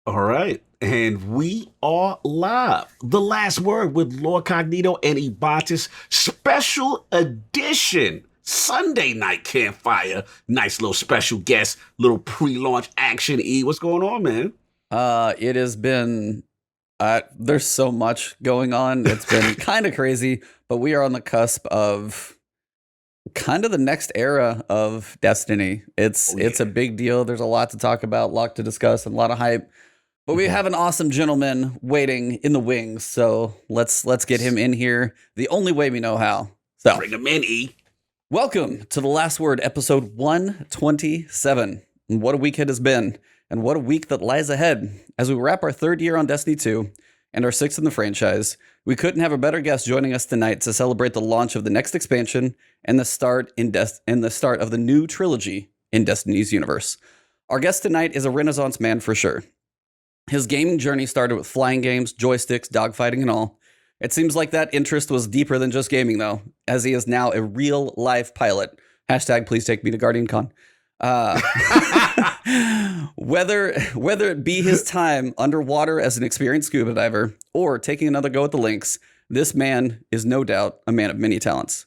All right. And we are live. The last word with Lord Cognito and Ebatis special edition. Sunday night campfire. Nice little special guest, little pre-launch action. What's going on, man? It has been there's so much going on. It's been kind of crazy, but we are on the cusp of kind of the next era of Destiny. It's a big deal. There's a lot to talk about, a lot to discuss, and a lot of hype. But we have an awesome gentleman waiting in the wings, so let's get him in here the only way we know how. So bring him in, Welcome to The Last Word, episode 127. And what a week it has been, and what a week that lies ahead. As we wrap our third year on Destiny 2 and our sixth in the franchise, we couldn't have a better guest joining us tonight to celebrate the launch of the next expansion and the start of the new trilogy in Destiny's universe. Our guest tonight is a Renaissance man for sure. His gaming journey started with flying games, joysticks, dogfighting, and all. It seems like that interest was deeper than just gaming, though, as he is now a real-life pilot. Hashtag please take me to GuardianCon. Whether it be his time underwater as an experienced scuba diver or taking another go at the links, this man is no doubt a man of many talents.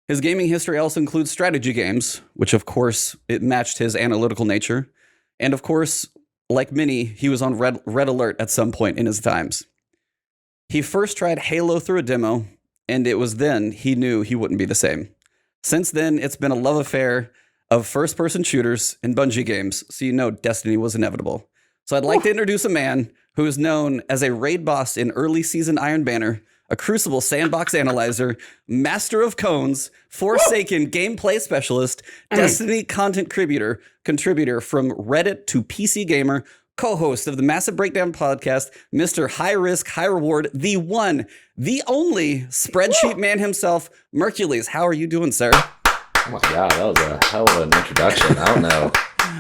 His gaming history also includes strategy games, which of course it matched his analytical nature, and of course, like many, he was on red alert at some point in his times. He first tried Halo through a demo, and it was then he knew he wouldn't be the same. Since then, it's been a love affair of first-person shooters and Bungie games, so you know Destiny was inevitable. So I'd like to introduce a man who is known as a raid boss in early season Iron Banner, a Crucible sandbox analyzer, master of cones, Forsaken gameplay specialist, Destiny content contributor from Reddit to PC Gamer, co-host of the Massive Breakdown podcast, Mr. High Risk, High Reward, the one, the only spreadsheet man himself, Mercules. How are you doing, sir? Oh my God, that was a hell of an introduction. I don't know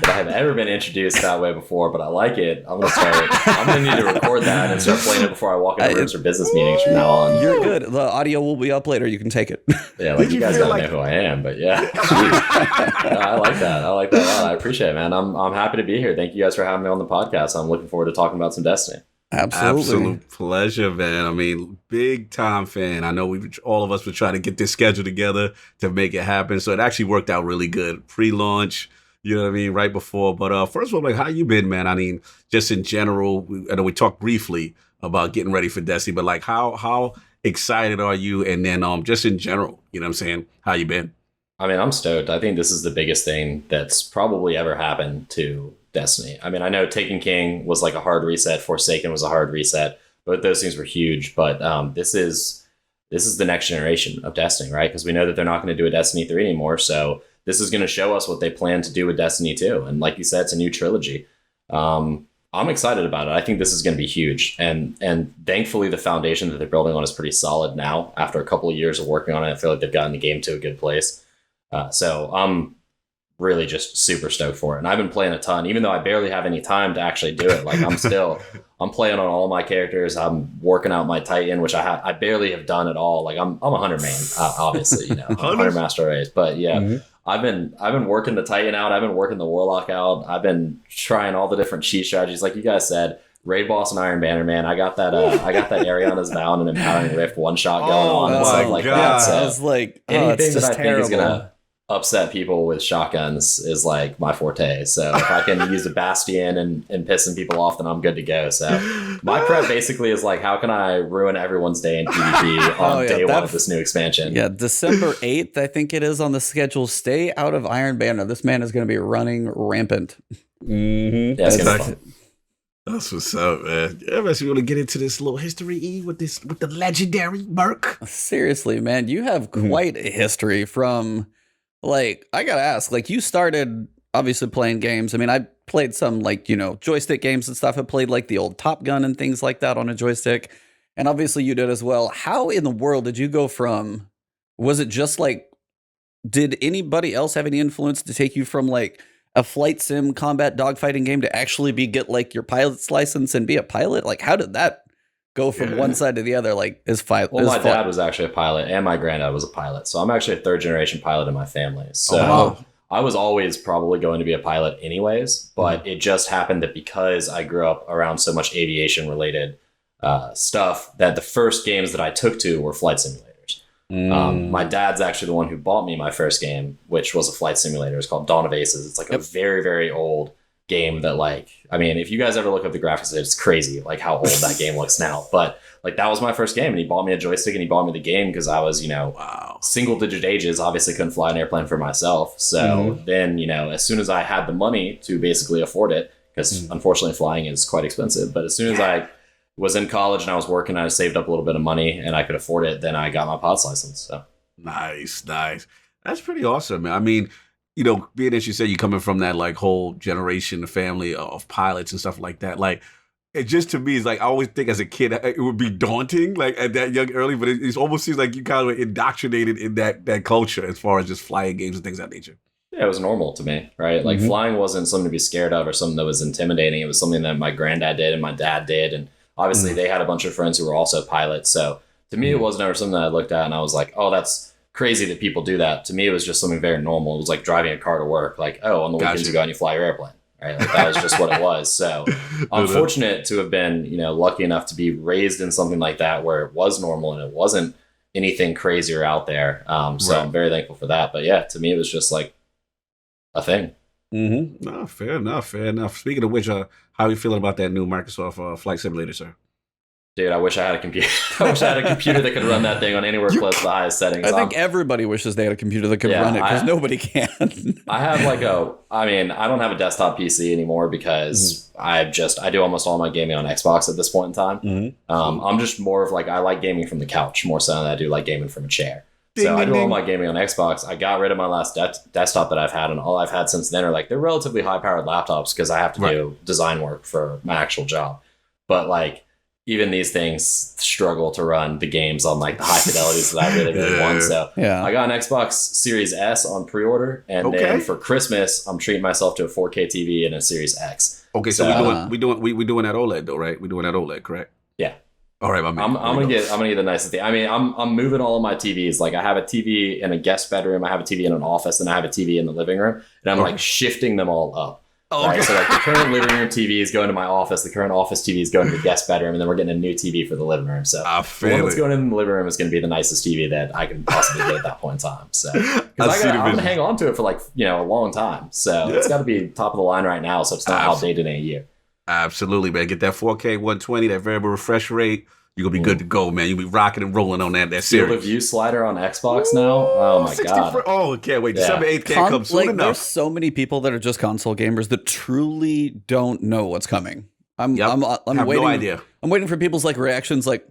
that I have ever been introduced that way before, but I like it. I'm gonna need to record that and start playing it before I walk into rooms or business meetings from now on. You're good. The audio will be up later. You can take it. Yeah, like you guys gotta know who I am, but yeah. I like that. I like that a lot. I appreciate it, man. I'm happy to be here. Thank you guys for having me on the podcast. I'm looking forward to talking about some Destiny. Absolute pleasure, man. I mean, big time fan. I know all of us were trying to get this schedule together to make it happen. So it actually worked out really good. Pre-launch, you know what I mean, right before. But first of all, like, how you been, man? I mean, just in general, I know we talked briefly about getting ready for Destiny, but like, how excited are you? And then just in general, you know what I'm saying? How you been? I mean, I'm stoked. I think this is the biggest thing that's probably ever happened to Destiny. I mean, I know Taken King was like a hard reset. Forsaken was a hard reset. Both those things were huge. But this is the next generation of Destiny, right? Because we know that they're not going to do a Destiny 3 anymore. So this is going to show us what they plan to do with Destiny 2. And like you said, it's a new trilogy. I'm excited about it. I think this is going to be huge. And thankfully, the foundation that they're building on is pretty solid now. After a couple of years of working on it, I feel like they've gotten the game to a good place. So I'm really just super stoked for it. And I've been playing a ton, even though I barely have any time to actually do it. Like I'm playing on all my characters. I'm working out my Titan, which I barely have done at all. Like I'm a hunter main, obviously, you know, I'm a hunter master race. But yeah, I've been working the Titan out. I've been working the Warlock out. I've been trying all the different cheat strategies. Like you guys said, Raid Boss and Iron Banner, man. I got that Ariana's Bound and Empowering Rift one shot going on and stuff like that. So I was like, anything that I terrible. think is gonna upset people with shotguns is like my forte. So if I can use a Bastion and piss some people off, then I'm good to go. So my prep basically is like, how can I ruin everyone's day in PvP on day one of this new expansion? Yeah, December 8th, I think it is on the schedule. Stay out of Iron Banner. This man is going to be running rampant. Mm-hmm. Yeah, it's gonna be fun. That's what's up, man. Yeah, man, so we want to get into this little history, with the legendary Merc. Seriously, man, you have quite a history from... Like, I gotta ask, like, you started obviously playing games. I mean, I played some, like, you know, joystick games and stuff. I played, like, the old Top Gun and things like that on a joystick. And obviously you did as well. How in the world did you go from, was it just, like, did anybody else have any influence to take you from, like, a flight sim combat dogfighting game to actually get, like, your pilot's license and be a pilot? Like, how did that go from one side to the other? Like, my dad was actually a pilot and my granddad was a pilot, so I'm actually a third generation pilot in my family. So I was always probably going to be a pilot anyways, but it just happened that because I grew up around so much aviation related stuff, that the first games that I took to were flight simulators. My dad's actually the one who bought me my first game, which was a flight simulator. It's called Dawn of Aces. It's like a very, very old game that, like, I mean, if you guys ever look up the graphics, it's crazy like how old that game looks now. But like, that was my first game, and he bought me a joystick and he bought me the game because I was, single digit ages, obviously couldn't fly an airplane for myself. So then, as soon as I had the money to basically afford it, because unfortunately flying is quite expensive, but as soon as I was in college and I was working, I saved up a little bit of money and I could afford it, then I got my POTS license. So nice. That's pretty awesome, man. I mean, being as you said, you coming from that like whole generation, the family of pilots and stuff like that, like, it just, to me, is like, I always think as a kid it would be daunting, like at that young early, but it almost seems like you kind of were indoctrinated in that culture as far as just flying games and things of that nature. Yeah, it was normal to me, right? Like flying wasn't something to be scared of or something that was intimidating. It was something that my granddad did and my dad did, and obviously they had a bunch of friends who were also pilots. So to me, it was never something that I looked at and I was like, oh, that's crazy that people do that. To me, it was just something very normal. It was like driving a car to work. Like, oh, on the weekends you go and you fly your airplane. Right? Like, that was just what it was. So I'm fortunate to have been, lucky enough to be raised in something like that where it was normal and it wasn't anything crazier out there. So I'm very thankful for that. But yeah, to me, it was just like a thing. No, fair enough. Speaking of which, how are you feeling about that new Microsoft Flight Simulator, sir? Dude, I wish I had a computer. I wish I had a computer that could run that thing on anywhere close to the highest settings. I think everybody wishes they had a computer that could run it, because nobody can. I have I don't have a desktop PC anymore because I do almost all my gaming on Xbox at this point in time. I'm just more of like, I like gaming from the couch more so than I do like gaming from a chair. So I do all my gaming on Xbox. I got rid of my last desktop that I've had, and all I've had since then are like, they're relatively high powered laptops because I have to do design work for my actual job. But like, even these things struggle to run the games on like the high fidelities that I really want. So I got an Xbox Series S on pre-order, and then for Christmas, I'm treating myself to a 4K TV and a Series X. Okay, so we doing that OLED though, right? We're doing that OLED, correct? Yeah. All right, my man. I'm gonna get the nicest thing. I mean, I'm moving all of my TVs. Like, I have a TV in a guest bedroom, I have a TV in an office, and I have a TV in the living room, and I'm like shifting them all up. Right? So like, the current living room TV is going to my office, the current office TV is going to the guest bedroom, and then we're getting a new TV for the living room. So the one that's going in the living room is going to be the nicest TV that I can possibly get at that point in time. So because I'm going to hang on to it for like, a long time. So it's got to be top of the line right now, so it's not outdated in a year. Absolutely, man. Get that 4K 120, that variable refresh rate. You're going to be good to go, man. You'll be rocking and rolling on that series. Field of view slider on Xbox now? Oh, my God. Oh, can't wait. December 8th can't come soon enough. There's so many people that are just console gamers that truly don't know what's coming. I'm have waiting, no idea. I'm waiting for people's like reactions, like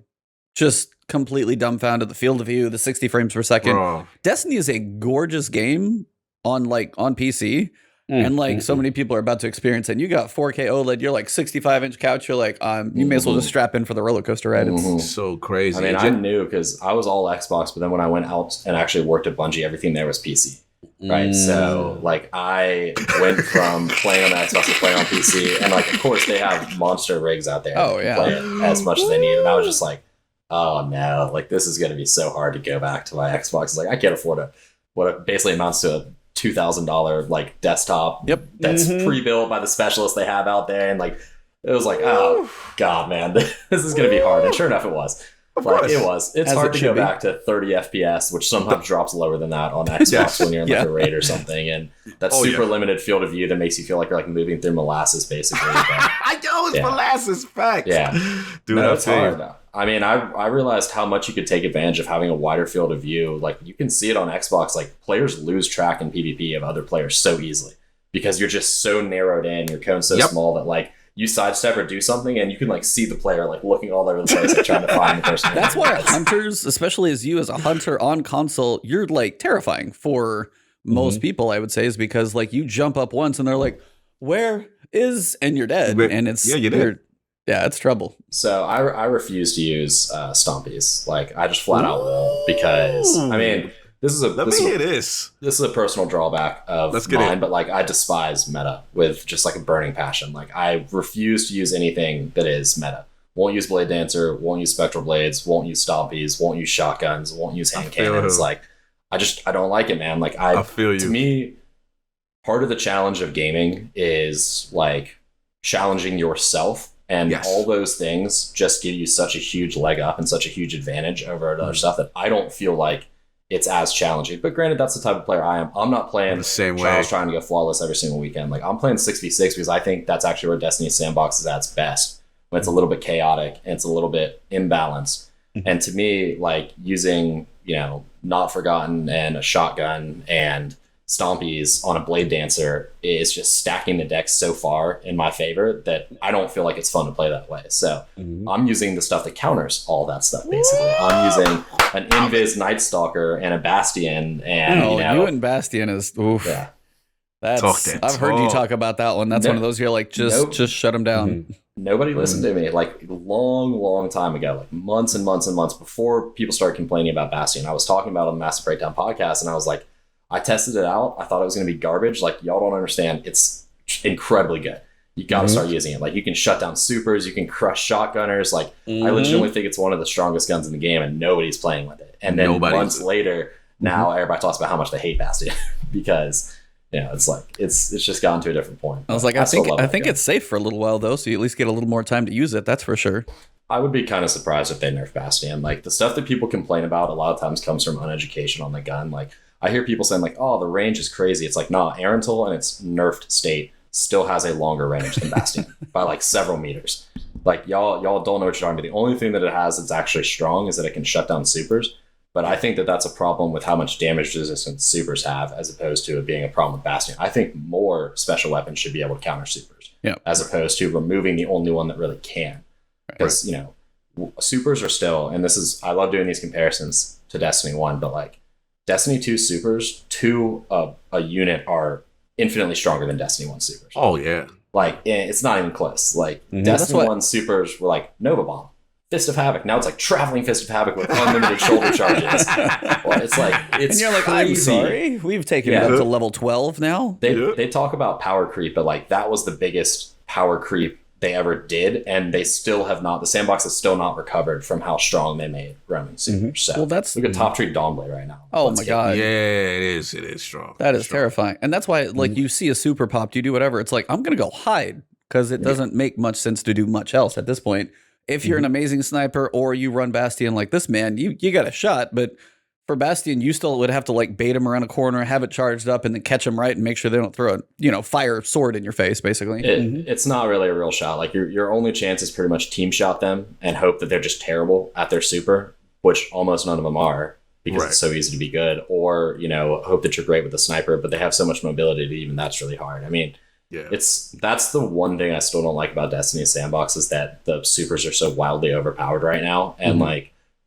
just completely dumbfounded. The field of view, the 60 frames per second. Bro. Destiny is a gorgeous game on PC. And like so many people are about to experience it. And you got 4K OLED, you're like 65-inch couch. You're like, you may as well just strap in for the roller coaster ride. It's so crazy. I mean, I knew because I was all Xbox, but then when I went out and actually worked at Bungie, everything there was PC. Right. So like, I went from playing on the Xbox to playing on PC. And like, of course, they have monster rigs out there. Oh, yeah. Play it as much as they need. And I was just like, oh no, like, this is going to be so hard to go back to my Xbox. It's like, I can't afford what it basically amounts to a $2,000 like desktop that's pre-built by the specialists they have out there, and like, it was like, oh god, man, this is gonna be hard. And sure enough, it was. It's hard to go back to 30 FPS, which sometimes drops lower than that on Xbox when you're in like a raid or something, and that super limited field of view that makes you feel like you're like moving through molasses basically. But, I know it's molasses, facts. Yeah, dude, no, it's hard though. I mean, I realized how much you could take advantage of having a wider field of view. Like, you can see it on Xbox. Like, players lose track in PvP of other players so easily because you're just so narrowed in. Your cone's so small that like, you sidestep or do something and you can like see the player like looking all over the place, like trying to find the person. That's why hunters, especially as a hunter on console, you're like terrifying for most people, I would say, is because like, you jump up once and they're like, where is, and you're dead. And it's, you're dead. Yeah, it's trouble. So I refuse to use stompies. Like, I just flat out won't, because I mean, this is a personal drawback of mine, but like, I despise meta with just like a burning passion. Like, I refuse to use anything that is meta. Won't use Blade Dancer, won't use Spectral Blades, won't use stompies, won't use shotguns, won't use hand cannons. Like, I don't like it, man. Like, I feel you. To me, part of the challenge of gaming is like challenging yourself. And all those things just give you such a huge leg up and such a huge advantage over other stuff that I don't feel like it's as challenging. But granted, that's the type of player I am. I'm not playing the same way. Charles trying to go flawless every single weekend. Like I'm playing 6v6 because I think that's actually where Destiny's Sandbox is at its best. When it's a little bit chaotic and it's a little bit imbalanced. And to me, like using, Not Forgotten and a shotgun and Stompies on a Blade Dancer is just stacking the deck so far in my favor that I don't feel like it's fun to play that way. So I'm using the stuff that counters all that stuff, basically. I'm using an Invis Night Stalker and a Bastion. And you and Bastion is, oof. Yeah. I've heard you talk about that one. That's one of those you're like, just shut them down. Nobody listened to me like long time ago, like months and months and months before people started complaining about Bastion. I was talking about it on the Massive Breakdown podcast, and I was like, I tested it out. I thought it was going to be garbage. Like, y'all don't understand. It's incredibly good. You got to start using it. Like, you can shut down supers. You can crush shotgunners. Like, I legitimately think it's one of the strongest guns in the game, and nobody's playing with it. And then months later, now everybody talks about how much they hate Bastion because... it's like it's just gotten to a different point. I was like, I think it's safe for a little while though, so you at least get a little more time to use it. That's for sure. I would be kind of surprised if they nerf Bastion. Like the stuff that people complain about a lot of times comes from uneducation on the gun. Like I hear people saying like, "Oh, the range is crazy." It's like, nah, Arental in its nerfed state still has a longer range than Bastion by like several meters. Like y'all don't know what you're talking about. The only thing that it has that's actually strong is that it can shut down supers. But I think that that's a problem with how much damage resistance supers have as opposed to it being a problem with Bastion. I think more special weapons should be able to counter supers as opposed to removing the only one that really can. Because, supers are still, and I love doing these comparisons to Destiny 1, but like Destiny 2 supers to a unit are infinitely stronger than Destiny 1 supers. Oh, yeah. Like, it's not even close. Like, Destiny 1 supers were like Nova Bomb. Fist of Havoc. Now it's like traveling Fist of Havoc with unlimited shoulder charges. Well, it's like and you're like, crazy. I'm sorry, we've taken it up to level 12 now. They talk about power creep, but like that was the biggest power creep they ever did, and they still have not. The sandbox has still not recovered from how strong they made Roman supers. So look at Top Tree Dawnblade right now. Oh my god, yeah, it is strong. That is terrifying, and that's why like you see a super popped, you do whatever. It's like I'm gonna go hide because it doesn't make much sense to do much else at this point. If you're an amazing sniper or you run Bastion like this man, you got a shot. But for Bastion, you still would have to like bait him around a corner, have it charged up, and then catch him right and make sure they don't throw a fire sword in your face, basically. It's not really a real shot. Like your only chance is pretty much team shot them and hope that they're just terrible at their super, which almost none of them are because it's so easy to be good. Or, hope that you're great with the sniper, but they have so much mobility that even that's really hard. I mean, that's the one thing I still don't like about Destiny's Sandbox is that the supers are so wildly overpowered right now. And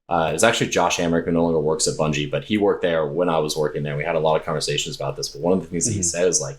it's actually Josh Hamrick who no longer works at Bungie, but he worked there when I was working there. We had a lot of conversations about this, but one of the things that he said is like,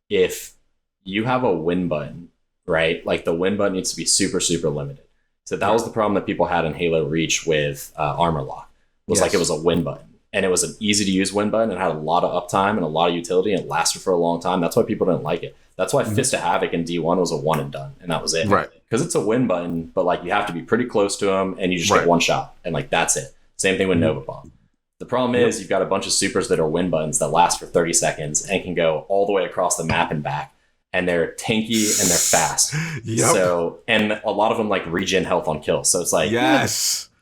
if you have a win button, right? Like the win button needs to be super, super limited. So that was the problem that people had in Halo Reach with Armor Lock was like it was a win button. And it was an easy to use win button and had a lot of uptime and a lot of utility and it lasted for a long time. That's why people didn't like it. That's why Fist of Havoc in D1 was a one and done, and that was it. Right. Because it's a win button, but like you have to be pretty close to him, and you just get one shot, and like that's it. Same thing with Nova Bomb. The problem is you've got a bunch of supers that are win buttons that last for 30 seconds and can go all the way across the map and back, and they're tanky and they're fast. So, and a lot of them like regen health on kill. So it's like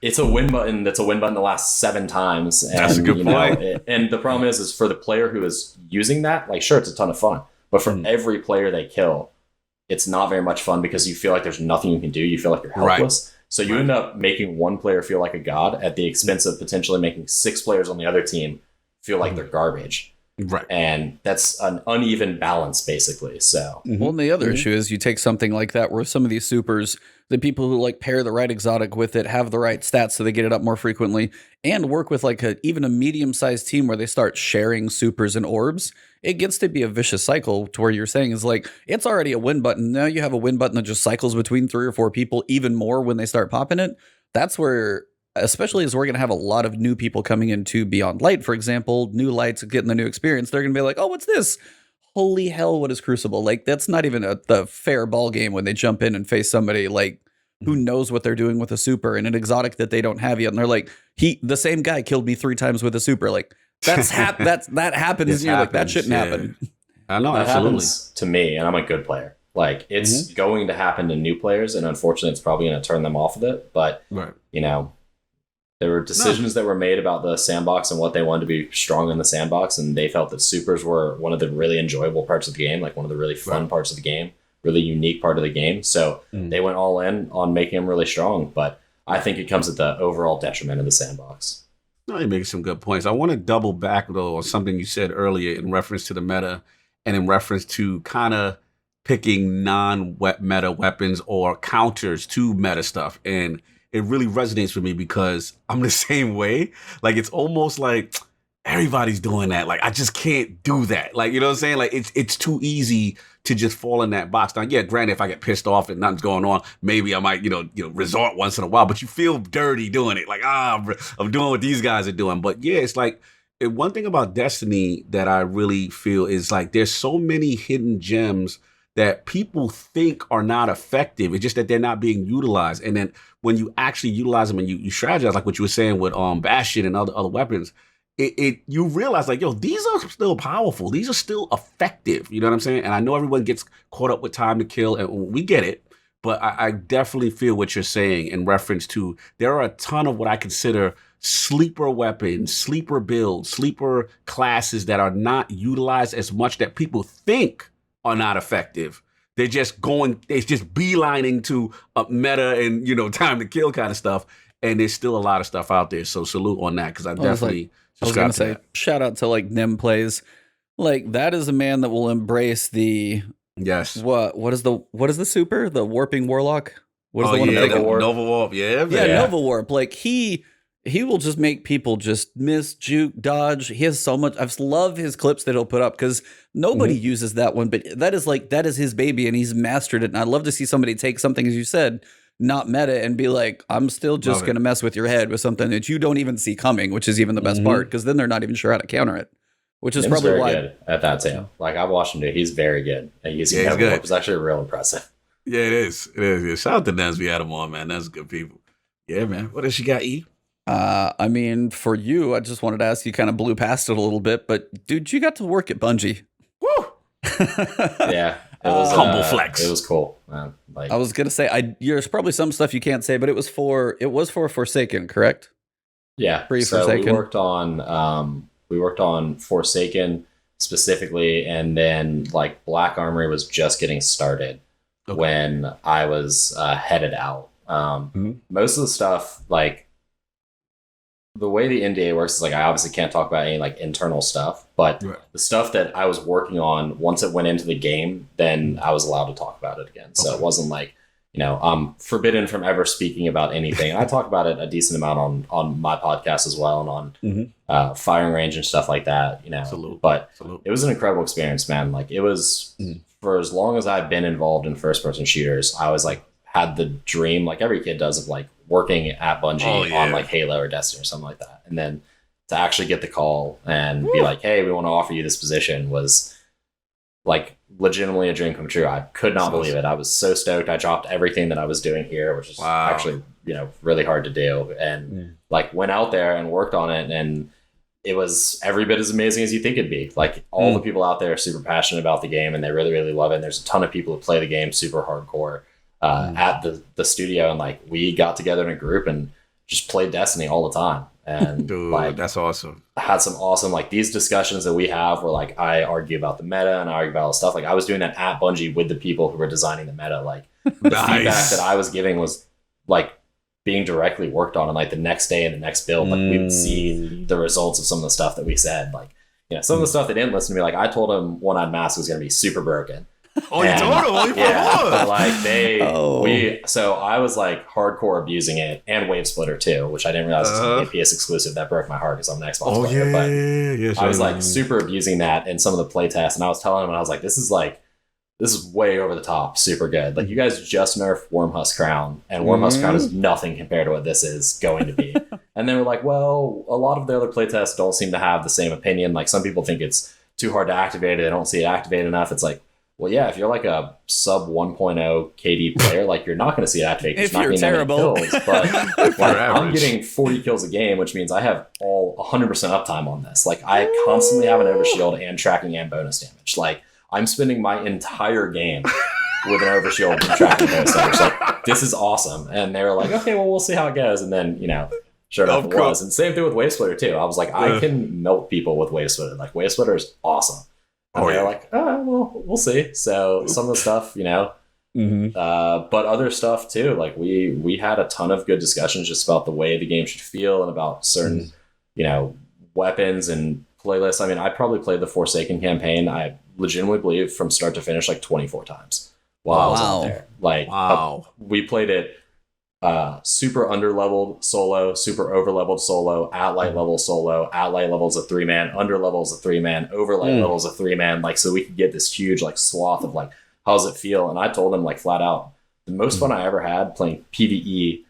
it's a win button that's a win button that lasts 7 times. And, that's a good point. And the problem is for the player who is using that, like sure, it's a ton of fun. But for every player they kill, it's not very much fun because you feel like there's nothing you can do. You feel like you're helpless. So you end up making one player feel like a god at the expense of potentially making 6 players on the other team feel like they're garbage. Right. And that's an uneven balance, basically. So, well, and the other issue is you take something like that where some of these supers, the people who like pair the right exotic with it have the right stats so they get it up more frequently and work with like even a medium-sized team where they start sharing supers and orbs. It gets to be a vicious cycle to where you're saying is like, it's already a win button. Now you have a win button that just cycles between 3 or 4 people, even more when they start popping it. That's where, especially as we're going to have a lot of new people coming into Beyond Light, for example, new lights getting the new experience. They're going to be like, oh, what's this? Holy hell, what is Crucible? Like, that's not even the fair ball game when they jump in and face somebody like who knows what they're doing with a super and an exotic that they don't have yet. And they're like, the same guy killed me 3 times with a super. Like, that happens. And you're like, that shouldn't happen. I know, That absolutely. happens to me, and I'm a good player. Like, it's going to happen to new players, and unfortunately, it's probably going to turn them off of it. But, Right. you know, there were decisions that were made about the sandbox and what they wanted to be strong in the sandbox, and they felt that supers were one of the really enjoyable parts of the game, like one of the really fun parts of the game, really unique part of the game. So they went all in on making them really strong, but I think it comes at the overall detriment of the sandbox. No, you're making some good points. I want to double back, though, on something you said earlier in reference to the meta and in reference to kind of picking non-meta weapons or counters to meta stuff. And it really resonates with me because I'm the same way. Like, it's almost like everybody's doing that. Like, I just can't do that. Like, you know what I'm saying? Like, it's too easy to just fall in that box. Now, yeah, granted, if I get pissed off and nothing's going on, maybe I might, resort once in a while, but you feel dirty doing it. Like, I'm doing what these guys are doing. But yeah, it's like, one thing about Destiny that I really feel is like, there's so many hidden gems that people think are not effective. It's just that they're not being utilized. And then when you actually utilize them and you strategize, like what you were saying with Bastion and other weapons, you realize like, yo, these are still powerful. These are still effective. You know what I'm saying? And I know everyone gets caught up with time to kill, and we get it. But I definitely feel what you're saying in reference to there are a ton of what I consider sleeper weapons, sleeper builds, sleeper classes that are not utilized as much that people think are not effective. They're just beelining to a meta and, time to kill kind of stuff. And there's still a lot of stuff out there. So salute on that because I definitely I was going to say, shout out to like Nim Plays. Like, that is a man that will embrace the... Yes. What is the super? The warping warlock? What is the one? Nova Warp. Yeah. Nova Warp. Like, he will just make people just miss, juke, dodge. He has so much. I love his clips that he'll put up because nobody uses that one, but that is his baby and he's mastered it. And I'd love to see somebody take something, as you said, not meta, and be like, I'm still just going to mess with your head with something that you don't even see coming, which is even the best part, because then they're not even sure how to counter it, which is Nim's probably very why. Good at that too. Like, I've watched him do. He's very good at using Nova Warp. It's actually real impressive. Yeah, it is. It is. Yeah. Shout out to Nez. We had him on, man. That's good people. Yeah, man. What else you got, E? I mean, for you, I just wanted to ask you, kind of blew past it a little bit, but dude, you got to work at Bungie. Woo! Yeah. It was humble flex. It was cool. Like, I was gonna say, there's probably some stuff you can't say, but it was for Forsaken, correct? Yeah. Forsaken. We worked on Forsaken specifically, and then like Black Armory was just getting started when I was headed out. Most of the stuff, like, the way the NDA works is like I obviously can't talk about any like internal stuff, but the stuff that I was working on, once it went into the game, then I was allowed to talk about it again. So it wasn't like, I'm forbidden from ever speaking about anything. And I talk about it a decent amount on my podcast as well, and on Firing Range and stuff like that, But it was an incredible experience, man. Like, it was for as long as I've been involved in first person shooters, I was like had the dream, like every kid does, of like working at Bungie on like Halo or Destiny or something like that. And then to actually get the call and be like, hey, we want to offer you this position was like legitimately a dream come true. I could not believe it. I was so stoked. I dropped everything that I was doing here, which is actually, really hard to do. And like went out there and worked on it, and it was every bit as amazing as you think it'd be. Like, all the people out there are super passionate about the game and they really, really love it. And there's a ton of people who play the game super hardcore at the studio, and like we got together in a group and just played Destiny all the time. And dude, like, that's awesome. I had some awesome, like, these discussions that we have where like I argue about the meta and I argue about all stuff. Like, I was doing that at Bungie with the people who were designing the meta. Like, the feedback that I was giving was like being directly worked on, and like the next day and the next build, like we would see the results of some of the stuff that we said. Like, some of the stuff they didn't listen to me. Like, I told them One-Eyed Mask was going to be super broken. Oh, you told them? Yeah, but like so I was like hardcore abusing it, and Wave Splitter too, which I didn't realize was a PS exclusive. That broke my heart because I'm an Xbox player. But I was like super abusing that in some of the playtests, and I was telling them, and I was like, this is way over the top, super good. Like, you guys just nerfed Wormhusk Crown, and Wormhusk Crown is nothing compared to what this is going to be. And they were like, well, a lot of the other playtests don't seem to have the same opinion. Like, some people think it's too hard to activate it. They don't see it activated enough. It's like, well, yeah, if you're like a sub 1.0 KD player, like, you're not going to see it activate. If you're terrible. Kills, but like, I'm getting 40 kills a game, which means I have all 100% uptime on this. Like, I constantly have an overshield and tracking and bonus damage. Like, I'm spending my entire game with an overshield and tracking those things. Like, this is awesome. And they were like, okay, well, we'll see how it goes. And then, sure enough, it was. And same thing with Wave Splitter, too. I was like, I can melt people with Wave Splitter. Like, Wave Splitter is awesome. And they're like, oh, well, we'll see. So some of the stuff, but other stuff, too. Like, we had a ton of good discussions just about the way the game should feel and about certain, weapons and playlists. I mean, I probably played the Forsaken campaign, I legitimately believe, from start to finish like 24 times while I was out there. Like, we played it super under-leveled solo, super over-leveled solo, at light level solo, at light levels a 3-man, under levels a 3-man, over light levels a 3-man, like, so we could get this huge like swath of like, how does it feel? And I told him like flat out, the most fun I ever had playing PvE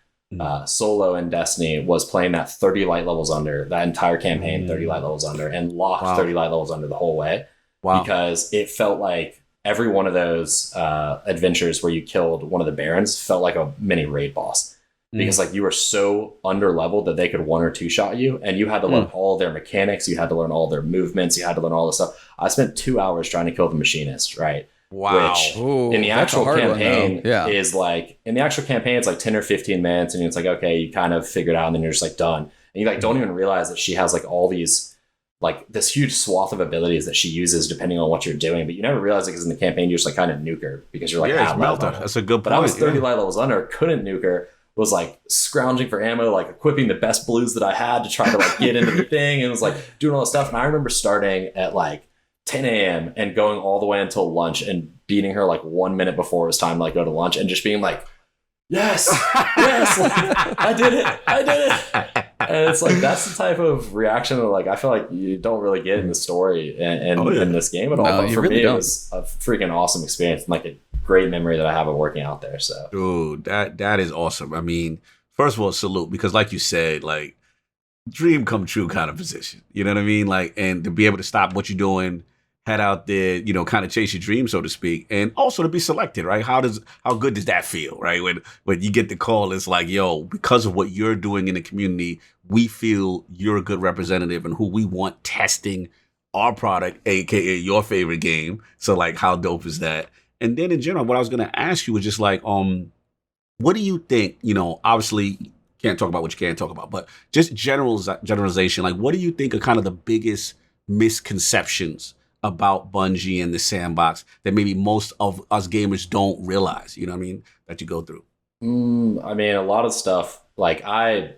solo in Destiny was playing that 30 light levels under, that entire campaign, 30 light levels under, and locked 30 light levels under the whole way. Because it felt like every one of those adventures where you killed one of the barons felt like a mini raid boss. Because like you were so under leveled that they could 1 or 2 shot you, and you had to learn all their mechanics, you had to learn all their movements, you had to learn all this stuff. I spent 2 hours trying to kill the machinist, right? Which in the actual campaign is like, in the actual campaign, it's like 10 or 15 minutes, and it's like, okay, you kind of figured out, and then you're just like done. And you like don't even realize that she has like all these, like this huge swath of abilities that she uses depending on what you're doing, but you never realize it because in the campaign you just like kind of nuke her because you're like, That's a good point. But I was 30 light levels under, couldn't nuke her, was like scrounging for ammo, like equipping the best blues that I had to try to like get into the thing, and was like doing all this stuff. And I remember starting at like 10 a.m. and going all the way until lunch and beating her like 1 minute before it was time to like go to lunch, and just being like, yes, like, I did it. And it's like, that's the type of reaction that like I feel like you don't really get in the story and in this game at all. But for me, it was a freaking awesome experience, and like a great memory that I have of working out there. So, dude, that is awesome. I mean, first of all, salute, because like you said, like, dream come true kind of position. You know what I mean? Like, and to be able to stop what you're doing, head out there, kind of chase your dream, so to speak, and also to be selected, right? How good does that feel, right? When you get the call, it's like, yo, because of what you're doing in the community, we feel you're a good representative and who we want testing our product, aka your favorite game. So like, how dope is that? And then in general, what I was gonna ask you was just like, what do you think? Obviously can't talk about what you can't talk about, but just generalization. Like, what do you think are kind of the biggest misconceptions about Bungie and the sandbox that maybe most of us gamers don't realize, you know what I mean, that you go through? I mean, a lot of stuff. Like, I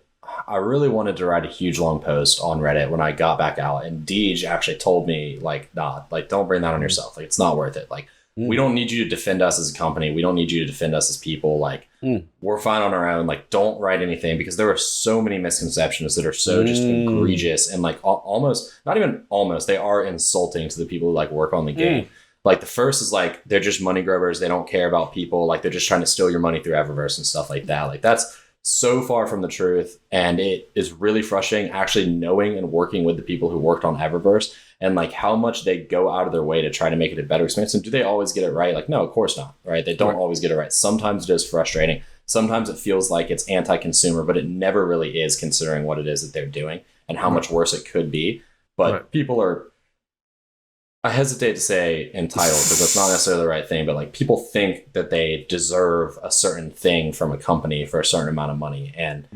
really wanted to write a huge long post on Reddit when I got back out, and Deej actually told me, like, nah, like, don't bring that on yourself. Like, it's not worth it. Like, we don't need you to defend us as a company. We don't need you to defend us as people. Like, we're fine on our own. Like, don't write anything, because there are so many misconceptions that are so just egregious and like almost, not even almost, they are insulting to the people who like work on the game. Like, the first is like, they're just money grubbers. They don't care about people. Like, they're just trying to steal your money through Eververse and stuff like that. Like, that's so far from the truth. And it is really frustrating actually knowing and working with the people who worked on Eververse, and like how much they go out of their way to try to make it a better experience. And do they always get it right? Like, no, of course not, right? They don't always get it right. Sometimes it is frustrating. Sometimes it feels like it's anti-consumer, but it never really is, considering what it is that they're doing and how much worse it could be. But people are, I hesitate to say entitled, because that's not necessarily the right thing, but like, people think that they deserve a certain thing from a company for a certain amount of money. And,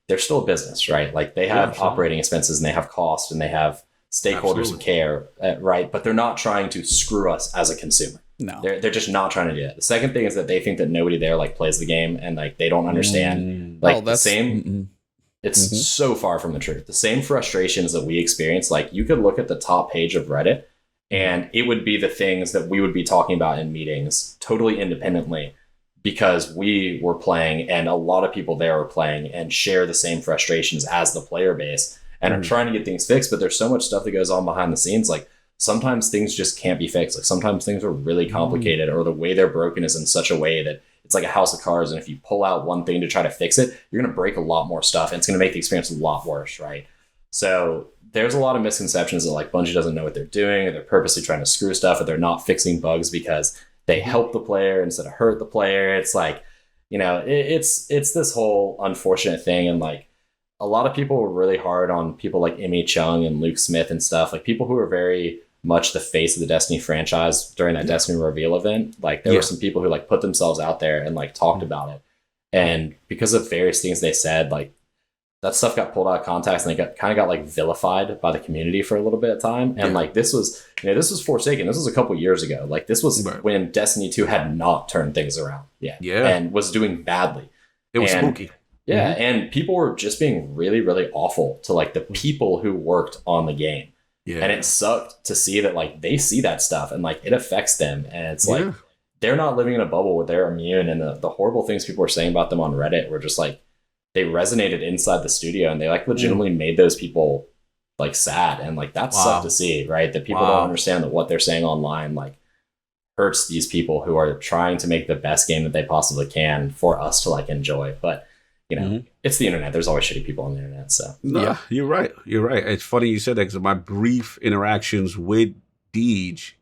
they're still a business, right? Like, they have operating expenses, and they have cost, and they have stakeholders who care, right? But they're not trying to screw us as a consumer. No, they're just not trying to do that. The second thing is that they think that nobody there like plays the game, and like they don't understand the same. It's so far from the truth. The same frustrations that we experience, like, you could look at the top page of Reddit, and it would be the things that we would be talking about in meetings totally independently, because we were playing and a lot of people there were playing and share the same frustrations as the player base and are trying to get things fixed. But there's so much stuff that goes on behind the scenes. Like, sometimes things just can't be fixed. Like, sometimes things are really complicated, or the way they're broken is in such a way that it's like a house of cards. And if you pull out one thing to try to fix it, you're going to break a lot more stuff, and it's going to make the experience a lot worse, right? So there's a lot of misconceptions that like Bungie doesn't know what they're doing, or they're purposely trying to screw stuff, or they're not fixing bugs because they help the player instead of hurt the player. It's like, it's this whole unfortunate thing. And like, a lot of people were really hard on people like Emmy Chung and Luke Smith and stuff, like people who are very much the face of the Destiny franchise during that Destiny reveal event. Like there were some people who like put themselves out there and like talked about it. And because of various things they said, like that stuff got pulled out of context and they got like vilified by the community for a little bit of time. And like this was Forsaken. This was a couple years ago. Like this was when Destiny 2 had not turned things around yet. Yeah. And was doing badly. It was spooky. Yeah. And people were just being really, really awful to like the people who worked on the game. Yeah. And it sucked to see that like they see that stuff and like it affects them. And it's like they're not living in a bubble where they're immune. And the horrible things people were saying about them on Reddit were just like, they resonated inside the studio and they like legitimately made those people like sad. And like that sucked to see, right? That people don't understand that what they're saying online like hurts these people who are trying to make the best game that they possibly can for us to like enjoy. But you know, it's the internet. There's always shitty people on the internet. So no, you're right. You're right. It's funny you said that because my brief interactions with Deej,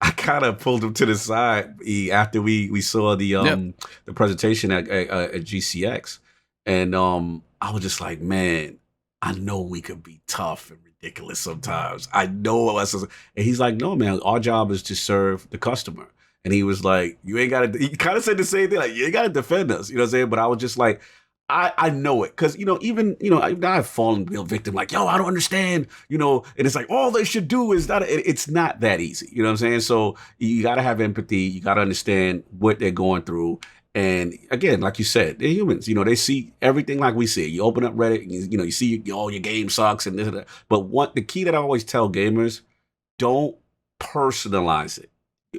I kind of pulled him to the side after we saw the presentation at GCX. And I was just like, man, I know we could be tough and ridiculous sometimes. I know us. And he's like, no, man, our job is to serve the customer. And he was like, you ain't got to, he kind of said the same thing, like, you ain't got to defend us. You know what I'm saying? But I was just like, I know it. Because, you know, even, you know, I've fallen real victim, like, yo, I don't understand, you know, and it's like, all they should do is that it's not that easy. You know what I'm saying? So you got to have empathy. You got to understand what they're going through. And again, like you said, they're humans. You know, they see everything like we see. You open up Reddit, and you know, you see your game sucks and this and that. But the key that I always tell gamers, don't personalize it.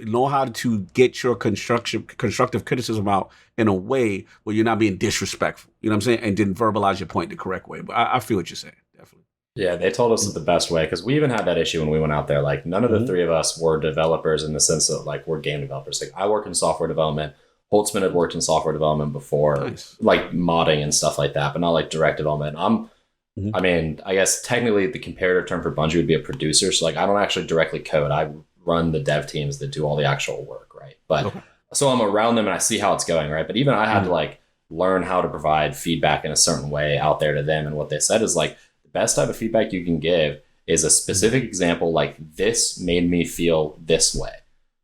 Know how to get your constructive criticism out in a way where you're not being disrespectful. You know what I'm saying? And didn't verbalize your point the correct way. But I feel what you're saying, definitely. Yeah, they told us the best way because we even had that issue when we went out there. Like none of the three of us were developers in the sense that like we're game developers. Like I work in software development. Holtzman had worked in software development before, like modding and stuff like that, but not like direct development. I mean, I guess technically the comparative term for Bungie would be a producer. So like, I don't actually directly code. I run the dev teams that do all the actual work, right? But so I'm around them and I see how it's going, right? But even I had to like learn how to provide feedback in a certain way out there to them. And what they said is like, the best type of feedback you can give is a specific example, like this made me feel this way.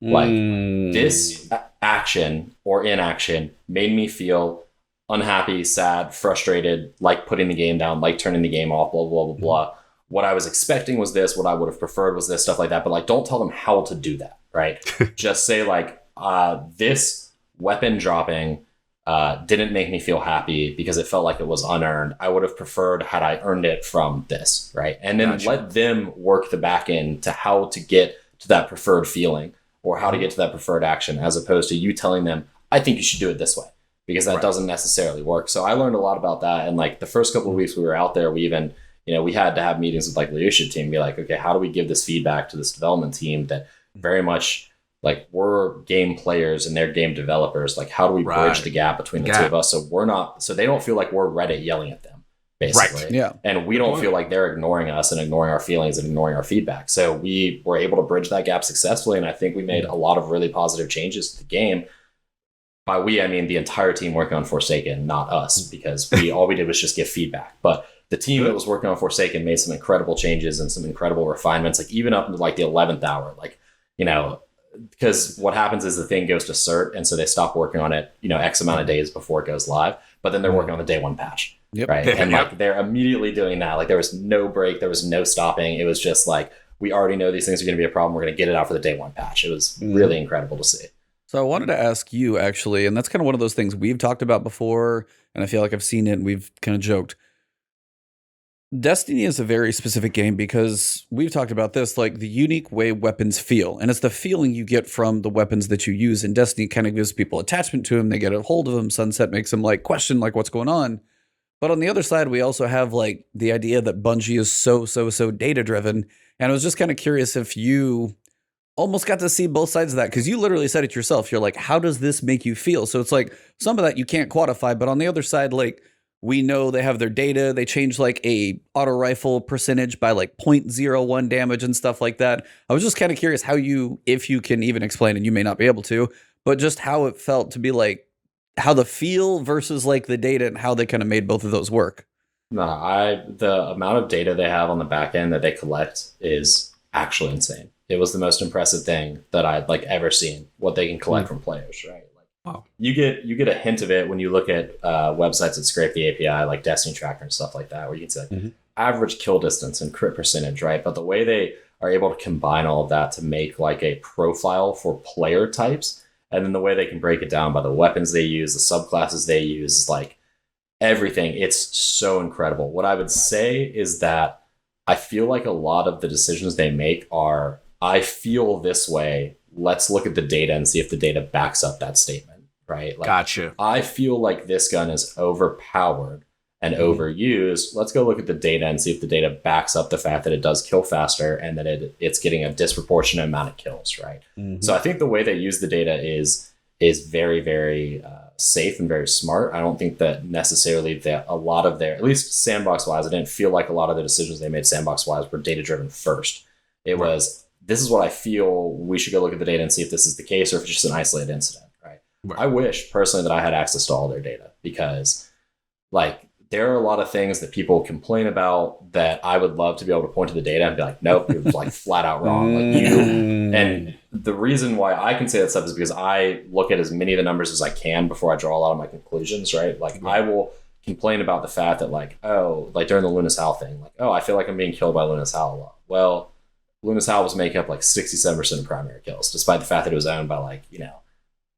Like this action or inaction made me feel unhappy, sad, frustrated, like putting the game down, like turning the game off, blah, blah, blah, blah. What I was expecting was this, what I would have preferred was this, stuff like that. But like, don't tell them how to do that, right? Just say like, this weapon dropping didn't make me feel happy because it felt like it was unearned. I would have preferred had I earned it from this, right? And then let them work the back end to how to get to that preferred feeling or how to get to that preferred action, as opposed to you telling them, I think you should do it this way, because that doesn't necessarily work. So I learned a lot about that. And like the first couple of weeks we were out there, we even, you know, we had to have meetings with like leadership team, be like, okay, how do we give this feedback to this development team that very much like we're game players and they're game developers. Like, how do we bridge the gap between the two of us? So we're not, so they don't feel like we're Reddit yelling at them. Basically. Right. Yeah. And we don't feel like they're ignoring us and ignoring our feelings and ignoring our feedback. So we were able to bridge that gap successfully. And I think we made a lot of really positive changes to the game. By we, I mean the entire team working on Forsaken, not us, because all we did was just give feedback. But the team that was working on Forsaken made some incredible changes and some incredible refinements, like even up into like the 11th hour, like, you know, because what happens is the thing goes to cert. And so they stop working on it, you know, X amount of days before it goes live, but then they're working on the day one patch. Right. And like they're immediately doing that. Like there was no break. There was no stopping. It was just like, we already know these things are going to be a problem. We're going to get it out for the day one patch. It was really incredible to see. So I wanted to ask you actually, and that's kind of one of those things we've talked about before. And I feel like I've seen it and we've kind of joked. Destiny is a very specific game because we've talked about this, like the unique way weapons feel. And it's the feeling you get from the weapons that you use. And Destiny kind of gives people attachment to them. They get a hold of them. Sunset makes them like question like what's going on. But on the other side, we also have like the idea that Bungie is so data driven. And I was just kind of curious if you almost got to see both sides of that, because you literally said it yourself. You're like, how does this make you feel? So it's like some of that you can't quantify. But on the other side, like we know they have their data. They change like a auto rifle percentage by like 0.01 damage and stuff like that. I was just kind of curious how you, if you can even explain, and you may not be able to, but just how it felt to be like, how the feel versus like the data and how they kind of made both of those work. No, the amount of data they have on the back end that they collect is actually insane. It was the most impressive thing that I'd like ever seen. What they can collect from players, right? Like, Wow. you get a hint of it when you look at websites that scrape the API, like Destiny Tracker and stuff like that, where you can see like, average kill distance and crit percentage, right? But the way they are able to combine all of that to make like a profile for player types, and then the way they can break it down by the weapons they use, the subclasses they use, like everything, it's so incredible. What I would say is that I feel like a lot of the decisions they make are, I feel this way, let's look at the data and see if the data backs up that statement, right? Like, Gotcha. I feel like this gun is overpowered and overused. Let's go look at the data and see if the data backs up the fact that it does kill faster and that it's getting a disproportionate amount of kills, right? So I think the way they use the data is very, very safe and very smart. I don't think that necessarily that a lot of their, at least sandbox wise, I didn't feel like a lot of the decisions they made sandbox wise were data driven first. It was, this is what I feel, we should go look at the data and see if this is the case or if it's just an isolated incident, right? I wish personally that I had access to all their data, because like there are a lot of things that people complain about that I would love to be able to point to the data and be like, nope, you're like flat out wrong. Like you, and the reason why I can say that stuff is because I look at as many of the numbers as I can before I draw a lot of my conclusions, right? Like I will complain about the fact that like, oh, like during the Lunas Hal thing, like, oh, I feel like I'm being killed by Lunas Hal a lot. Well, Lunas Hal was making up like 67% of primary kills, despite the fact that it was owned by like, you know,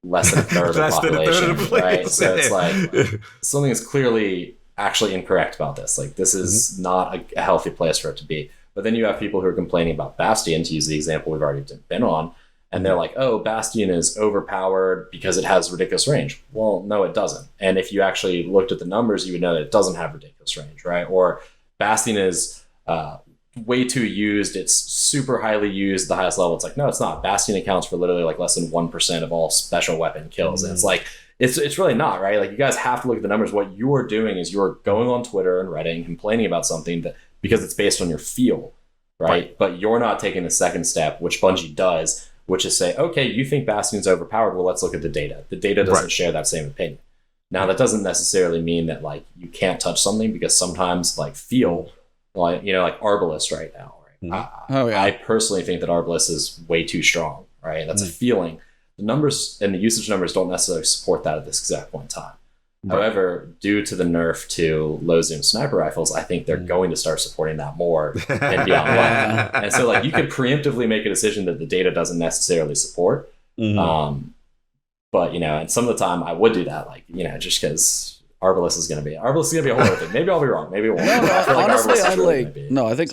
less than a third of the population, right? So it's like something is clearly actually incorrect about this. Like this is not a healthy place for it to be. But then you have people who are complaining about Bastion, to use the example we've already been on, and they're like, oh, Bastion is overpowered because it has ridiculous range. Well, no, it doesn't. And if you actually looked at the numbers, you would know that it doesn't have ridiculous range, right? Or Bastion is way too used. It's super highly used, the highest level. It's like, no, it's not. Bastion accounts for literally like less than 1% of all special weapon kills. And it's like, it's really not, right? Like you guys have to look at the numbers. What you are doing is you're going on Twitter and Reddit and complaining about something that because it's based on your feel, right? But you're not taking the second step, which Bungie does, which is say, okay, you think Bastion's overpowered. Well, let's look at the data. The data doesn't share that same opinion. Now, that doesn't necessarily mean that like you can't touch something, because sometimes like feel, like, you know, like Arbalest right now, right? I personally think that Arbalest is way too strong, right? That's a feeling. The numbers and the usage numbers don't necessarily support that at this exact point in time. However, due to the nerf to low zoom sniper rifles, I think they're going to start supporting that more and beyond life. And so like you could preemptively make a decision that the data doesn't necessarily support. But, you know, and some of the time I would do that, like, you know, just because Arbalest is going to be a whole other thing. Maybe I'll be wrong. Maybe it won't. Honestly,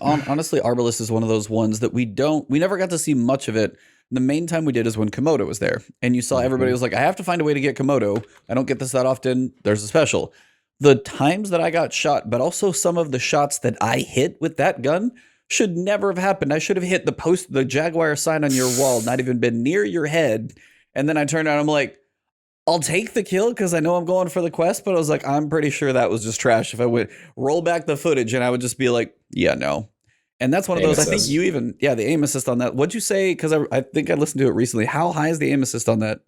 honestly, Arbalest is one of those ones that we never got to see much of it. The main time we did is when Komodo was there, and you saw everybody was like, I have to find a way to get Komodo. I don't get this that often. There's a special. The times that I got shot, but also some of the shots that I hit with that gun should never have happened. I should have hit the Jaguar sign on your wall, not even been near your head. And then I turned around, I'm like, I'll take the kill because I know I'm going for the quest, but I was like, I'm pretty sure that was just trash. If I would roll back the footage and I would just be like, yeah, no. And that's one of those, I think you even, the aim assist on that. What'd you say? Because I think I listened to it recently. How high is the aim assist on that?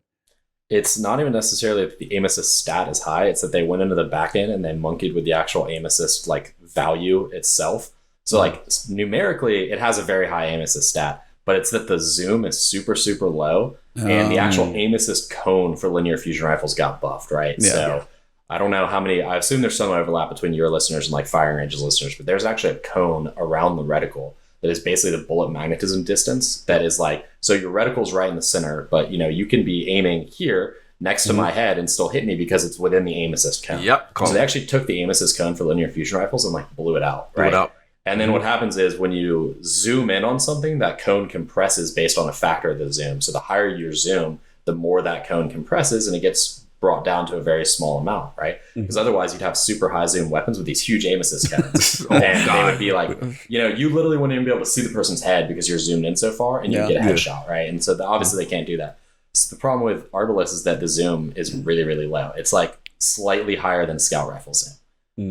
It's not even necessarily that the aim assist stat is high. It's that they went into the back end and they monkeyed with the actual aim assist like value itself. So like numerically, it has a very high aim assist stat, but it's that the zoom is super, super low. And the actual aim assist cone for linear fusion rifles got buffed, right? Yeah. So I don't know how many, I assume there's some overlap between your listeners and like Firing Range's listeners, but there's actually a cone around the reticle that is basically the bullet magnetism distance that is like, so your reticle's right in the center, but you know, you can be aiming here next to my head and still hit me because it's within the aim assist cone. Yep. So they actually took the aim assist cone for linear fusion rifles and like blew it out, right? And then what happens is when you zoom in on something, that cone compresses based on a factor of the zoom. So the higher your zoom, the more that cone compresses and it gets brought down to a very small amount, right? Because otherwise you'd have super high zoom weapons with these huge aim assist cones. They would be like, you know, you literally wouldn't even be able to see the person's head because you're zoomed in so far and you get a headshot, right? And so obviously they can't do that. So the problem with Arbalest is that the zoom is really, really low. It's like slightly higher than scout rifle zoom.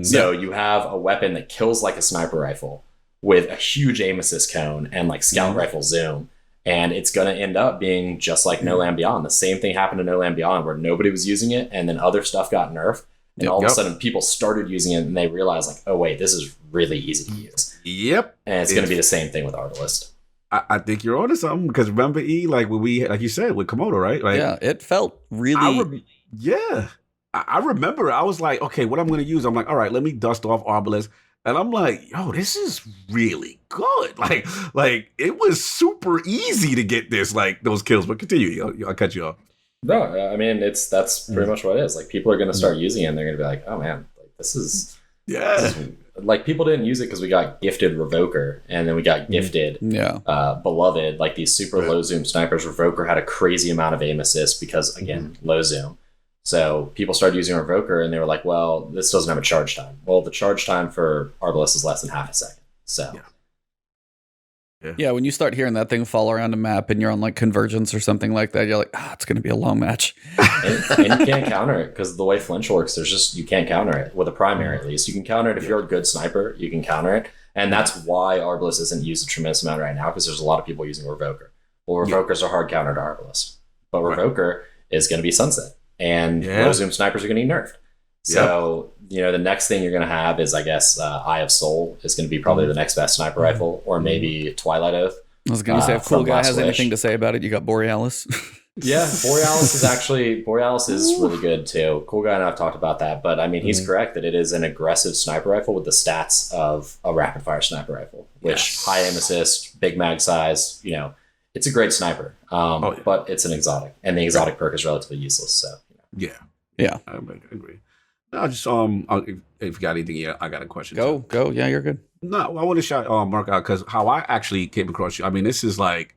So you have a weapon that kills like a sniper rifle with a huge aim assist cone and like scout rifle zoom. And it's going to end up being just like No Land Beyond. The same thing happened to No Land Beyond where nobody was using it and then other stuff got nerfed. And all of a sudden people started using it and they realized like, oh wait, this is really easy to use. And it's going to be the same thing with Arbalest. I think you're onto something because remember like when we like you said with Komodo, right? Like Yeah, it felt really. yeah. I remember I was like, okay, what I'm gonna use? I'm like, all right, let me dust off Arbalest. And I'm like, yo, this is really good. Like it was super easy to get this, like those kills. But continue, I'll cut you off. No, I mean that's pretty much what it is. Like people are going to start using it, and they're going to be like, oh man, like this is like people didn't use it because we got gifted Revoker, and then we got gifted Beloved, like these super low zoom snipers. Revoker had a crazy amount of aim assist because again low zoom. So people started using Revoker, and they were like, well, this doesn't have a charge time. Well, the charge time for Arbalest is less than half a second. So. Yeah, when you start hearing that thing fall around a map and you're on like Convergence or something like that, you're like, it's going to be a long match. and you can't counter it because the way flinch works, you can't counter it with a primary at least. You can counter it if you're a good sniper, you can counter it. And that's why Arbalest isn't used a tremendous amount right now because there's a lot of people using Revoker. Well, Revokers are hard counter to Arbalest. But Revoker is going to be Sunset. And low zoom snipers are going to get nerfed. So, the next thing you're going to have is, I guess, Eye of Soul is going to be probably the next best sniper rifle, or maybe Twilight Oath. I was going to say, if Cool Guy has anything to say about it, you got Borealis. Yeah, Borealis is really good too. Cool Guy and I have talked about that, but I mean, he's correct that it is an aggressive sniper rifle with the stats of a rapid fire sniper rifle, which high aim assist, big mag size, it's a great sniper. But it's an exotic, and the exotic perk is relatively useless. So, yeah, I agree. No, just if you got anything, I got a question. Go. Yeah, you're good. No, I want to shout Mark out because how I actually came across you. I mean, this is like,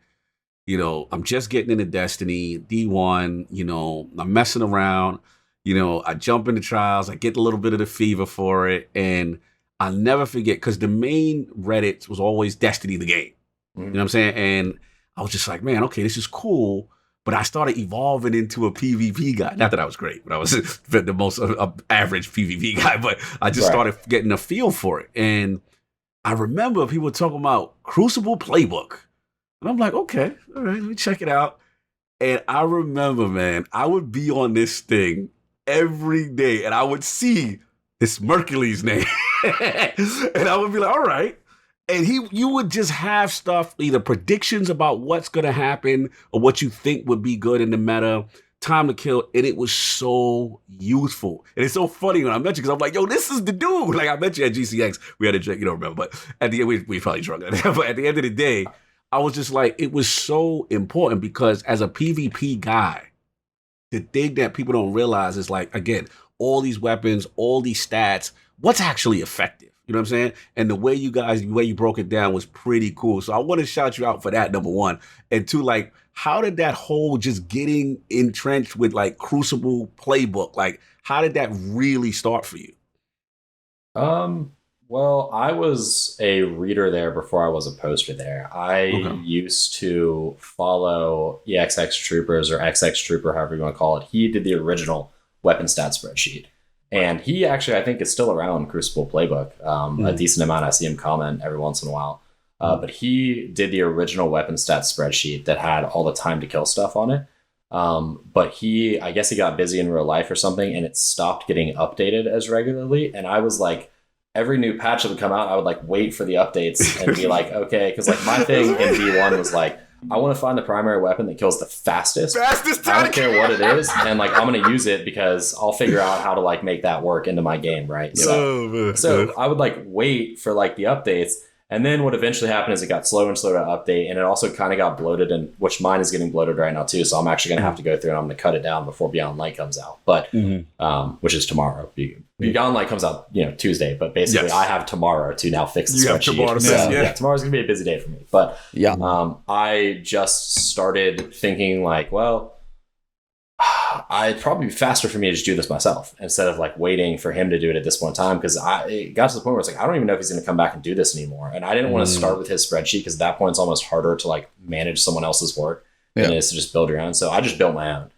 I'm just getting into Destiny D1. I'm messing around. I jump into trials. I get a little bit of the fever for it, and I'll never forget because the main Reddit was always Destiny the game. You know what I'm saying? And I was just like, man, okay, this is cool. But I started evolving into a PvP guy. Not that I was great, but I was the most average PvP guy. But I just started getting a feel for it. And I remember people were talking about Crucible Playbook. And I'm like, okay, all right, let me check it out. And I remember, man, I would be on this thing every day. And I would see this Mercules name. And I would be like, all right. And you would just have stuff, either predictions about what's going to happen or what you think would be good in the meta, time to kill, and it was so useful. And it's so funny when I met you because I'm like, yo, this is the dude. Like I met you at GCX. We had a drink, you don't remember, but at the end, we probably drunk. But at the end of the day, I was just like, it was so important because as a PvP guy, the thing that people don't realize is like, again, all these weapons, all these stats, what's actually effective? You know what I'm saying? And the way you broke it down was pretty cool. So I want to shout you out for that, number one. And two, like, how did that whole just getting entrenched with like Crucible Playbook, like, how did that really start for you? Well, I was a reader there before I was a poster there. I used to follow EXX Troopers or XX Trooper, however you want to call it. He did the original weapon stat spreadsheet. And he actually, I think, is still around Crucible Playbook. A decent amount. I see him comment every once in a while. But he did the original weapon stats spreadsheet that had all the time to kill stuff on it. But I guess he got busy in real life or something, and it stopped getting updated as regularly. And I was like, every new patch that would come out, I would like wait for the updates and be like, okay, because like my thing in V1 was like, I want to find the primary weapon that kills the fastest. I don't care what it is. And like, I'm going to use it because I'll figure out how to like make that work into my game. Right. So I would like wait for like the updates. And then what eventually happened is it got slower and slower to update. And it also kind of got bloated, and which mine is getting bloated right now too. So I'm actually going to have to go through and I'm going to cut it down before Beyond Light comes out. But, which is tomorrow. Beyond Light comes out, Tuesday, but basically I have tomorrow to now fix the spreadsheet. So, tomorrow's gonna be a busy day for me. But I just started thinking like, well, I'd probably be faster for me to just do this myself instead of like waiting for him to do it at this point in time. Because it got to the point where it's like, I don't even know if he's gonna come back and do this anymore. And I didn't want to start with his spreadsheet because at that point it's almost harder to like manage someone else's work than it is to just build your own. So I just built my own.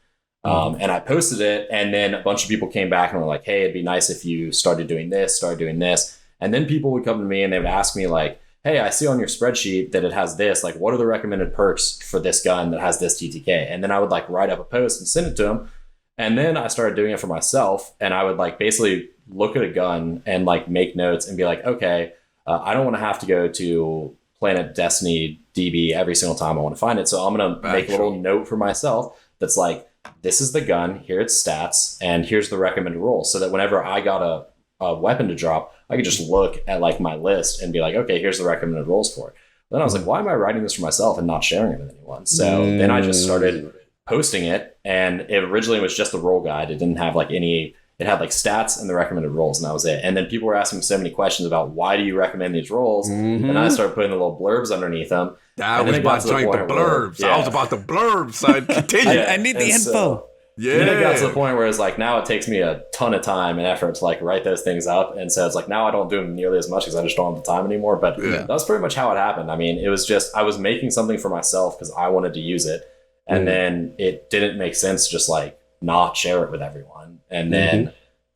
And I posted it, and then a bunch of people came back and were like, hey, it'd be nice if you started doing this. And then people would come to me and they would ask me like, hey, I see on your spreadsheet that it has this, like, what are the recommended perks for this gun that has this TTK? And then I would like write up a post and send it to them. And then I started doing it for myself, and I would like basically look at a gun and like make notes and be like, okay, I don't want to have to go to Planet Destiny DB every single time I want to find it. So I'm going to make a little note for myself that's like, this is the gun, here its stats, and here's the recommended roll. So that whenever I got a weapon to drop, I could just look at like my list and be like, okay, here's the recommended rolls for it. Then I was like, why am I writing this for myself and not sharing it with anyone? So then I just started posting it, and it originally was just the roll guide. It didn't have like any, it had like stats and the recommended rolls, and that was it. And then people were asking so many questions about why do you recommend these rolls? And I started putting the little blurbs underneath them. I was about to join the blurbs. I was about the blurbs, son. Continue. I need the info. Then it got to the point where it's like, now it takes me a ton of time and effort to like write those things up. And so it's like, now I don't do them nearly as much because I just don't have the time anymore. But that was pretty much how it happened. I mean, it was just, I was making something for myself because I wanted to use it. And then it didn't make sense to just like not share it with everyone. And then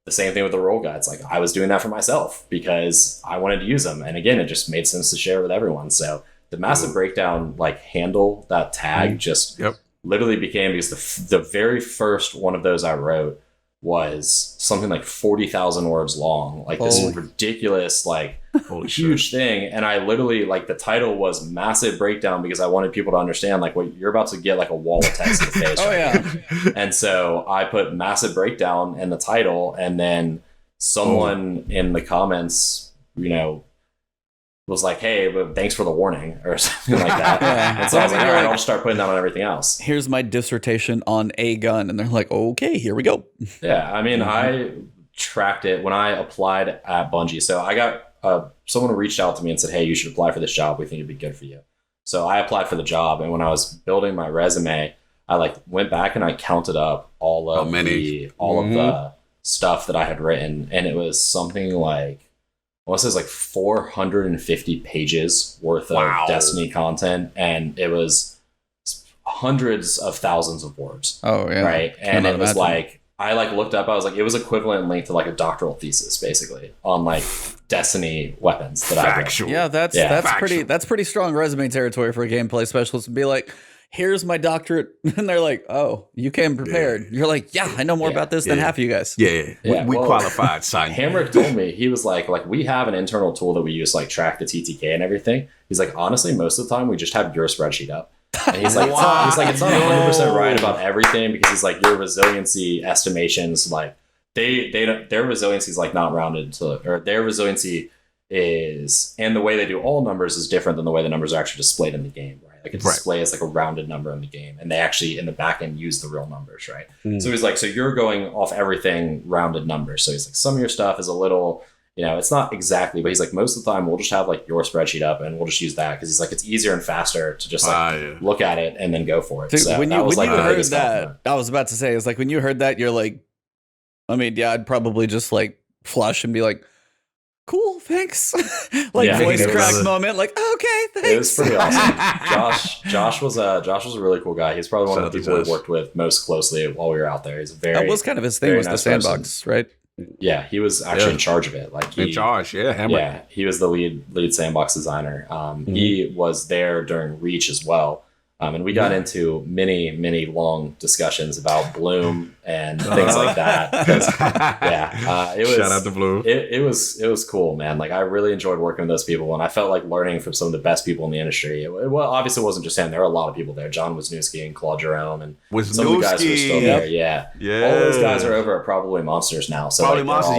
the same thing with the roll guides. Like I was doing that for myself because I wanted to use them. And again, it just made sense to share with everyone. So the massive breakdown, like handle that tag just literally became, because the very first one of those I wrote was something like 40,000 words long, like this ridiculous, like huge thing. And I literally, like, the title was Massive Breakdown because I wanted people to understand, like, what you're about to get, like a wall of text in the face. And so I put Massive Breakdown in the title, and then someone in the comments, you know, was like, hey, but thanks for the warning or something like that. And so I was like, all right, I'll just start putting that on everything else. Here's my dissertation on a gun. And they're like, okay, here we go. Yeah. I mean, I tracked it when I applied at Bungie. So I got someone reached out to me and said, hey, you should apply for this job. We think it'd be good for you. So I applied for the job. And when I was building my resume, I like went back and I counted up all of the stuff that I had written. And it was something like, I want to say it was like 450 pages worth of Destiny content, and it was hundreds of thousands of words. Right. And it was like, I like looked up, I was like, it was equivalent in length to like a doctoral thesis basically on like Destiny weapons that I wrote. Yeah, that's pretty strong resume territory for a gameplay specialist to be like, here's my doctorate. And they're like, oh, you came prepared. You're like, yeah, I know more about this than half of you guys. We qualified, son. Hamrick told me, he was like, we have an internal tool that we use to like track the TTK and everything. He's like, honestly, most of the time we just have your spreadsheet up. And he's like, it's not 100% right about everything, because he's like, your resiliency estimations, like their resiliency is like not rounded to, or their resiliency is, and the way they do all numbers is different than the way the numbers are actually displayed in the game, right? Like a display is like a rounded number in the game, and they actually in the back end use the real numbers, right? So he's like, so you're going off everything rounded numbers. So he's like, some of your stuff is a little, you know, it's not exactly, but he's like, most of the time we'll just have like your spreadsheet up and we'll just use that, because he's like, it's easier and faster to just like look at it and then go for it. Dude, so when you heard that, I was about to say, it's like when you heard that, you're like, I mean, yeah, I'd probably just like flush and be like, cool, thanks. Voice crack moment, like, okay, thanks. It was pretty awesome. Josh was a really cool guy. He's probably one of the people we worked with most closely while we were out there. He's that was kind of his thing, was nice the sandbox, right? Yeah, he was actually in charge of it. Like in charge, yeah, he was the lead sandbox designer. He was there during Reach as well. And we got into many, many long discussions about Bloom and things like that. It was, shout out to Bloom. It was cool, man. Like, I really enjoyed working with those people, and I felt like learning from some of the best people in the industry. Well, obviously, it wasn't just him. There were a lot of people there. John Wisniewski and Claude Jerome, and some of the guys who were still there. Yeah. All those guys are over at Probably Monsters now. So Probably Monsters,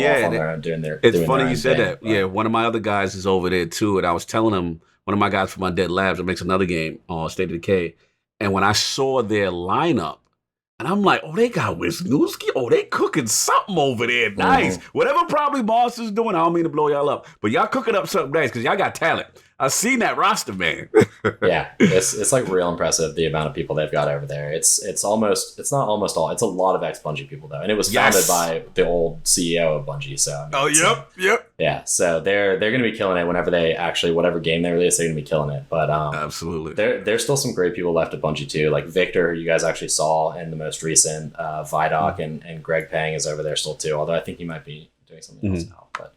It's funny you said that. Yeah, one of my other guys is over there too, and I was telling him, one of my guys from my Dead Labs that makes another game, State of Decay. And when I saw their lineup, and I'm like, oh, they got Wisniewski. Oh, they cooking something over there. Nice. Whatever Probably Monsters doing, I don't mean to blow y'all up, but y'all cooking up something nice because y'all got talent. I've seen that roster, man. Yeah, it's like real impressive, the amount of people they've got over there. It's a lot of ex-Bungie people though, and it was founded by the old CEO of Bungie. So I mean, yep. Yeah, so they're going to be killing it whenever they actually, whatever game they release, they're going to be killing it. But absolutely, there's still some great people left at Bungie too, like Victor, who you guys actually saw in the most recent Vidoc, and Greg Pang is over there still too. Although I think he might be doing something else now, but.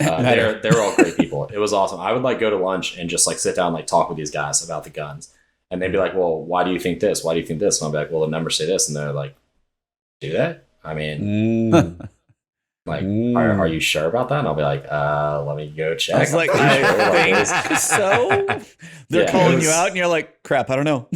They're all great people. It was awesome. I would like go to lunch and just like sit down and like talk with these guys about the guns, and they'd be like, well, why do you think this? Why do you think this? And I'll be like, well, the numbers say this. And they're like, do that? I mean, Like, are you sure about that? And I'll be like, let me go check. I was like, I think so. They're calling you out, and you're like, crap, I don't know.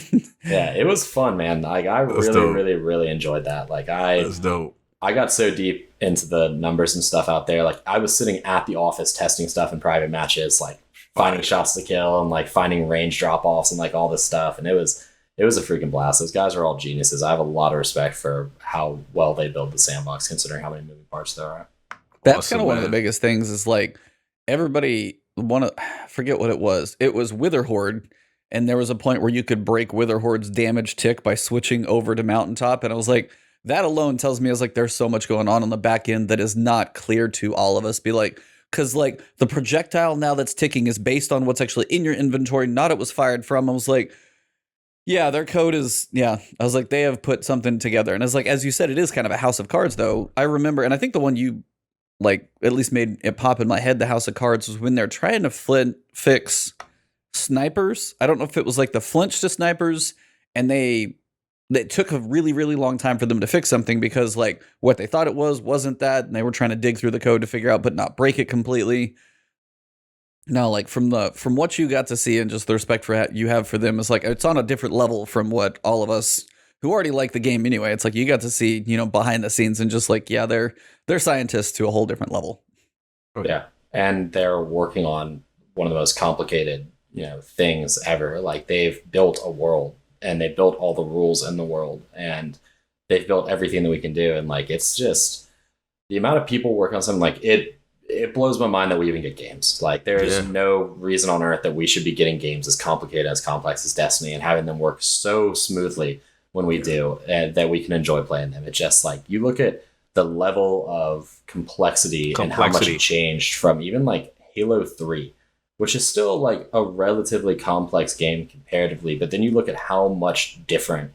Yeah, it was fun, man. Like, I really enjoyed that. Like, That's dope. I got so deep into the numbers and stuff out there. Like, I was sitting at the office testing stuff in private matches, like finding shots to kill and like finding range drop offs and like all this stuff. And it was a freaking blast. Those guys are all geniuses. I have a lot of respect for how well they build the sandbox, considering how many moving parts there are. That's Awesome, kind of one of the man. biggest things is like everybody forget what it was. It was Witherhorde, and there was a point where you could break Witherhorde's damage tick by switching over to Mountaintop, and I was like, that alone tells me, I was like, there's so much going on the back end that is not clear to all of us. Be like, because like the projectile now that's ticking is based on what's actually in your inventory, not it was fired from. I was like, yeah, their code is, yeah. I was like, they have put something together. And I was like, as you said, it is kind of a house of cards, though. I remember, and I think the one you like at least made it pop in my head, the house of cards, was when they're trying to fix snipers. I don't know if it was like the flinch to snipers, and they took a really, really long time for them to fix something because like what they thought it wasn't that, and they were trying to dig through the code to figure out, but not break it completely. Now, like from what you got to see and just the respect for you have for them, is like it's on a different level from what all of us who already like the game anyway. It's like you got to see, behind the scenes and just like, yeah, they're scientists to a whole different level. Yeah, and they're working on one of the most complicated, things ever. Like they've built a world, and they built all the rules in the world, and they've built everything that we can do. And like, it's just the amount of people working on something like it blows my mind that we even get games. Like there's no reason on earth that we should be getting games as complicated, as complex as Destiny, and having them work so smoothly when we do, and that we can enjoy playing them. It's just like, you look at the level of complexity and how much it changed from even like Halo 3, which is still like a relatively complex game comparatively. But then you look at how much different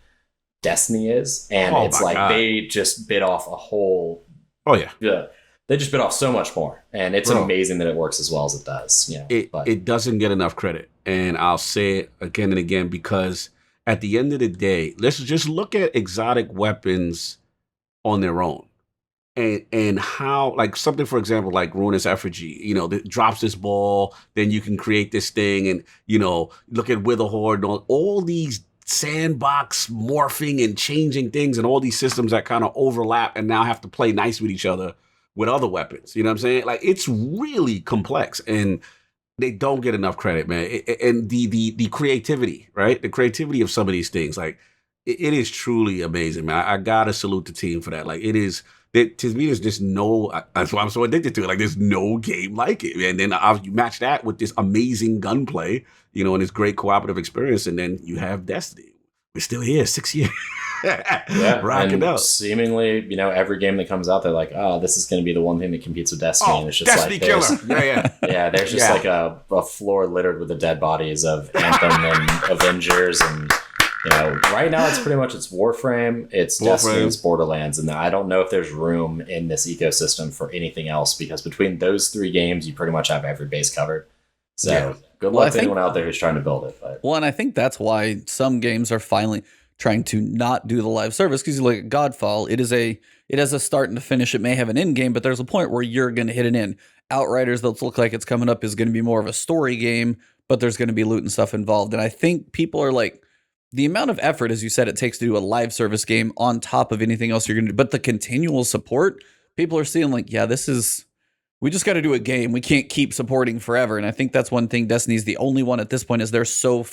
Destiny is, and it's like God. They just bit off a whole. Oh yeah. Yeah. They just bit off so much more, and it's amazing that it works as well as it does. It doesn't get enough credit, and I'll say it again and again, because at the end of the day, let's just look at exotic weapons on their own, and how, like something, for example, like Ruinous Effigy, that drops this ball, then you can create this thing, and look at Witherhorde and all these sandbox morphing and changing things, and all these systems that kind of overlap and now have to play nice with each other with other weapons. You know what I'm saying? Like, it's really complex, and they don't get enough credit, man. And the creativity, right? The creativity of some of these things, like it is truly amazing, man. I gotta salute the team for that. Like, it is. To me, there's just no. That's why I'm so addicted to it. Like, there's no game like it. And then you match that with this amazing gunplay, and this great cooperative experience, and then you have Destiny. We're still here, 6 years. Yeah, rocking out. Seemingly, every game that comes out, they're like, "Oh, this is going to be the one thing that competes with Destiny." And it's just Destiny like, killer. Yeah. There's just like a floor littered with the dead bodies of Anthem and Avengers, and right now it's Warframe, it's Destiny, it's Borderlands, and I don't know if there's room in this ecosystem for anything else, because between those three games, you pretty much have every base covered. So good luck to anyone out there who's trying to build it. But. Well, and I think that's why some games are finally trying to not do the live service, because you look at Godfall, it has a start and a finish. It may have an end game, but there's a point where you're going to hit an end. Outriders, that look like it's coming up, is going to be more of a story game, but there's going to be loot and stuff involved. And I think people are like, the amount of effort, as you said, it takes to do a live service game on top of anything else you're going to do, but the continual support, people are seeing like, yeah, we just got to do a game. We can't keep supporting forever. And I think that's one thing. Destiny's the only one at this point, is they're so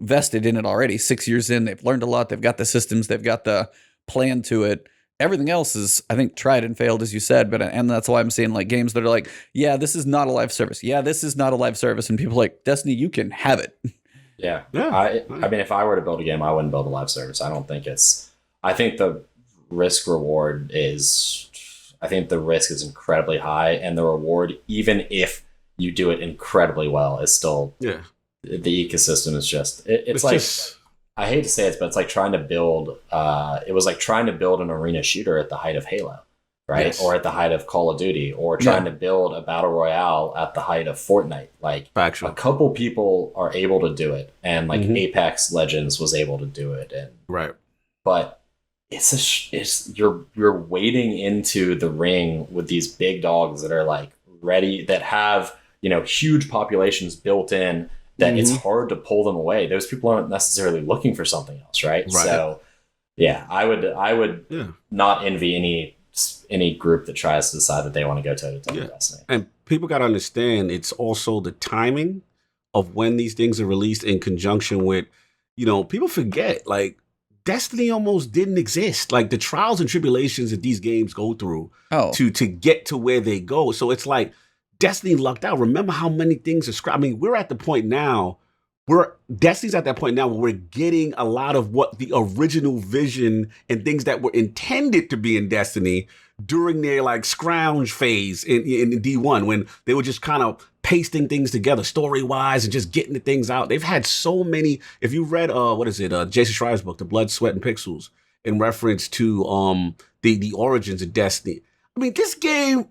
vested in it already. 6 years in, they've learned a lot. They've got the systems, they've got the plan to it. Everything else is, I think, tried and failed, as you said. And that's why I'm seeing like games that are like, yeah, this is not a live service. Yeah, this is not a live service. And people are like, Destiny, you can have it. Yeah. I mean, if I were to build a game, I wouldn't build a live service. I think the risk is incredibly high, and the reward, even if you do it incredibly well, is still the ecosystem is just it's like I hate to say it, but it's like trying to build it was like trying to build an arena shooter at the height of Halo, right? Yes. Or at the height of Call of Duty, or trying to build a battle royale at the height of Fortnite. Like, a couple people are able to do it, and like Apex Legends was able to do it, and right. But it's you're wading into the ring with these big dogs that are like ready, that have, you know, huge populations built in, that it's hard to pull them away. Those people aren't necessarily looking for something else, right? So yeah, I would not envy any group that tries to decide that they want to go toe to toe with Destiny. And people got to understand, it's also the timing of when these things are released in conjunction with, you know, people forget, like, Destiny almost didn't exist. Like, the trials and tribulations that these games go through to get to where they go. So it's like Destiny lucked out. Remember how many things are scrapped. I mean, we're at the point now Destiny's at that point now where we're getting a lot of what the original vision and things that were intended to be in Destiny during their like scrounge phase in D1, when they were just kind of pasting things together story wise and just getting the things out. They've had so many. If you read Jason Schreier's book, The Blood, Sweat, and Pixels, in reference to the origins of Destiny. I mean, this game,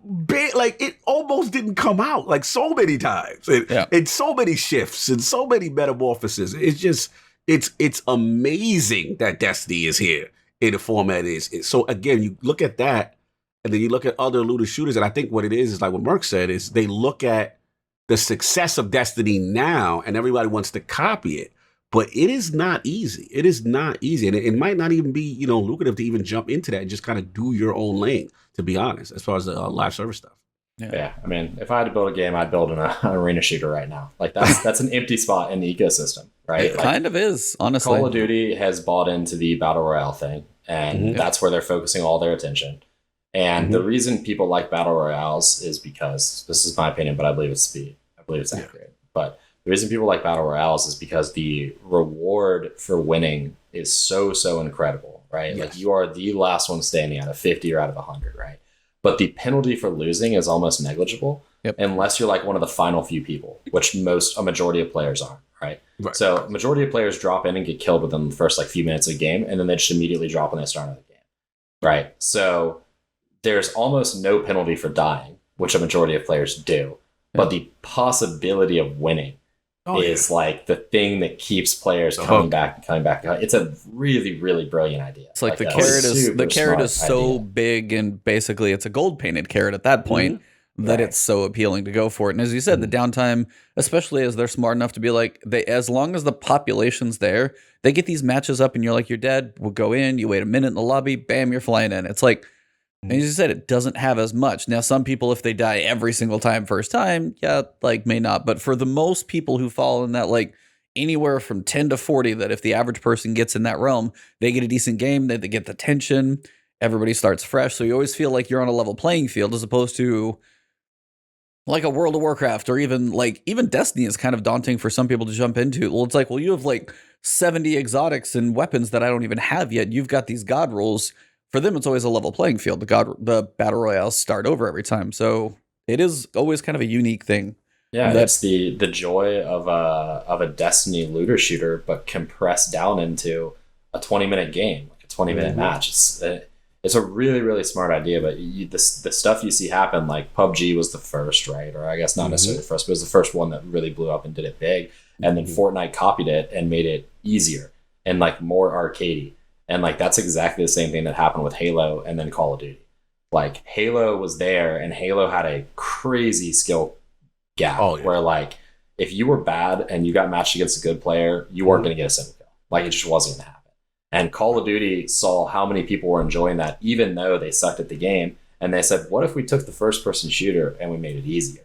like, it almost didn't come out like so many times, and so many shifts and so many metamorphoses. It's just, it's amazing that Destiny is here in the format it is. So again, you look at that, and then you look at other looter shooters, and I think what it is like what Merc said, is they look at the success of Destiny now, and everybody wants to copy it. But it is not easy. It is not easy. And it might not even be, you know, lucrative to even jump into that and just kind of do your own lane, to be honest, as far as the live service stuff. Yeah. I mean, if I had to build a game, I'd build an arena shooter right now. Like, that's an empty spot in the ecosystem, right? It kind of is, honestly. Call of Duty has bought into the Battle Royale thing, and that's where they're focusing all their attention. And the reason people like Battle Royales is because, this is my opinion, but I believe it's accurate. But the reason people like Battle Royales is because the reward for winning is so incredible, right? Yes. Like, you are the last one standing out of 50 or out of 100, right? But the penalty for losing is almost negligible unless you're like one of the final few people, which a majority of players aren't, right? So a majority of players drop in and get killed within the first like few minutes of the game, and then they just immediately drop when they start another game, right? So there's almost no penalty for dying, which a majority of players do, but the possibility of winning is like the thing that keeps players coming back and coming back. It's a really, really brilliant idea. It's like the carrot is so big, and basically it's a gold painted carrot at that point that it's so appealing to go for it. And as you said, the downtime, especially as they're smart enough to be like, as long as the population's there, they get these matches up and you're like, you're dead. We'll go in, you wait a minute in the lobby, bam, you're flying in. It's like, and as you said, it doesn't have as much. Now, some people, if they die every single time, first time, may not. But for the most people who fall in that, like, anywhere from 10 to 40, that if the average person gets in that realm, they get a decent game, they get the tension, everybody starts fresh. So you always feel like you're on a level playing field, as opposed to like a World of Warcraft, or even Destiny is kind of daunting for some people to jump into. Well, it's like, well, you have like 70 exotics and weapons that I don't even have yet. You've got these god rules. For them, it's always a level playing field. The battle royales start over every time, so it is always kind of a unique thing. Yeah, that's the joy of a Destiny looter shooter, but compressed down into a 20-minute game, like a 20-minute match. It's a really, really smart idea. But the stuff you see happen, like PUBG was the first, right? Or I guess not necessarily the first, but it was the first one that really blew up and did it big. And then Fortnite copied it and made it easier and like more arcadey. And like, that's exactly the same thing that happened with Halo and then Call of Duty. Like, Halo was there, and Halo had a crazy skill gap where like, if you were bad and you got matched against a good player, you weren't going to get a single kill. Like, it just wasn't going to happen. And Call of Duty saw how many people were enjoying that, even though they sucked at the game. And they said, what if we took the first person shooter and we made it easier?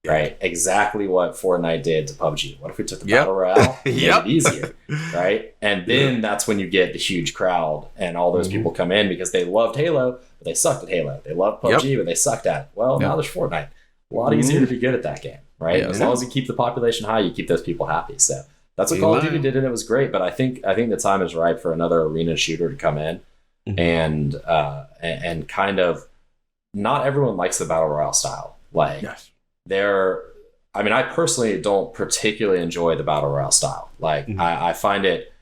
Right? Exactly what Fortnite did to PUBG. What if we took the Battle Royale and made it easier? Right? And then that's when you get the huge crowd, and all those people come in because they loved Halo, but they sucked at Halo. They loved PUBG, but they sucked at it. Well, now there's Fortnite. A lot easier to be good at that game, right? As long as you keep the population high, you keep those people happy. So that's what Call of Duty did, and it was great. But I think the time is ripe for another arena shooter to come in and kind of, not everyone likes the Battle Royale style. Like, I personally don't particularly enjoy the Battle Royale style. Like, I find it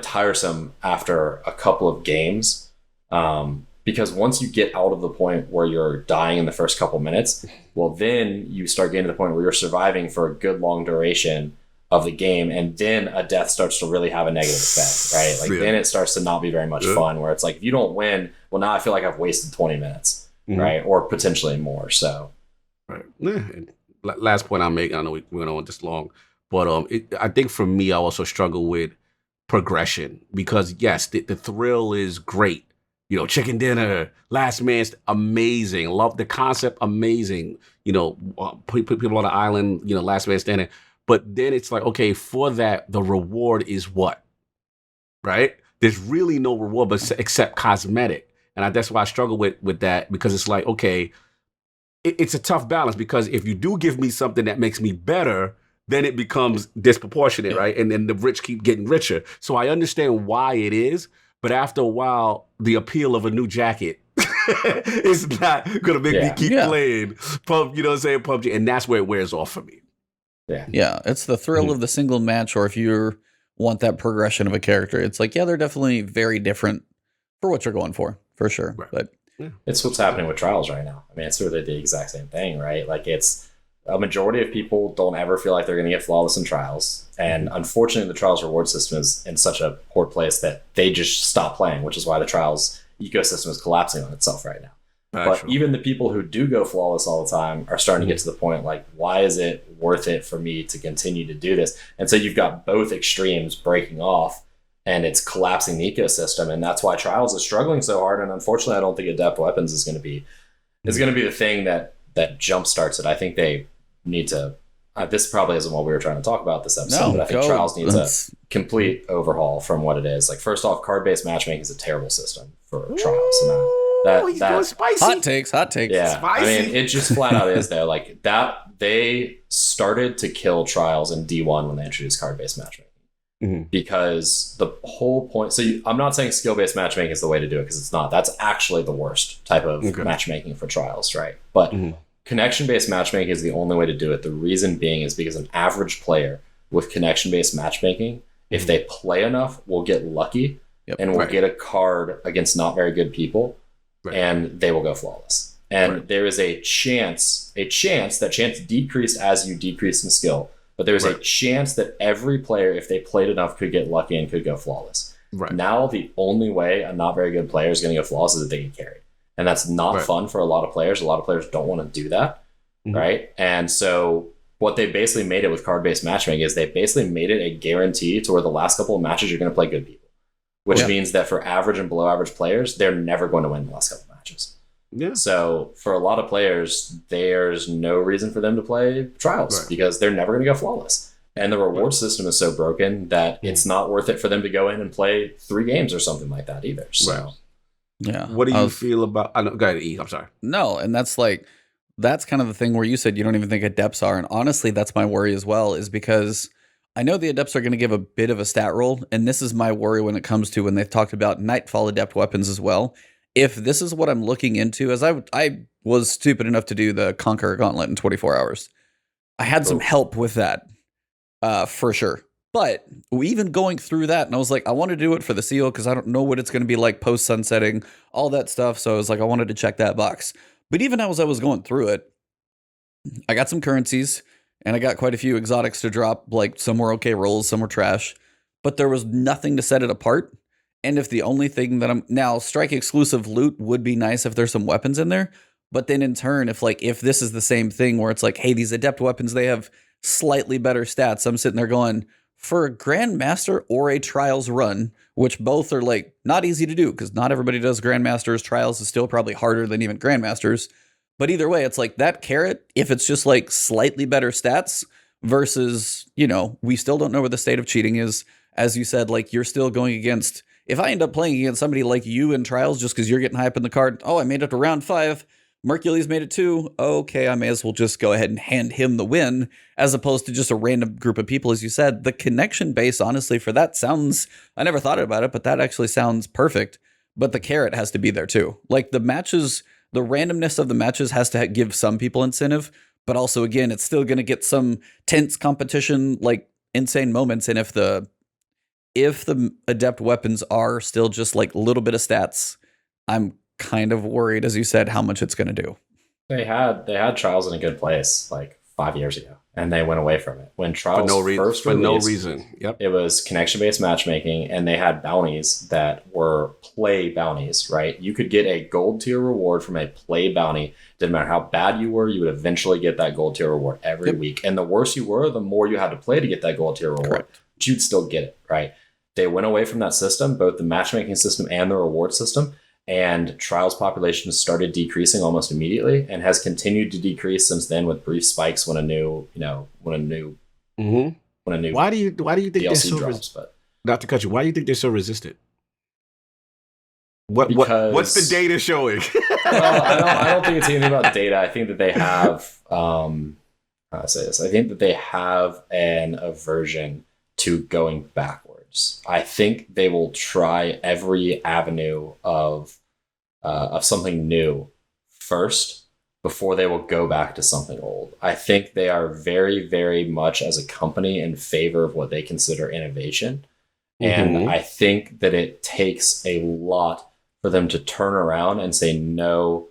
tiresome after a couple of games, because once you get out of the point where you're dying in the first couple minutes, well, then you start getting to the point where you're surviving for a good long duration of the game, and then a death starts to really have a negative effect, right? Like then it starts to not be very much fun, where it's like, if you don't win, well, now I feel like I've wasted 20 minutes, right? Or potentially more. So right. Yeah. And last point I'm making, I know we went on this long, but I think for me, I also struggle with progression, because yes, the thrill is great. You know, chicken dinner, last man's amazing. Love the concept, amazing. You know, people on the island, you know, last man standing. But then it's like, okay, for that, the reward is what? Right? There's really no reward except cosmetic. And that's why I struggle with that, because it's like, okay, it's a tough balance, because if you do give me something that makes me better, then it becomes disproportionate, right? And then the rich keep getting richer. So I understand why it is, but after a while, the appeal of a new jacket is not going to make me keep playing PUBG, you know what I'm saying, PUBG, and that's where it wears off for me. Yeah, it's the thrill of the single match, or if you want that progression of a character, it's like, yeah, they're definitely very different for what you're going for sure. Right. But it's what's happening with Trials right now. I mean, it's sort of the exact same thing, right? Like, it's a majority of people don't ever feel like they're going to get flawless in Trials, and unfortunately, the Trials reward system is in such a poor place that they just stop playing, which is why the Trials ecosystem is collapsing on itself right now. But even the people who do go flawless all the time are starting to get to the point, like, why is it worth it for me to continue to do this? And so you've got both extremes breaking off, and it's collapsing the ecosystem. And that's why Trials is struggling so hard. And unfortunately, I don't think Adept Weapons is going to be the thing that jump starts it. I think they need to, this probably isn't what we were trying to talk about this episode, but I think Trials needs a complete overhaul from what it is. Like, first off, card-based matchmaking is a terrible system for Trials. And he's going spicy. Hot takes. Yeah, spicy. I mean, it just flat out is there. Like, that they started to kill Trials in D1 when they introduced card-based matchmaking, because the whole point. So I'm not saying skill-based matchmaking is the way to do it, because it's not. That's actually the worst type of matchmaking for Trials, right? But connection-based matchmaking is the only way to do it. The reason being is because an average player with connection-based matchmaking, if they play enough, will get lucky and will get a card against not very good people. And they will go flawless. And there is a chance that chance decreased as you decrease in skill, but there is a chance that every player, if they played enough, could get lucky and could go flawless. Now, the only way a not very good player is going to go flawless is if they get carried. And that's not fun for a lot of players. A lot of players don't want to do that, right? And so what they basically made it with card-based matchmaking is they basically made it a guarantee to where the last couple of matches you're going to play good people. Which means that for average and below average players, they're never going to win the last couple matches. So for a lot of players, there's no reason for them to play Trials because they're never going to go flawless. And the reward system is so broken that it's not worth it for them to go in and play 3 games or something like that either. So, what do you feel about? I know, go ahead, E. I'm sorry. No, and that's kind of the thing where you said you don't even think adepts are, and honestly, that's my worry as well. Is because I know the adepts are going to give a bit of a stat roll, and this is my worry when it comes to when they've talked about Nightfall adept weapons as well. If this is what I'm looking into, as I was stupid enough to do the Conqueror Gauntlet in 24 hours, I had some help with that, for sure. But even going through that, and I was like, I want to do it for the seal because I don't know what it's going to be like post sunsetting, all that stuff. So I was like, I wanted to check that box. But even as I was going through it, I got some currencies. And I got quite a few exotics to drop, like some were okay rolls, some were trash, but there was nothing to set it apart. And if the only thing that now strike exclusive loot would be nice if there's some weapons in there. But then in turn, if this is the same thing where it's like, hey, these adept weapons, they have slightly better stats. I'm sitting there going, for a Grandmaster or a Trials run, which both are like not easy to do because not everybody does Grandmasters. Trials is still probably harder than even Grandmasters. But either way, it's like that carrot, if it's just like slightly better stats versus, we still don't know where the state of cheating is. As you said, like you're still going against, if I end up playing against somebody like you in Trials just because you're getting hype in the card, oh, I made it to round 5, Mercules made it 2, okay, I may as well just go ahead and hand him the win, as opposed to just a random group of people, as you said. The connection base, honestly, for that sounds, I never thought about it, but that actually sounds perfect. But the carrot has to be there too. Like the matches, the randomness of the matches has to give some people incentive, but also, again, it's still going to get some tense competition, like insane moments. And if the adept weapons are still just like a little bit of stats, I'm kind of worried, as you said, how much it's going to do. They had Trials in a good place like 5 years ago. and they went away from it. When Trials first for released, no reason. Yep. it was connection-based matchmaking, and they had bounties that were play bounties, right? You could get a gold tier reward from a play bounty. Didn't matter how bad you were, you would eventually get that gold tier reward every week. And the worse you were, the more you had to play to get that gold tier reward. Correct. But you'd still get it, right? They went away from that system, both the matchmaking system and the reward system, and Trials population started decreasing almost immediately and has continued to decrease since then, with brief spikes when a new Why do you think they're DLC so drops. But not to cut you? Why do you think they're so resistant? What's the data showing? Well, I don't think it's anything about data. I think that they have how do I say this? I think that they have an aversion to going backwards. I think they will try every avenue of something new first before they will go back to something old. I think they are very, very much as a company in favor of what they consider innovation. And I think that it takes a lot for them to turn around and say, no,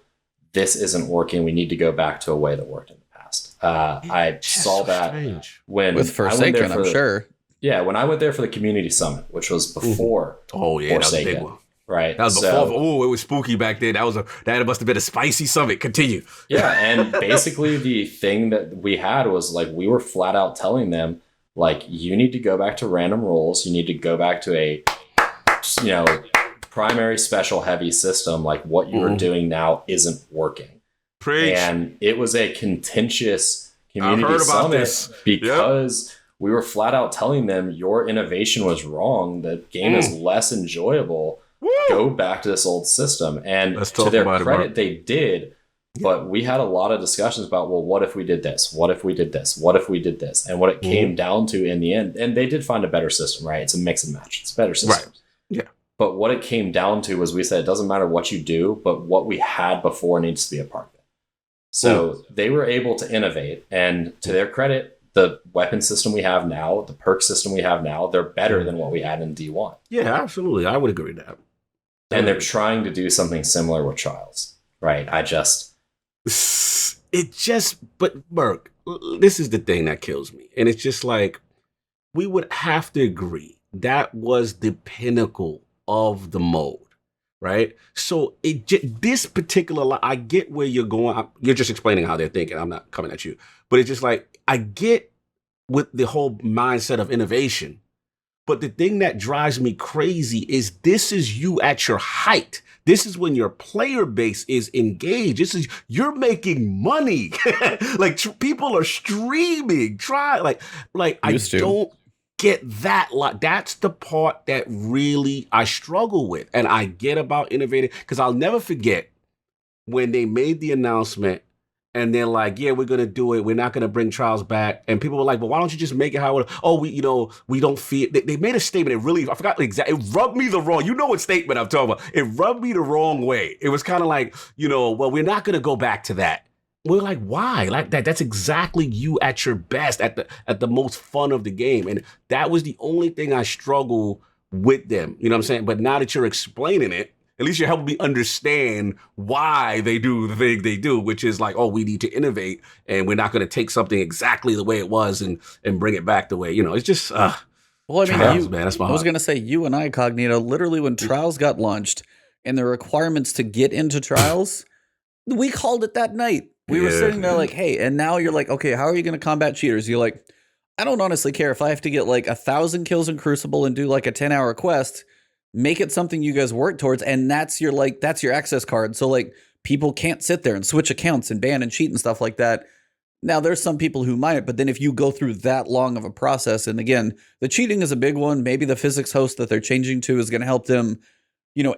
this isn't working. We need to go back to a way that worked in the past. I saw that when with Forsaken, I'm sure. Yeah, when I went there for the community summit, which was before Forsaken, that was a big one. Right. That was before. It was spooky back then. That must have been a spicy summit. Continue. Yeah, and basically the thing that we had was like we were flat out telling them like you need to go back to random rolls. You need to go back to a primary special heavy system. Like what you are doing now isn't working. Preach. And it was a contentious community summit because we were flat out telling them your innovation was wrong. The game is less enjoyable. Go back to this old system. And to their credit, they did. But we had a lot of discussions about, well, what if we did this? What if we did this? What if we did this? And what it came down to in the end, and they did find a better system, right? It's a mix and match. It's a better system. Right. Yeah. But what it came down to was we said, it doesn't matter what you do, but what we had before needs to be a part of it. So they were able to innovate. And to their credit, the weapon system we have now, the perk system we have now, they're better than what we had in D1. Yeah, absolutely. I would agree with that. And they're trying to do something similar with Trials, right? But Merc, this is the thing that kills me. And it's just like, we would have to agree that was the pinnacle of the mode, right? So this particular, I get where you're going. You're just explaining how they're thinking. I'm not coming at you. But it's just like, I get with the whole mindset of innovation. But the thing that drives me crazy is this is you at your height. This is when your player base is engaged. You're making money. People are streaming. I don't get that. That's the part that really I struggle with. And I get about innovating because I'll never forget when they made the announcement. And they're like, yeah, we're going to do it. We're not going to bring Trials back. And people were like, well, why don't you just make it how it, we don't feel, they made a statement. I forgot exactly, it rubbed me the wrong, you know what statement I'm talking about. It rubbed me the wrong way. It was kind of like, well, we're not going to go back to that. We're like, why? Like that's exactly you at your best, at the most fun of the game. And that was the only thing I struggle with them. You know what I'm saying? But now that you're explaining it, at least you're helping me understand why they do the thing they do, which is like, oh, we need to innovate and we're not going to take something exactly the way it was and bring it back the way, it's just, well, I mean, Trials, man, that's my I was going to say, you and I, Cognito, literally when Trials got launched and the requirements to get into Trials, we called it that night. We were sitting there like, hey, and now you're like, okay, how are you going to combat cheaters? You're like, I don't honestly care if I have to get like 1,000 kills in Crucible and do like a 10-hour quest. Make it something you guys work towards, and that's your access card. So like people can't sit there and switch accounts and ban and cheat and stuff like that. Now there's some people who might, but then if you go through that long of a process, and again, the cheating is a big one. Maybe the physics host that they're changing to is going to help them,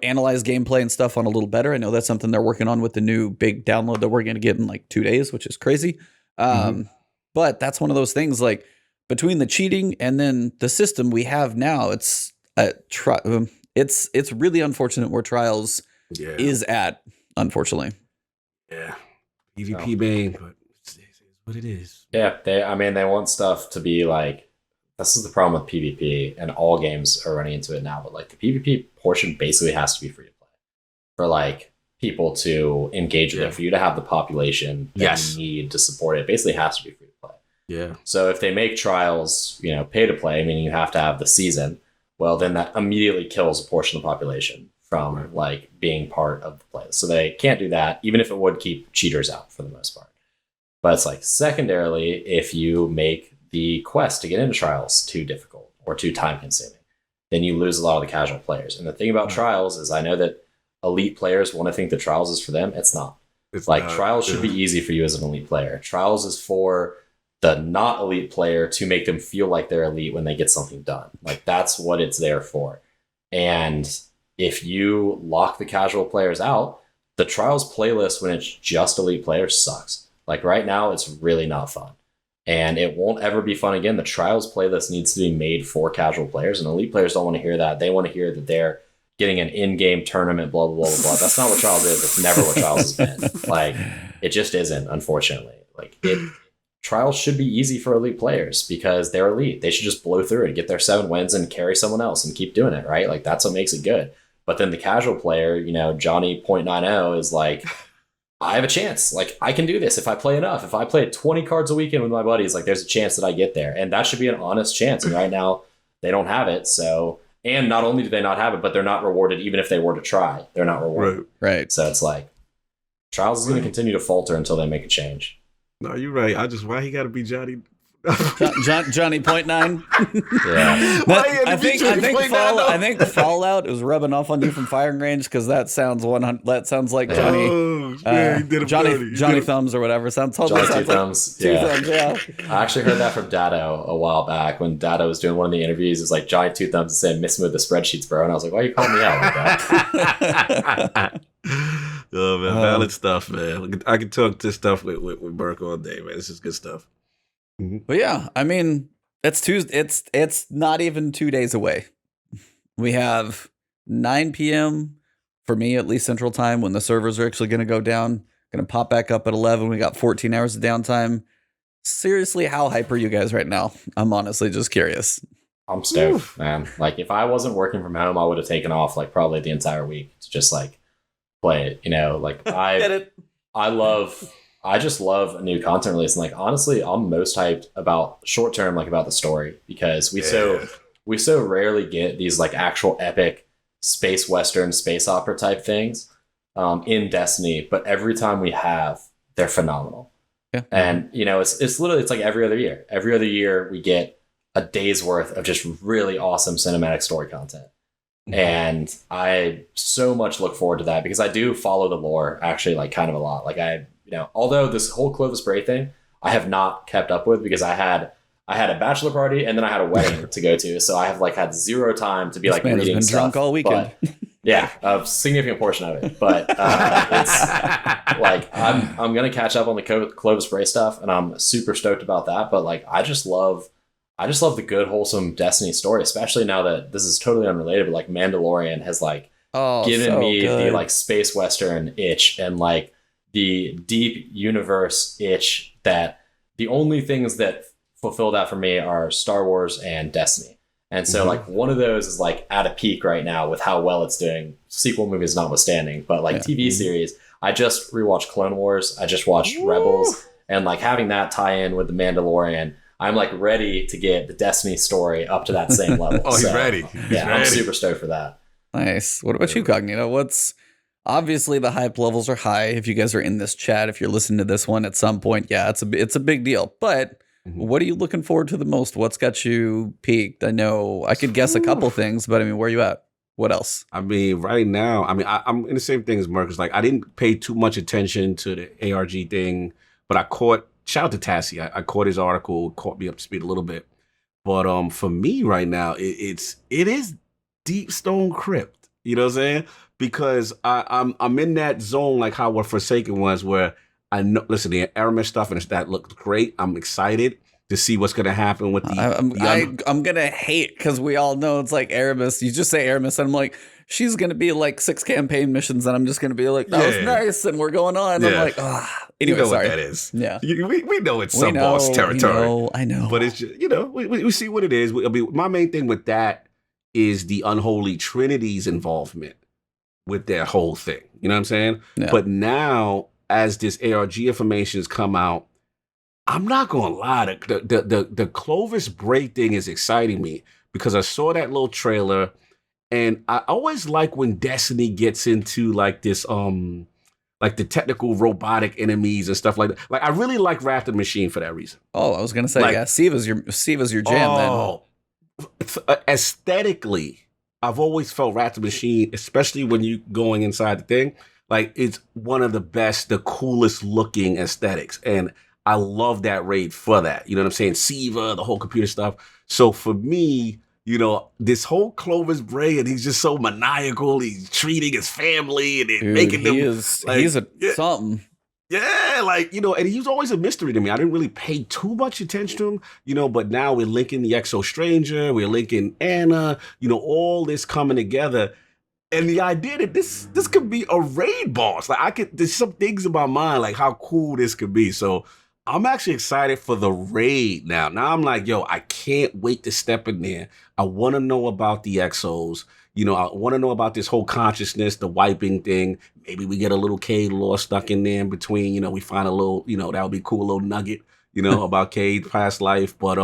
analyze gameplay and stuff on a little better. I know that's something they're working on with the new big download that we're going to get in like 2 days, which is crazy. But that's one of those things, like between the cheating and then the system we have now, it's really unfortunate where Trials is at, unfortunately. Yeah. PvP main, but it's what it is. Yeah, they want stuff to be like, this is the problem with PvP, and all games are running into it now, but like the PvP portion basically has to be free to play for like people to engage with it, for you to have the population that you need to support it. It basically has to be free to play. Yeah. So if they make trials, pay to play, meaning you have to have the season, well, then that immediately kills a portion of the population from like being part of the play. So they can't do that, even if it would keep cheaters out for the most part. But it's like secondarily, if you make the quest to get into trials too difficult or too time consuming, then you lose a lot of the casual players. And the thing about trials is I know that elite players want to think that trials is for them. It's not. It's like trials should be easy for you as an elite player. Trials is for the not elite player to make them feel like they're elite when they get something done. Like that's what it's there for. And if you lock the casual players out, the trials playlist when it's just elite players sucks. Like right now, it's really not fun. And it won't ever be fun again. The trials playlist needs to be made for casual players, and elite players don't want to hear that. They want to hear that they're getting an in-game tournament, blah, blah, blah, blah, blah. That's not what trials is. It's never what trials has been. Like, it just isn't, unfortunately. Like, trials should be easy for elite players because they're elite. They should just blow through it, get their 7 wins and carry someone else and keep doing it, right? Like, that's what makes it good. But then the casual player, Johnny .90 is like, I have a chance. Like, I can do this if I play enough. If I play 20 cards a weekend with my buddies, like, there's a chance that I get there. And that should be an honest chance. And right now, they don't have it. So, and not only do they not have it, but they're not rewarded even if they were to try. They're not rewarded. Right. So it's like, Trials is going to continue to falter until they make a change. No, you're right. Why he got to be Johnny? Johnny .9. Yeah. I think Fallout is rubbing off on you from firing range because that sounds like Johnny. Oh, yeah, he did him dirty. Johnny Thumbs or whatever. Johnny Two Thumbs. Two Thumbs, yeah. I actually heard that from Dado a while back when Dado was doing one of the interviews. It's like Johnny Two Thumbs saying, "Miss me with the spreadsheets, bro." And I was like, "Why are you calling me out like that?" Oh man, valid stuff, man. I can talk this stuff with Burke all day, man. This is good stuff. But yeah, I mean, it's Tuesday. It's not even 2 days away. We have 9 p.m. for me, at least Central Time, when the servers are actually going to go down. Going to pop back up at 11. We got 14 hours of downtime. Seriously, how hype are you guys right now? I'm honestly just curious. I'm stoked, man. Like, if I wasn't working from home, I would have taken off like probably the entire week to just like play it. Like I just love a new content release. And like, honestly, I'm most hyped about short term, like about the story, because we so rarely get these like actual epic space Western, space opera type things in Destiny. But every time we have, they're phenomenal. Yeah. And it's literally, it's like every other year. Every other year we get a day's worth of just really awesome cinematic story content. And I so much look forward to that because I do follow the lore actually like kind of a lot. Like although this whole Clovis Bray thing, I have not kept up with because I had a bachelor party and then I had a wedding to go to. So I have like had zero time to be like reading been stuff. Drunk all weekend. But, yeah, a significant portion of it. But it's like, I'm going to catch up on the Clovis Bray stuff and I'm super stoked about that. But like, I just love the good, wholesome Destiny story, especially now that this is totally unrelated, but like Mandalorian has like given me the like space Western itch and like the deep universe itch that the only things that fulfill that for me are Star Wars and Destiny. And so like one of those is like at a peak right now with how well it's doing, sequel movies notwithstanding, but like TV series, I just rewatched Clone Wars. I just watched Rebels and like having that tie in with the Mandalorian, I'm like ready to get the Destiny story up to that same level. He's ready. He's ready. I'm super stoked for that. Nice. What about you, Cognito? Obviously the hype levels are high. If you guys are in this chat, if you're listening to this one at some point, yeah, it's a big deal. But what are you looking forward to the most? What's got you peaked? I know I could guess a couple things, but I mean, where are you at? What else? I mean, right now, I'm in the same thing as Mercules. Like, I didn't pay too much attention to the ARG thing, but shout out to Tassie. I caught his article, caught me up to speed a little bit. But for me right now, it is Deep Stone Crypt. You know what I'm saying? Because I'm in that zone like how what Forsaken was, where I know. Listen, the Aramis stuff and that looked great. I'm excited to see what's going to happen with I'm gonna hate because we all know it's like Aramis. You just say Aramis, and I'm like, she's gonna be like 6 campaign missions, and I'm just gonna be like, that was nice, and we're going on. Yeah. I'm like, anyway, you know sorry. what that is. Yeah, we know it's some boss territory. I know, but it's just, we see what it is. My main thing with that is the Unholy Trinity's involvement with their whole thing. You know what I'm saying? Yeah. But now, as this ARG information has come out, I'm not gonna lie, the Clovis Bray thing is exciting me because I saw that little trailer, and I always like when Destiny gets into like this like the technical robotic enemies and stuff like that. Like I really like Wrath of the Machine for that reason. Oh, I was gonna say, Like, yeah, Siva's your jam then. oh, aesthetically, I've always felt Wrath of the Machine, especially when you going inside the thing, like it's one of the best, the coolest looking aesthetics. And I love that raid for that. You know what I'm saying? Siva, the whole computer stuff. So for me, you know, this whole Clovis Bray, and he's just so maniacal. He's treating his family and then Dude, making them. he's something. Yeah, like, you know, and he was always a mystery to me. I didn't really pay too much attention to him, you know, but now we're linking the Exo Stranger, we're linking Anna, you know, all this coming together. And the idea that this could be a raid boss. Like there's some things in my mind, like how cool this could be. So I'm actually excited for the raid now. Now I'm like, yo, I can't wait to step in there. I want to know about the Exos. You know, I want to know about this whole consciousness, the wiping thing. Maybe we get a little Cade lore stuck in there in between. You know, we find a little, you know, that would be a cool little nugget, you know, about Cade's past life. But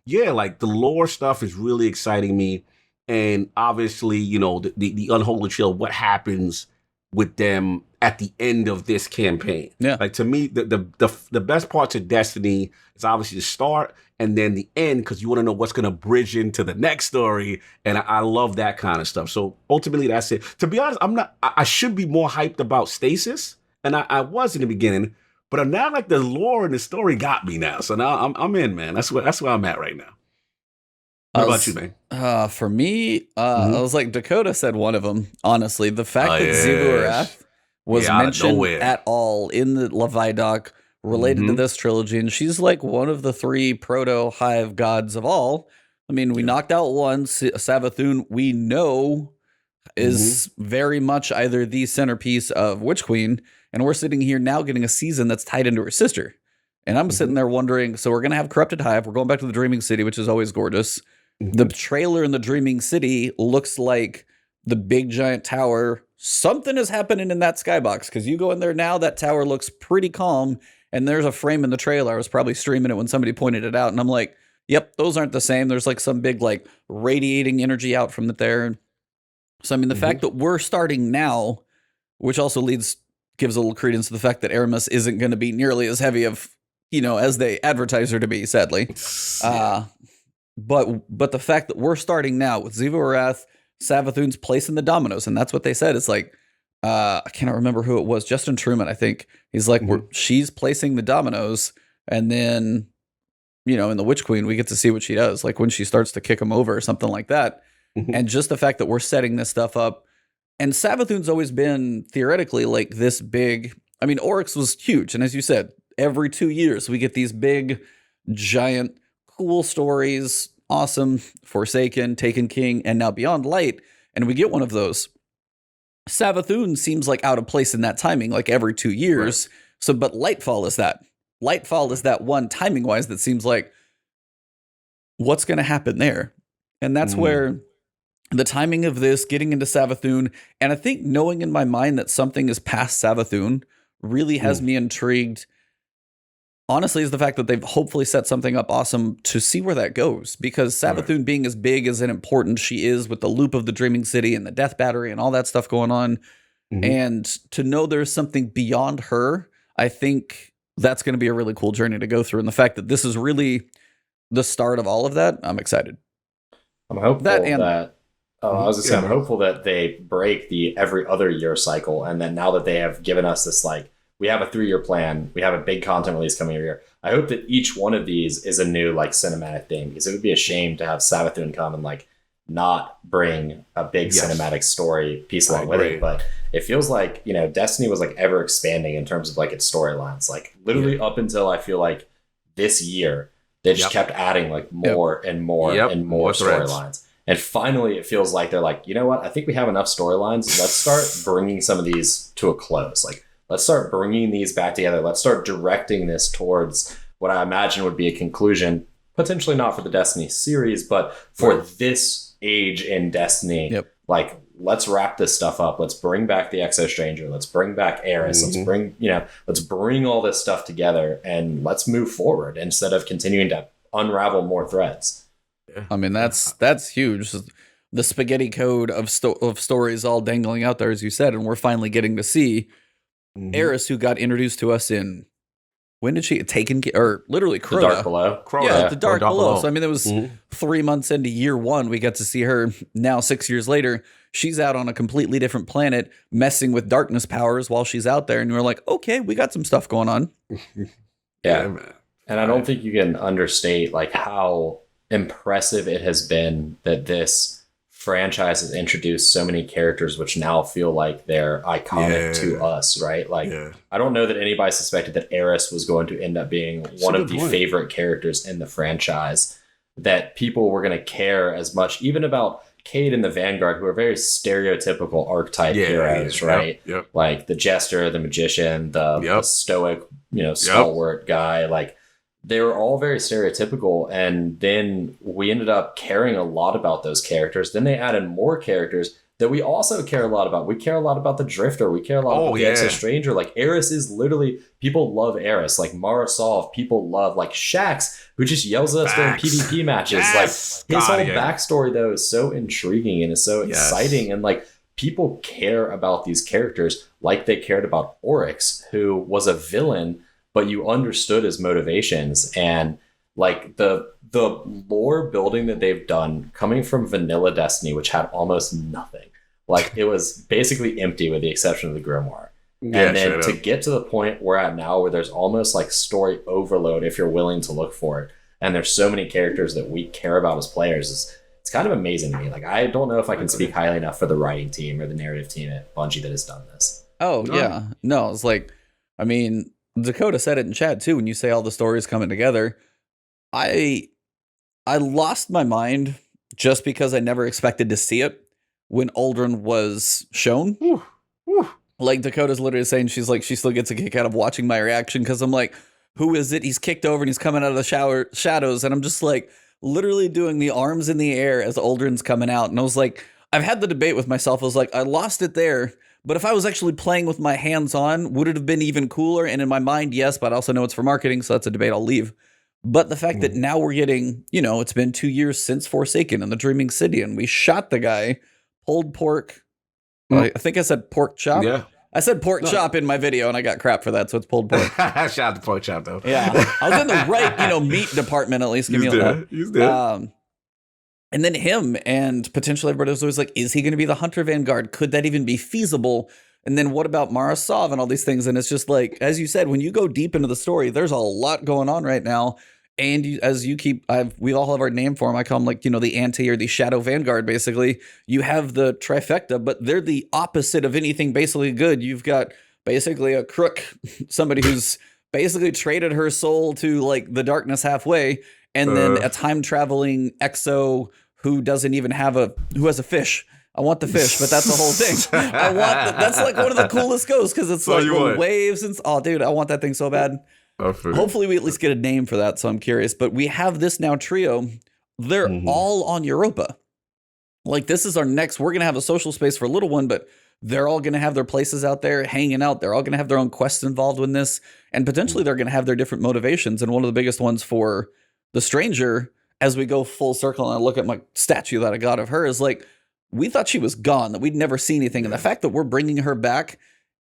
yeah, like the lore stuff is really exciting me. And obviously, you know, the Unholy Chill, what happens with them at the end of this campaign. Yeah. Like to me, the best parts of Destiny is obviously the start and then the end, because you want to know what's going to bridge into the next story. And I love that kind of stuff. So ultimately, that's it. To be honest, I should be more hyped about Stasis. And I was in the beginning, but I'm now like the lore and the story got me now. So now I'm in, man. That's where I'm at right now. What about you, man? For me, I was like, Dakota said one of them. Honestly, the fact that Xivu Arath was mentioned at all in the Levidoc related to this trilogy, and she's like one of the 3 proto-hive gods of all. I mean, we knocked out one, Savathun, we know is very much either the centerpiece of Witch Queen, and we're sitting here now getting a season that's tied into her sister. And I'm sitting there wondering, so we're going to have Corrupted Hive, we're going back to the Dreaming City, which is always gorgeous. The trailer in the Dreaming City looks like the big giant tower. Something is happening in that skybox, because you go in there now, that tower looks pretty calm, and there's a frame in the trailer. I was probably streaming it when somebody pointed it out, and I'm like, yep, those aren't the same. There's like some big like radiating energy out from it there. So I mean, the fact that we're starting now, which also gives a little credence to the fact that Aramis isn't going to be nearly as heavy of, you know, as they advertise her to be, sadly. But the fact that we're starting now with Xivu Arath, Savathun's placing the dominoes, and that's what they said. It's like, I cannot remember who it was. Justin Truman, I think. He's like, she's placing the dominoes, and then, you know, in the Witch Queen, we get to see what she does, like when she starts to kick them over or something like that. And just the fact that we're setting this stuff up, and Savathun's always been theoretically like this big. I mean, Oryx was huge, and as you said, every 2 years we get these big, giant, cool stories. Awesome, Forsaken, Taken King, and now Beyond Light, and we get one of those. Savathun seems like out of place in that timing, like every 2 years. Right. So, but Lightfall is that. Lightfall is that one timing-wise that seems like, what's going to happen there? And that's where the timing of this, getting into Savathun, and I think knowing in my mind that something is past Savathun really has me intrigued. Honestly, is the fact that they've hopefully set something up awesome to see where that goes. Because Savathun being as big as and important she is with the loop of the Dreaming City and the Death Battery and all that stuff going on, and to know there's something beyond her, I think that's going to be a really cool journey to go through. And the fact that this is really the start of all of that, I'm excited. I'm hopeful I'm hopeful that they break the every other year cycle, and then now that they have given us this, like, we have a 3-year plan, we have a big content release coming every year, I hope that each one of these is a new, like, cinematic thing, because it would be a shame to have Savathun come and, like, not bring a big cinematic story piece along with it. But it feels like, you know, Destiny was, like, ever expanding in terms of, like, its storylines. Like, literally up until I feel like this year, they just kept adding, like, more and more and more storylines. And finally, it feels like they're like, you know what? I think we have enough storylines. Let's start bringing some of these to a close. Like, let's start bringing these back together. Let's start directing this towards what I imagine would be a conclusion, potentially not for the Destiny series, but for this age in Destiny. Like, let's wrap this stuff up. Let's bring back the Exo Stranger. Let's bring back Eris. Let's bring all this stuff together and let's move forward instead of continuing to unravel more threads. I mean, that's huge. The spaghetti code of stories all dangling out there, as you said, and we're finally getting to see Eris, who got introduced to us in, when did she literally Crota. The Dark Below. Yeah, the Dark Below. So I mean, it was 3 months into year one. We got to see her. Now 6 years later, she's out on a completely different planet, messing with darkness powers while she's out there, and we're like, okay, we got some stuff going on. Yeah, man. And I don't think you can understate like how impressive it has been that this franchise has introduced so many characters which now feel like they're iconic to us, right? Like I don't know that anybody suspected that Eris was going to end up being one of the favorite characters in the franchise, that people were going to care as much even about Cade and the Vanguard, who are very stereotypical archetype heroes, right? Yep. Like the jester, the magician, the stoic, stalwart guy, like they were all very stereotypical, and then we ended up caring a lot about those characters. Then they added more characters that we also care a lot about. We care a lot about the Drifter. We care a lot about the Exo Stranger. Like Eris is literally, people love Eris. Like Mara Sov, people love. Like Shax, who just yells at us during PvP matches. Yes! Like his whole backstory though is so intriguing and is so exciting, and like people care about these characters like they cared about Oryx, who was a villain, but you understood his motivations. And like the lore building that they've done coming from vanilla Destiny, which had almost nothing. Like it was basically empty with the exception of the Grimoire. And then to get to the point we're at now where there's almost like story overload if you're willing to look for it. And there's so many characters that we care about as players. It's kind of amazing to me. Like I don't know if I can speak highly enough for the writing team or the narrative team at Bungie that has done this. Oh, yeah. No, it's like, I mean, Dakota said it in chat too. When you say all the stories coming together, I lost my mind just because I never expected to see it when Aldrin was shown. Like Dakota's literally saying she still gets a kick out of watching my reaction because I'm like, who is it? He's kicked over and he's coming out of the shadows, and I'm just like literally doing the arms in the air as Aldrin's coming out, and I was like, I've had the debate with myself. I was like, I lost it there. But if I was actually playing with my hands on, would it have been even cooler? And in my mind, yes, but I also know it's for marketing, so that's a debate I'll leave. But the fact that now we're getting, it's been 2 years since Forsaken and the Dreaming City, and we shot the guy, pulled pork. I think I said pork chop. Yeah. I said pork chop in my video, and I got crap for that, so it's pulled pork. Shout out to pork chop, though. Yeah. I was in the right, meat department, at least. Give me a lot. He's there. And then him and potentially everybody was always like, is he going to be the Hunter Vanguard? Could that even be feasible? And then what about Mara Sov and all these things? And it's just like, as you said, when you go deep into the story, there's a lot going on right now. And we all have our name for them. I call them like, the anti or the shadow vanguard, basically. You have the trifecta, but they're the opposite of anything basically good. You've got basically a crook, somebody who's basically traded her soul to like the darkness halfway. And then a time traveling exo who doesn't even who has a fish. I want the fish, but that's the whole thing. That's like one of the coolest ghosts because it's like the waves and dude, I want that thing so bad. Hopefully we at least get a name for that, so I'm curious. But we have this now trio. They're all on Europa. Like this is our next. We're gonna have a social space for a little one, but they're all gonna have their places out there hanging out. They're all gonna have their own quests involved in this, and potentially they're gonna have their different motivations. And one of the biggest ones for the Stranger, as we go full circle and I look at my statue that I got of her, is like we thought she was gone, that we'd never see anything, and the fact that we're bringing her back.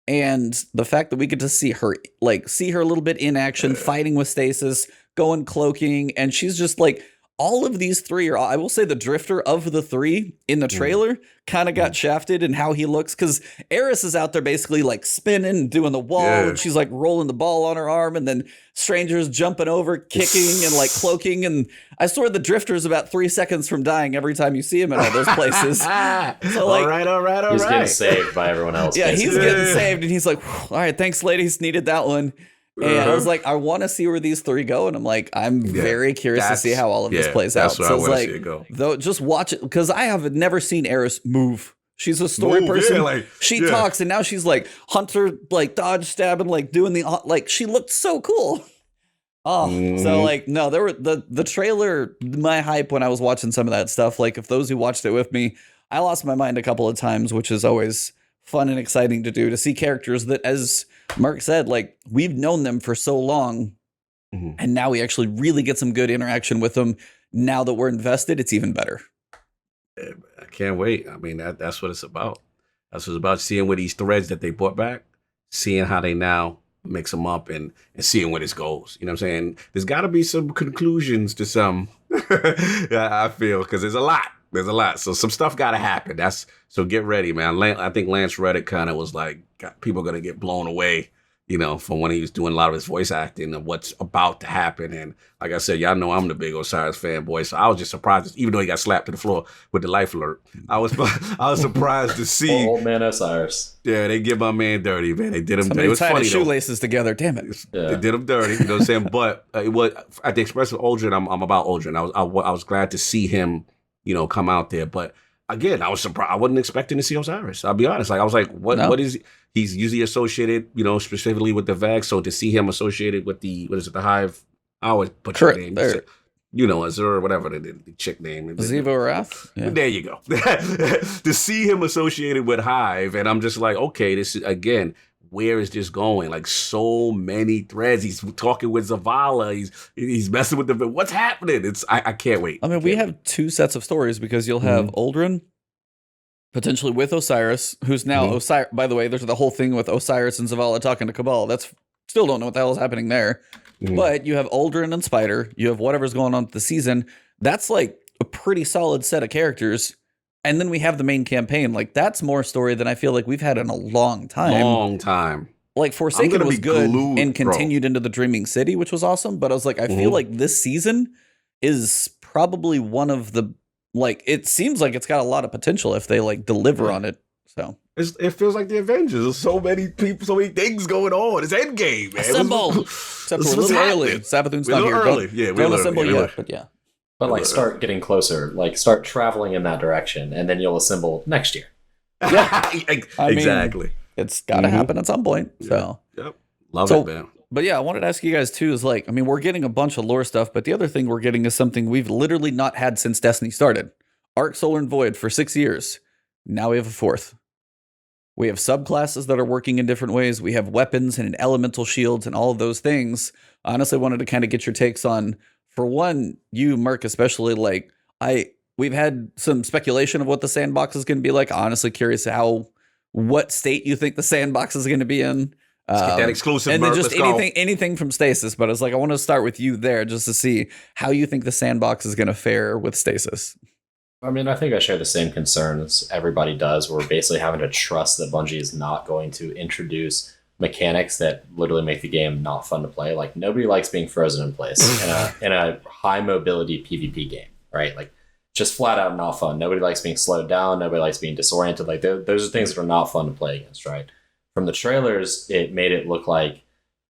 And the fact that we get to see her a little bit in action, fighting with Stasis, going cloaking, and she's just like, all of these three are, I will say the Drifter of the three in the trailer kind of got shafted in how he looks, because Eris is out there basically like spinning, doing the wall, and she's like rolling the ball on her arm, and then Stranger's jumping over, kicking, and like cloaking, and I swear the Drifter is about 3 seconds from dying every time you see him in all those places. So like, all right. He's getting saved by everyone else. Yeah, he's getting saved, and he's like, all right, thanks, ladies, needed that one. And I was like, I want to see where these three go, and I'm like, I'm very curious to see how all of this plays out. So I want to see it go. Though, just watch it, because I have never seen Eris move. She's a story person. She talks, and now she's like Hunter, like dodge stabbing, like doing she looked so cool. So like, no, there were the trailer. My hype when I was watching some of that stuff. Like, if those who watched it with me, I lost my mind a couple of times, which is always fun and exciting to do, to see characters that, as Mark said, like, we've known them for so long, and now we actually really get some good interaction with them. Now that we're invested, it's even better. I can't wait. I mean, that's what it's about. That's what it's about, seeing where these threads that they brought back, seeing how they now mix them up and seeing where this goes. You know what I'm saying? There's got to be some conclusions to some, I feel, because there's a lot. There's a lot. So some stuff got to happen. So get ready, man. I think Lance Reddick kind of was like, people are going to get blown away, you know, from when he was doing a lot of his voice acting and what's about to happen. And like I said, y'all know I'm the big Osiris fanboy, so I was just surprised, even though he got slapped to the floor with the life alert. I was surprised to see old man Osiris. Yeah, they get my man dirty, man. They did him dirty. It was tied funny his shoelaces together. Damn it! They did him dirty. You know what I'm saying? But it was at the expense of Aldrin. I'm about Aldrin. I was glad to see him, you know, come out there. But again, I was surprised. I wasn't expecting to see Osiris. I'll be honest. Like I was like, what is he? He's usually associated, you know, specifically with the VAG. So to see him associated with the the Hive, I always put your name, you know, Azure, whatever the chick name. Ziva Wrath. Yeah. There you go. To see him associated with Hive, and I'm just like, okay, this is again. Where is this going? Like so many threads. He's talking with Zavala. He's messing with the. What's happening? I can't wait. I mean, we have two sets of stories because you'll have Aldrin potentially with Osiris, who's now Osiris. By the way, there's the whole thing with Osiris and Zavala talking to Cabal. That's still don't know what the hell is happening there. But you have Aldrin and Spider. You have whatever's going on with the season. That's like a pretty solid set of characters. And then we have the main campaign. Like, that's more story than I feel like we've had in a long time. Long time. Like, Forsaken was good and continued into the Dreaming City, which was awesome. But I was like, I feel like this season is probably one of the, like, it seems like it's got a lot of potential if they, like, deliver on it. So it feels like the Avengers. There's so many people, so many things going on. It's Endgame, man. Assemble! Except we're a little early. Savathun's not here. Early. Don't assemble yet, but yeah. But like start getting closer, like start traveling in that direction, and then you'll assemble next year. Yeah, exactly. It's got to happen at some point. So, Love it, man. But yeah, I wanted to ask you guys too. Is like, I mean, we're getting a bunch of lore stuff, but the other thing we're getting is something we've literally not had since Destiny started. Arc, Solar, and Void for 6 years. Now we have a fourth. We have subclasses that are working in different ways. We have weapons and elemental shields and all of those things. I honestly wanted to kind of get your takes on. For one, you, Mark, especially, like, we've had some speculation of what the sandbox is going to be like. Honestly, curious what state you think the sandbox is going to be in. Let's get that exclusive. And then just anything from Stasis. But it's like, I want to start with you there just to see how you think the sandbox is going to fare with Stasis. I mean, I think I share the same concerns everybody does. We're basically having to trust that Bungie is not going to introduce mechanics that literally make the game not fun to play. Like, nobody likes being frozen in place in a high mobility PvP game, right? Like, just flat out not fun. Nobody likes being slowed down. Nobody likes being disoriented. Like, those are things that are not fun to play against, right? From the trailers, it made it look like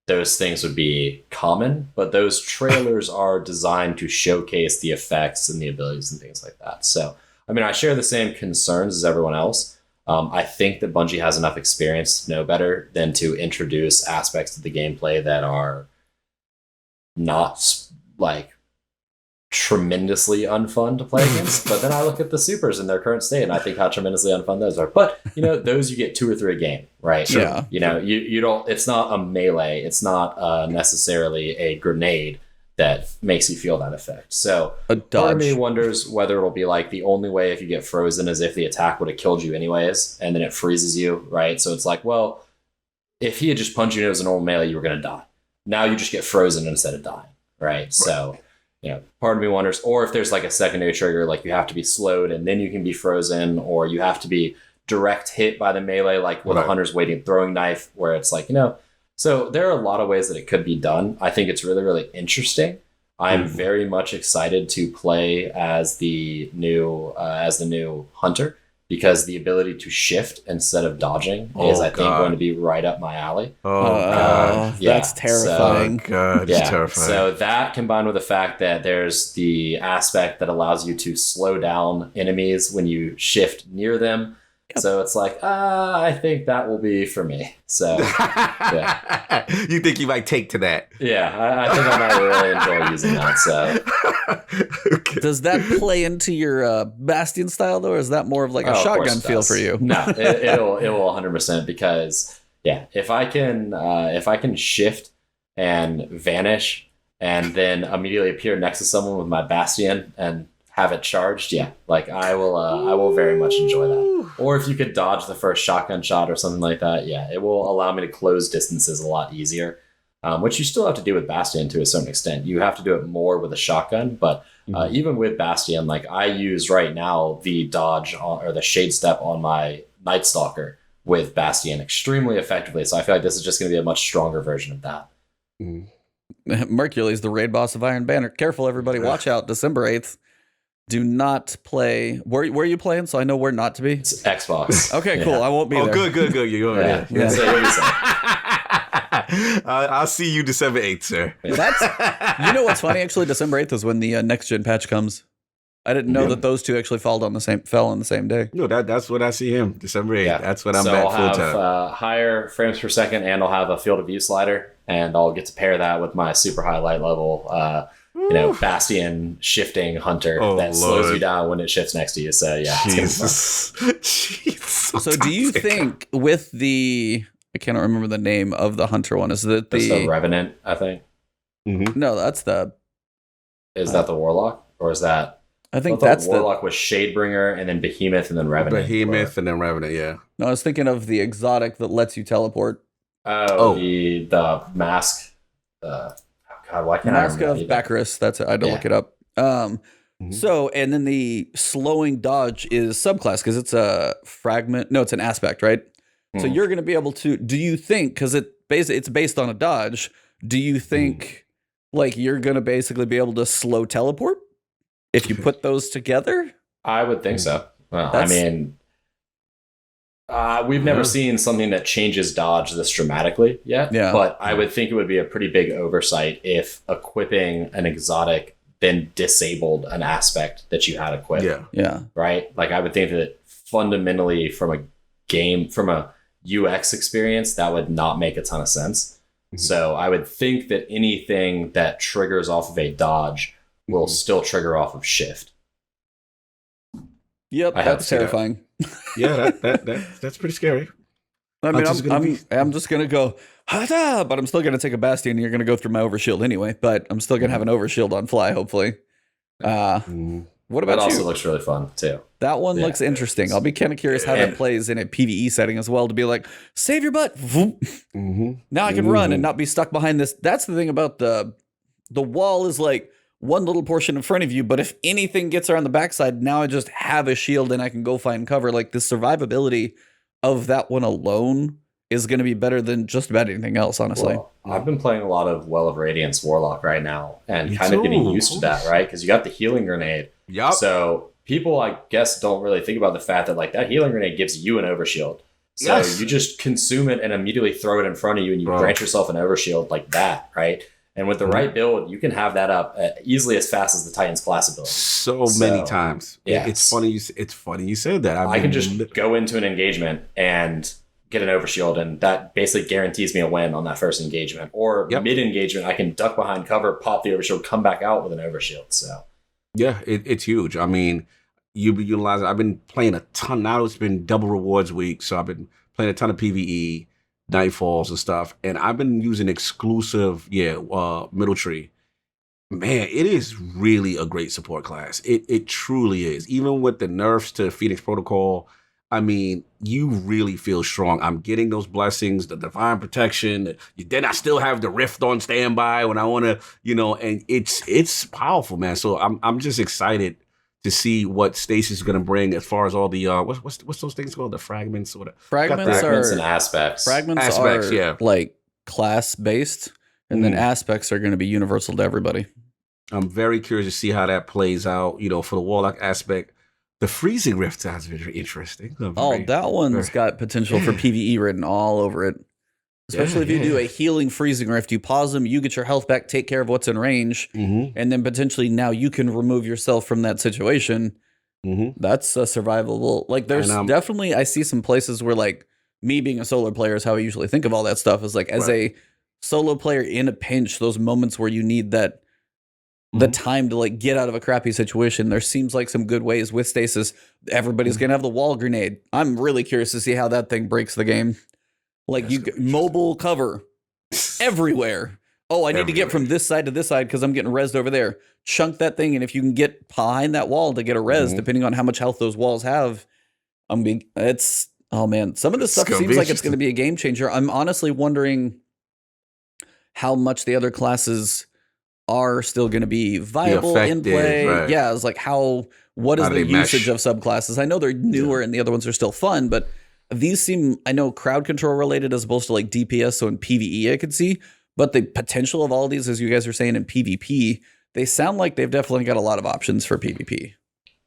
those things would be common, but those trailers are designed to showcase the effects and the abilities and things like that. So, I mean, I share the same concerns as everyone else. I think that Bungie has enough experience to know better than to introduce aspects of the gameplay that are not like tremendously unfun to play against. But then I look at the supers in their current state and I think how tremendously unfun those are. But, you know, those you get 2 or 3 a game, right? Yeah. You know, you don't, it's not a melee. It's not necessarily a grenade that makes you feel that effect. So part of me wonders whether it'll be like the only way if you get frozen is if the attack would have killed you anyways, and then it freezes you, right? So it's like, well, if he had just punched you and it was a normal melee, you were going to die. Now you just get frozen instead of dying, right? So, you know, part of me wonders, or if there's like a secondary trigger, like you have to be slowed and then you can be frozen, or you have to be direct hit by the melee, like with a hunter's waiting throwing knife, where it's like, you know, so there are a lot of ways that it could be done. I think it's really, really interesting. I'm very much excited to play as the new hunter, because the ability to shift instead of dodging is, I think, going to be right up my alley. That's terrifying. It's terrifying. So that, combined with the fact that there's the aspect that allows you to slow down enemies when you shift near them, So it's like, I think that will be for me. So, yeah. You think you might take to that? Yeah, I think I might really enjoy using that. So, Okay. Does that play into your Bastion style though, or is that more of like a of course shotgun it feel does. for you? No, it will 100% because if I can shift and vanish and then immediately appear next to someone with my Bastion and have it charged, like I will very much enjoy that. Or if you could dodge the first shotgun shot or something like that, it will allow me to close distances a lot easier. Which you still have to do with Bastion to a certain extent. You have to do it more with a shotgun, but even with Bastion, like I use right now the dodge or the shade step on my Night Stalker with Bastion extremely effectively. So I feel like this is just going to be a much stronger version of that. Mercules, the raid boss of Iron Banner. Careful, everybody! Watch out! December 8th. Do not play. Where are you playing? So I know where not to be. It's Xbox. Okay, cool. I won't be there. Good. You're over there. Yeah. So you'll be safe. I'll see you December 8th, sir. You know what's funny? Actually, December 8th is when the next gen patch comes. I didn't know that those two actually fell on the same day. No, that's when I see him, December 8th. Yeah. That's when I'm so back I'll full have time. higher frames per second, and I'll have a field of view slider, and I'll get to pair that with my super highlight level, Bastion shifting hunter that slows you down when it shifts next to you. So it's gonna be fun. Jesus. So do you think with the I cannot remember the name of the hunter one? Is it It's the Revenant? I think No, that's the. is that the Warlock, or is that? I think thought that's Warlock was Shadebringer, and then Behemoth, and then Revenant. Behemoth and then Revenant, yeah. No, I was thinking of the exotic that lets you teleport. The mask. God, why can't Mask I remember of Baccharis. That's it. I had to look it up. So, and then the slowing dodge is subclass because it's a fragment. No, it's an aspect, right? So you're going to be able to. Do you think because it's based on a dodge? Do you think like you're going to basically be able to slow teleport if you put those together? I would think so. Well, I mean, we've never seen something that changes dodge this dramatically yet. Yeah. But I would think it would be a pretty big oversight if equipping an exotic then disabled an aspect that you had equipped. Yeah. Right? Like I would think that fundamentally from a UX experience, that would not make a ton of sense. So I would think that anything that triggers off of a dodge will still trigger off of shift. Yep, that's terrifying. Yeah, that's pretty scary. I mean, I'm just gonna go, "Hada!" but I'm still gonna take a Bastion. And you're gonna go through my overshield anyway, but I'm still gonna have an overshield on fly, hopefully. What about that also you? looks really fun too. That one looks interesting. I'll be kind of curious how that plays in a PvE setting as well. To be like, save your butt. Now I can run and not be stuck behind this. That's the thing about the wall is like one little portion in front of you, but if anything gets around the backside, now I just have a shield and I can go find cover. Like the survivability of that one alone is going to be better than just about anything else, honestly. Well, I've been playing a lot of Well of Radiance Warlock right now and kind of getting used to that, right? Because you got the healing grenade. Yup. So people, I guess, don't really think about the fact that like that healing grenade gives you an overshield. So you just consume it and immediately throw it in front of you and you grant yourself an overshield like that, right? And with the right build, you can have that up easily as fast as the Titan's class ability. So many times. Yeah, it's funny. It's funny you said that. I can just go into an engagement and get an overshield, and that basically guarantees me a win on that first engagement. Or mid engagement, I can duck behind cover, pop the overshield, come back out with an overshield. So yeah, it's huge. I mean, you be utilizing. I've been playing a ton. Now it's been double rewards week, so I've been playing a ton of PvE. Nightfalls and stuff, and I've been using exclusive middle tree. Man, it is really a great support class. It truly is. Even with the nerfs to Phoenix Protocol, I mean, you really feel strong. I'm getting those blessings, the divine protection. Then I still have the rift on standby when I want to, and it's powerful, man. So I'm just excited to see what Stasis is going to bring as far as all the what's those things called, the fragments or whatever. Fragments and aspects. Fragments are like class based, and then aspects are going to be universal to everybody. I'm very curious to see how that plays out. For the Warlock aspect, the freezing rift sounds very interesting. That one's got potential for PvE written all over it. Especially if you do a healing freezing rift, you pause them, you get your health back, take care of what's in range, and then potentially now you can remove yourself from that situation That's a survivable. Like, there's definitely, I see some places where, like, me being a solo player is how I usually think of all that stuff, is like, as a solo player in a pinch, those moments where you need that the time to like get out of a crappy situation. There seems like some good ways with stasis. Everybody's gonna have the wall grenade. I'm really curious to see how that thing breaks the game. Like, mobile cover everywhere. Oh, I need to get from this side to this side because I'm getting rezzed over there. Chunk that thing, and if you can get behind that wall to get a res, depending on how much health those walls have, oh man, some of this stuff seems like it's going to be a game changer. I'm honestly wondering how much the other classes are still going to be viable in play. Right. Yeah, it's like what is the usage of subclasses? I know they're newer and the other ones are still fun, but these seem, I know, crowd control related as opposed to like DPS. So in PvE, I could see, but the potential of all of these, as you guys are saying, in PvP, they sound like they've definitely got a lot of options for PvP.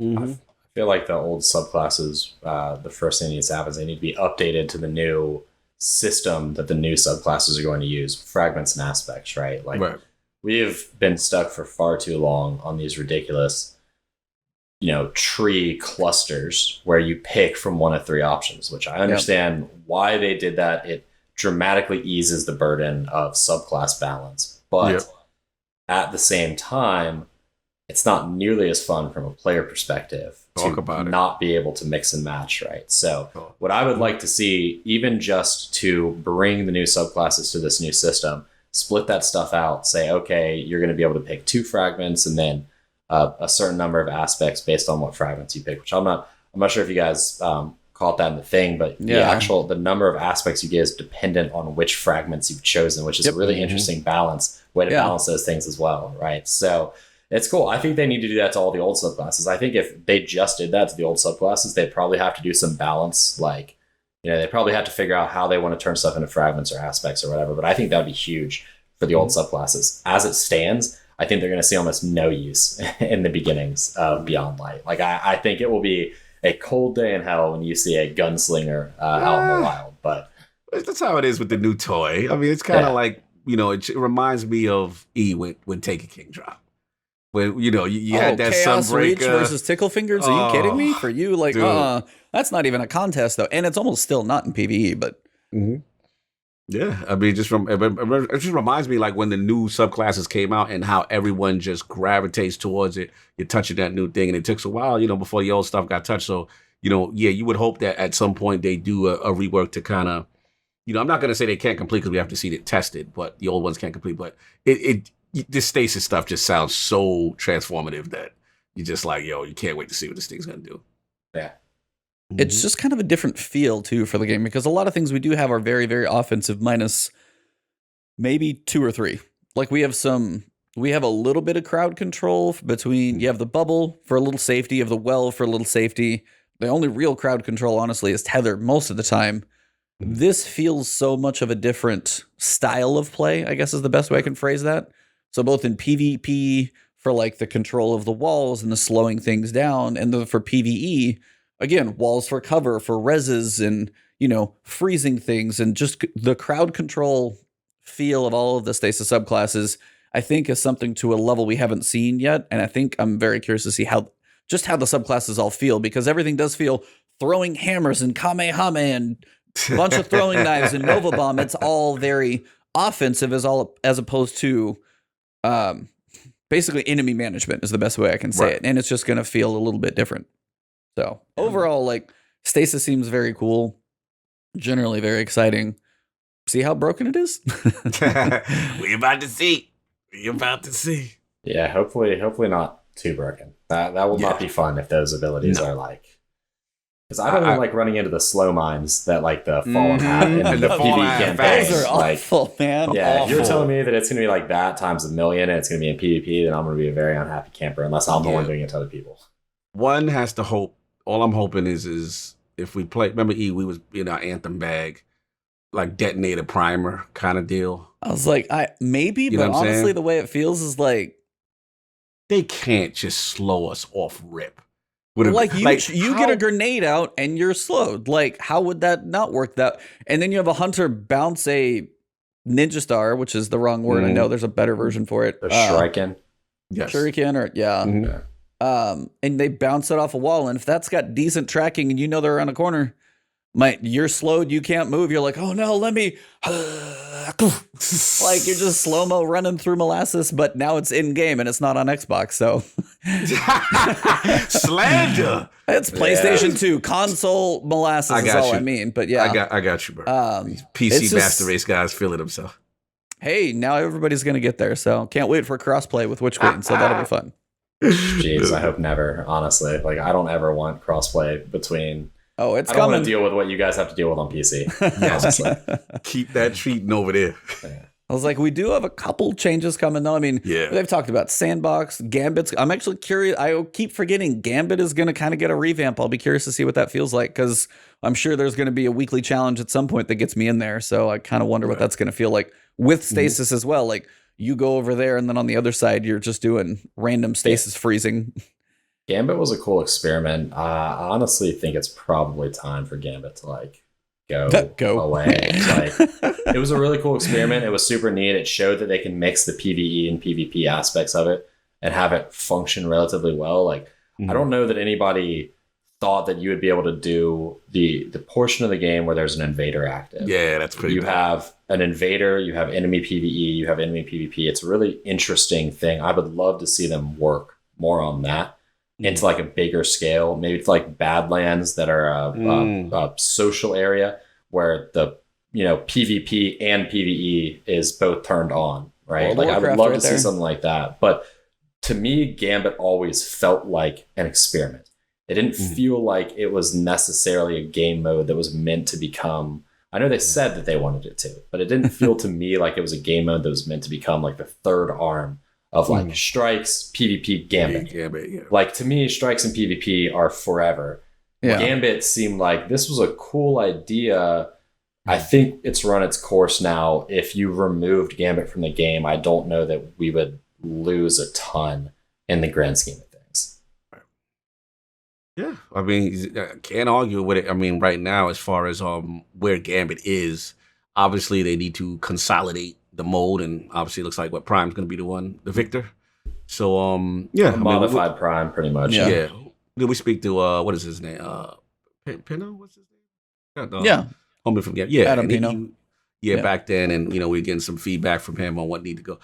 I feel like the old subclasses, the first thing needs to happen is they need to be updated to the new system that the new subclasses are going to use, fragments and aspects, right? Like, we have been stuck for far too long on these ridiculous, tree clusters where you pick from one of three options, which I understand why they did that. It dramatically eases the burden of subclass balance, but at the same time, it's not nearly as fun from a player perspective not be able to mix and match, right? So what I would like to see, even just to bring the new subclasses to this new system, split that stuff out, say, okay, you're going to be able to pick 2 fragments and then a certain number of aspects based on what fragments you pick, which I'm not sure if you guys caught that in the thing, but the number of aspects you get is dependent on which fragments you've chosen, which is a really interesting way to balance those things as well, right? So it's cool. I think they need to do that to all the old subclasses. I think if they just did that to the old subclasses, they'd probably have to do some balance. Like, they probably have to figure out how they want to turn stuff into fragments or aspects or whatever. But I think that would be huge for the old subclasses. As it stands, I think they're going to see almost no use in the beginnings of Beyond Light. Like, I think it will be a cold day in hell when you see a gunslinger out in the wild. But that's how it is with the new toy. I mean, it's kind of like, it reminds me of E when Taken King dropped. When you had that Chaos Sunbreaker Reach versus Tickle Fingers. Are you kidding me? For you, like, that's not even a contest though, and it's almost still not in PvE. But yeah, I mean, it just reminds me like when the new subclasses came out and how everyone just gravitates towards it. You're touching that new thing, and it took a while, before the old stuff got touched. So you would hope that at some point they do a rework to kind of, I'm not going to say they can't complete because we have to see it tested, but the old ones can't complete. But this stasis stuff just sounds so transformative that you're just like, you can't wait to see what this thing's going to do. Yeah. It's just kind of a different feel, too, for the game, because a lot of things we do have are very, very offensive, minus maybe 2 or 3. Like, we have a little bit of crowd control between, you have the bubble for a little safety, you have the well for a little safety. The only real crowd control, honestly, is tether most of the time. This feels so much of a different style of play, I guess is the best way I can phrase that. So both in PvP for like the control of the walls and the slowing things down, and for PvE, again, walls for cover, for reses, and freezing things, and just the crowd control feel of all of the stasis subclasses, I think is something to a level we haven't seen yet. And I think I'm very curious to see how the subclasses all feel, because everything does feel throwing hammers and Kamehame and a bunch of throwing knives and Nova Bomb. It's all very offensive as opposed to basically enemy management is the best way I can say it. And it's just going to feel a little bit different. So overall, like, stasis seems very cool, generally very exciting. See how broken it is? We're about to see. Yeah, hopefully not too broken. That will not be fun if those abilities are like. Because I don't even like running into the slow mines that like the Fallen have in the PvE campaigns. Those are awful, man. Yeah, if you're telling me that it's going to be like that times 1,000,000 and it's going to be in PvP, then I'm going to be a very unhappy camper unless I'm the one doing it to other people. One has to hope. All I'm hoping is if we play. Remember, we was in our Anthem bag, like detonator primer kind of deal. I was like, maybe, but honestly, the way it feels is like they can't just slow us off rip. Like you get a grenade out and you're slowed. Like, how would that not work? And then you have a hunter bounce a ninja star, which is the wrong word. I know there's a better version for it. The shuriken. Yes. Shuriken, or and they bounce it off a wall. And if that's got decent tracking and you know they're around a corner, you're slowed, you can't move. You're like, oh no, let me, like you're just slow-mo running through molasses, but now it's in game and it's not on Xbox. So slander. It's PlayStation 2 console molasses is all I mean. But yeah, I got you, bro. These PC Master Race guys feeling themselves. Hey, now everybody's gonna get there. So can't wait for crossplay with Witch Queen. So that'll be fun. Jeez, I hope never, honestly. Like, I don't ever want crossplay between. Oh, it's I don't coming. want to deal with what you guys have to deal with on PC. Honestly. Keep that treating over there. I was like, we do have a couple changes coming though. I mean, they've talked about Sandbox, Gambit's. I'm actually curious. I keep forgetting Gambit is going to kind of get a revamp. I'll be curious to see what that feels like because I'm sure there's going to be a weekly challenge at some point that gets me in there. So I kind of wonder what that's going to feel like with stasis as well. Like you go over there and then on the other side, you're just doing random stasis freezing. Gambit was a cool experiment. I honestly think it's probably time for Gambit to like go away. Like, it was a really cool experiment. It was super neat. It showed that they can mix the PvE and PvP aspects of it and have it function relatively well. Like, I don't know that anybody thought that you would be able to do the portion of the game where there's an invader active. Yeah, that's pretty. You have an invader, you have enemy PvE, you have enemy PvP. It's a really interesting thing. I would love to see them work more on that into like a bigger scale, maybe it's like Badlands that are a social area where the PvP and PvE is both turned on, right? Like I would love to see something like that. But to me, Gambit always felt like an experiment. It didn't feel like it was necessarily a game mode that was meant to become. I know they said that they wanted it to, but it didn't feel to me like it was a game mode that was meant to become like the third arm of like Strikes, PvP, Gambit. Like to me, Strikes and PvP are forever. Gambit seemed like this was a cool idea. I think it's run its course now. If you removed Gambit from the game, I don't know that we would lose a ton in the grand scheme of things. Yeah, I mean, can't argue with it. I mean, right now, as far as where Gambit is, obviously they need to consolidate the mode, and obviously it looks like what Prime's going to be the victor. So modified Prime, pretty much. Yeah. Did we speak to what is his name? Pino? What's his name? Homie from Gambit. Yeah, Adam Pino. Back then, and we were getting some feedback from him on what needed to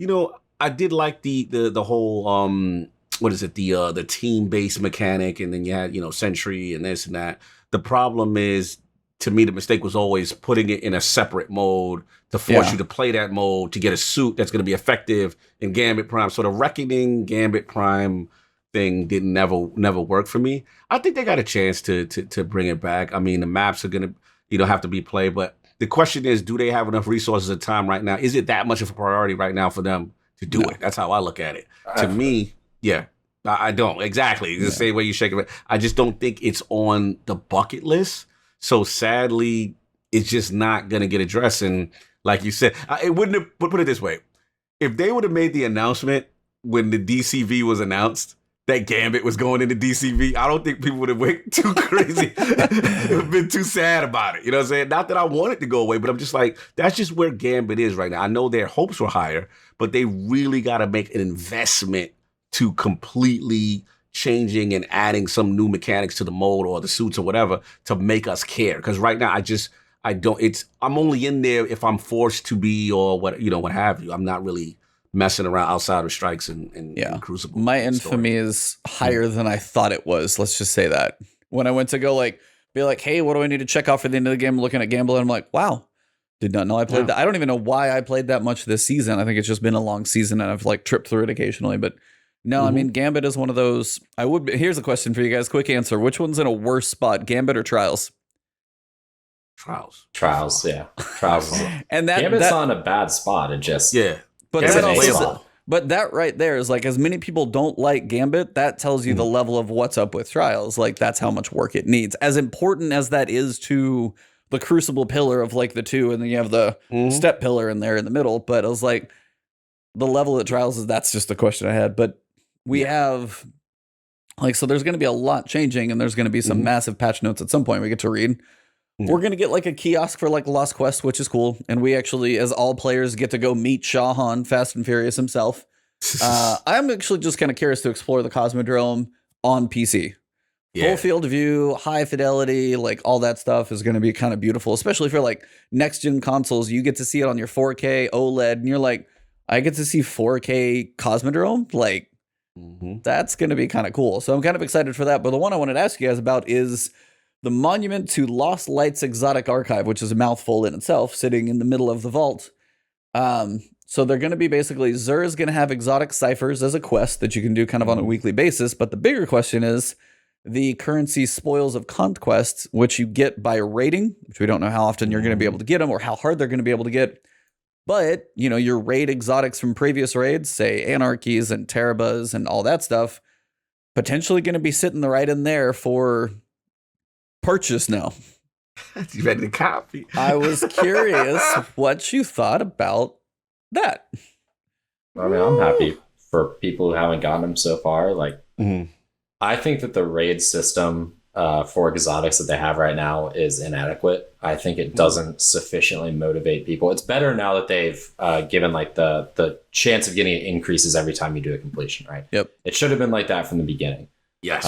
go. I did like the whole what is it, the team based mechanic, and then you had Sentry and this and that. The problem is, to me, the mistake was always putting it in a separate mode to force you to play that mode to get a suit that's going to be effective in Gambit Prime. So the Reckoning Gambit Prime thing didn't never work for me. I think they got a chance to bring it back. I mean, the maps are going to have to be played, but the question is, do they have enough resources and time right now? Is it that much of a priority right now for them to do it? That's how I look at it. To me, I don't. Exactly. The same way you shake it. I just don't think it's on the bucket list. So sadly, it's just not going to get addressed. And like you said, it wouldn't have, put it this way. If they would have made the announcement when the DCV was announced that Gambit was going into DCV, I don't think people would have went too crazy. Been too sad about it. You know what I'm saying? Not that I want it to go away, but I'm just like, that's just where Gambit is right now. I know their hopes were higher, but they really got to make an investment to completely changing and adding some new mechanics to the mode or the suits or whatever to make us care. Because right now, I'm only in there if I'm forced to be or what have you. I'm not really messing around outside of Strikes and Crucible. My infamy is higher than I thought it was. Let's just say that. When I went to go be like, hey, what do I need to check out for the end of the game? I'm looking at Gamble and I'm like, wow, did not know I played that. I don't even know why I played that much this season. I think it's just been a long season and I've tripped through it occasionally, but no, I mean, Gambit is one of those. Here's a question for you guys. Quick answer. Which one's in a worse spot, Gambit or Trials? Trials, yeah. Trials. And Gambit's not in a bad spot. It just... But that right there is as many people don't like Gambit, that tells you the level of what's up with Trials. That's how much work it needs. As important as that is to the Crucible pillar of the two, and then you have the step pillar in there in the middle. But I was the level at Trials is, that's just the question I had. But we have so there's going to be a lot changing, and there's going to be some massive patch notes at some point we get to read. We're going to get a kiosk for Lost Quest, which is cool. And we actually, as all players, get to go meet Shahan, Fast and Furious himself. I'm actually just kind of curious to explore the Cosmodrome on PC. Full field view, high fidelity, like all that stuff is going to be kind of beautiful, especially for like next gen consoles. You get to see it on your 4K OLED, and you're like, I get to see 4K Cosmodrome. Like, that's going to be kind of cool. So I'm kind of excited for that. But the one I wanted to ask you guys about is the Monument to Lost Lights Exotic Archive, which is a mouthful in itself, sitting in the middle of the vault. So they're going to be basically, Xur is going to have exotic ciphers as a quest that you can do kind of on a weekly basis. But the bigger question is the currency Spoils of Conquest, which you get by raiding, which we don't know how often you're going to be able to get them or how hard they're going to be able to get. But, you know, your raid exotics from previous raids, say Anarchies and Terabas and all that stuff, potentially going to be sitting right in there for purchase now. You ready to copy? I was curious what you thought about that. I mean, I'm happy for people who haven't gotten them so far. Like, I think that the raid system for exotics that they have right now is inadequate. I think it doesn't sufficiently motivate people. It's better now that they've given like the chance of getting it increases every time you do a completion, right? Yep. It should have been like that from the beginning. Yes.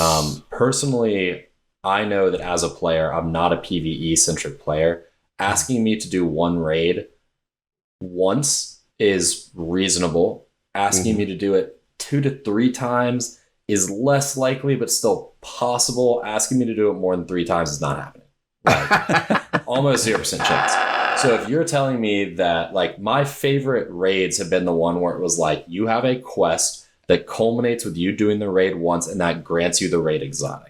Personally, I know that as a player, I'm not a PvE centric player. Asking me to do one raid once is reasonable. Asking me to do it 2 to 3 times is less likely, but still possible. Asking me to do it more than 3 times is not happening. Like, almost 0% chance. So if you're telling me that, like, my favorite raids have been the one where it was like, you have a quest that culminates with you doing the raid once, and that grants you the raid exotic.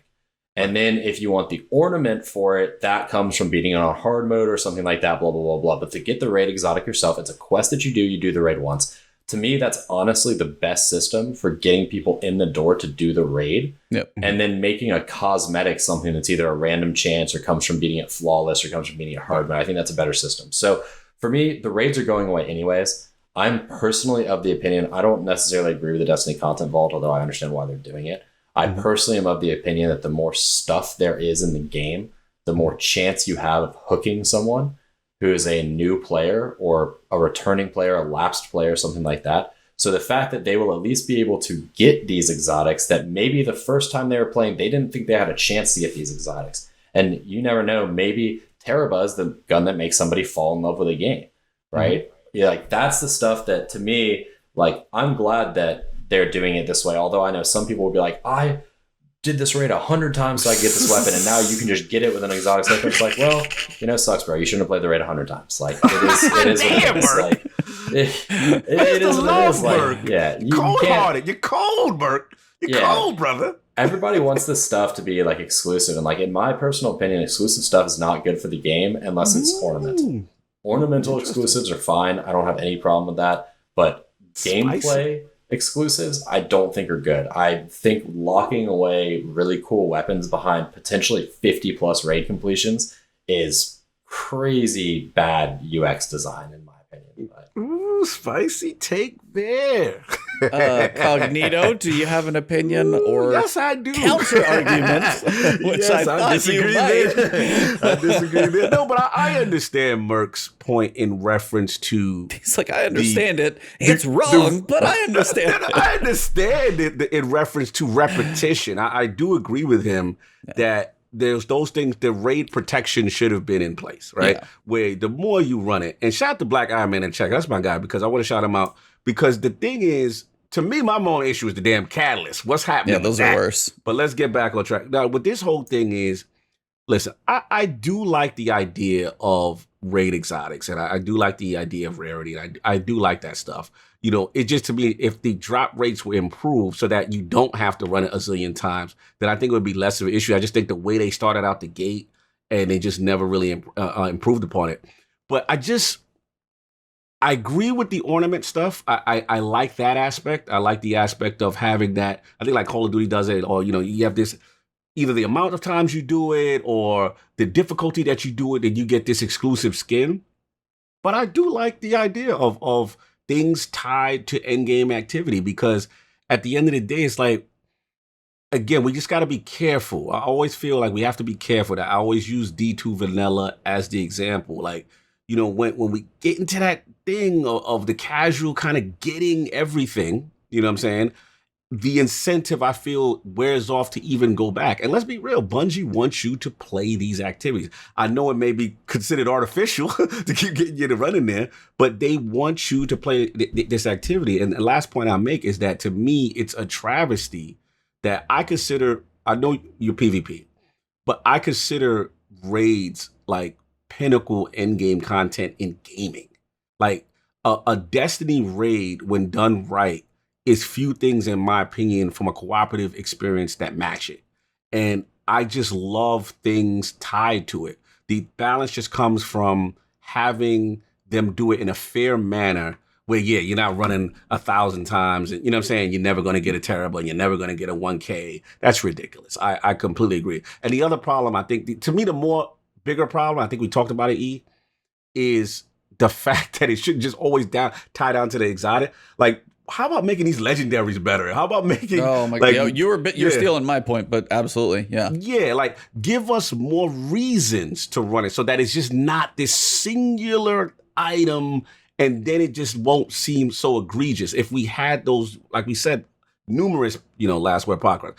And then if you want the ornament for it, that comes from beating it on hard mode or something like that, blah, blah, blah, blah. But to get the raid exotic yourself, it's a quest that you do the raid once. To me, that's honestly the best system for getting people in the door to do the raid. Yep. And then making a cosmetic something that's either a random chance or comes from beating it flawless or comes from beating it hard mode. I think that's a better system. So for me, the raids are going away anyways. I'm personally of the opinion, I don't necessarily agree with the Destiny content vault, although I understand why they're doing it. I personally am of the opinion that the more stuff there is in the game, the more chance you have of hooking someone who is a new player or a returning player, a lapsed player, something like that. So the fact that they will at least be able to get these exotics that maybe the first time they were playing, they didn't think they had a chance to get these exotics. And you never know, maybe Teraba is the gun that makes somebody fall in love with a game, right? Yeah, like that's the stuff that to me, like, I'm glad that they're doing it this way. Although I know some people will be like, I did this raid 100 times so I get this weapon, and now you can just get it with an exotic weapon. It's like, well, you know, sucks, bro. You shouldn't have played the raid 100 times. Like, it is what it is. Like, it is what it is. Like, yeah, you cold-hearted. You're cold, Burke. You're cold, brother. Everybody wants this stuff to be like exclusive, and like in my personal opinion, exclusive stuff is not good for the game unless it's ornamental. Ornamental exclusives are fine. I don't have any problem with that, but gameplay exclusives I don't think are good. I think locking away really cool weapons behind potentially 50 plus raid completions is crazy bad UX design in my opinion. But ooh, spicy take there. Cognito, do you have an opinion or yes, I do. counter argument? Which yes, I disagree there. I disagree there. No, but I understand Merc's point in reference to. He's like, I understand it. It's wrong, but I understand it. I understand it in reference to repetition. I do agree with him that there's those things, the raid protection should have been in place, right? Yeah. Where the more you run it, and shout out to Black Iron Man and Check, that's my guy, because I want to shout him out. Because the thing is, to me, my main issue is the damn catalyst. What's happening? Yeah, those are worse. But let's get back on track. Now, what this whole thing is, listen, I do like the idea of raid exotics, and I do like the idea of rarity. And I do like that stuff. You know, it just, to me, if the drop rates were improved so that you don't have to run it a zillion times, then I think it would be less of an issue. I just think the way they started out the gate and they just never really improved upon it. But I agree with the ornament stuff. I like that aspect. I like the aspect of having that. I think like Call of Duty does it, or, you know, you have this, either the amount of times you do it or the difficulty that you do it, and you get this exclusive skin. But I do like the idea of things tied to endgame activity, because at the end of the day, it's like, again, we just got to be careful. I always feel like we have to be careful. That I always use D2 Vanilla as the example. Like, you know, when we get into that thing of the casual kind of getting everything, you know what I'm saying? The incentive, I feel, wears off to even go back. And let's be real, Bungie wants you to play these activities. I know it may be considered artificial to keep getting you to run in there, but they want you to play this activity. And the last point I make is that, to me, it's a travesty that I know you're PvP, but I consider raids like pinnacle in-game content in gaming. Like a Destiny raid, when done right, is few things, in my opinion, from a cooperative experience that match it. And I just love things tied to it. The balance just comes from having them do it in a fair manner where, yeah, you're not running 1,000 times. And, you know what I'm saying? You're never going to get a terrible and you're never going to get a 1K. That's ridiculous. I completely agree. And the other problem, I think, to me, the more bigger problem, I think we talked about it, E, is the fact that it shouldn't just always tie down to the exotic. Like, how about making these legendaries better? How about making? Oh my god, you're stealing my point, but absolutely, yeah. Yeah, like give us more reasons to run it so that it's just not this singular item, and then it just won't seem so egregious. If we had those, like we said, numerous, last word podcast,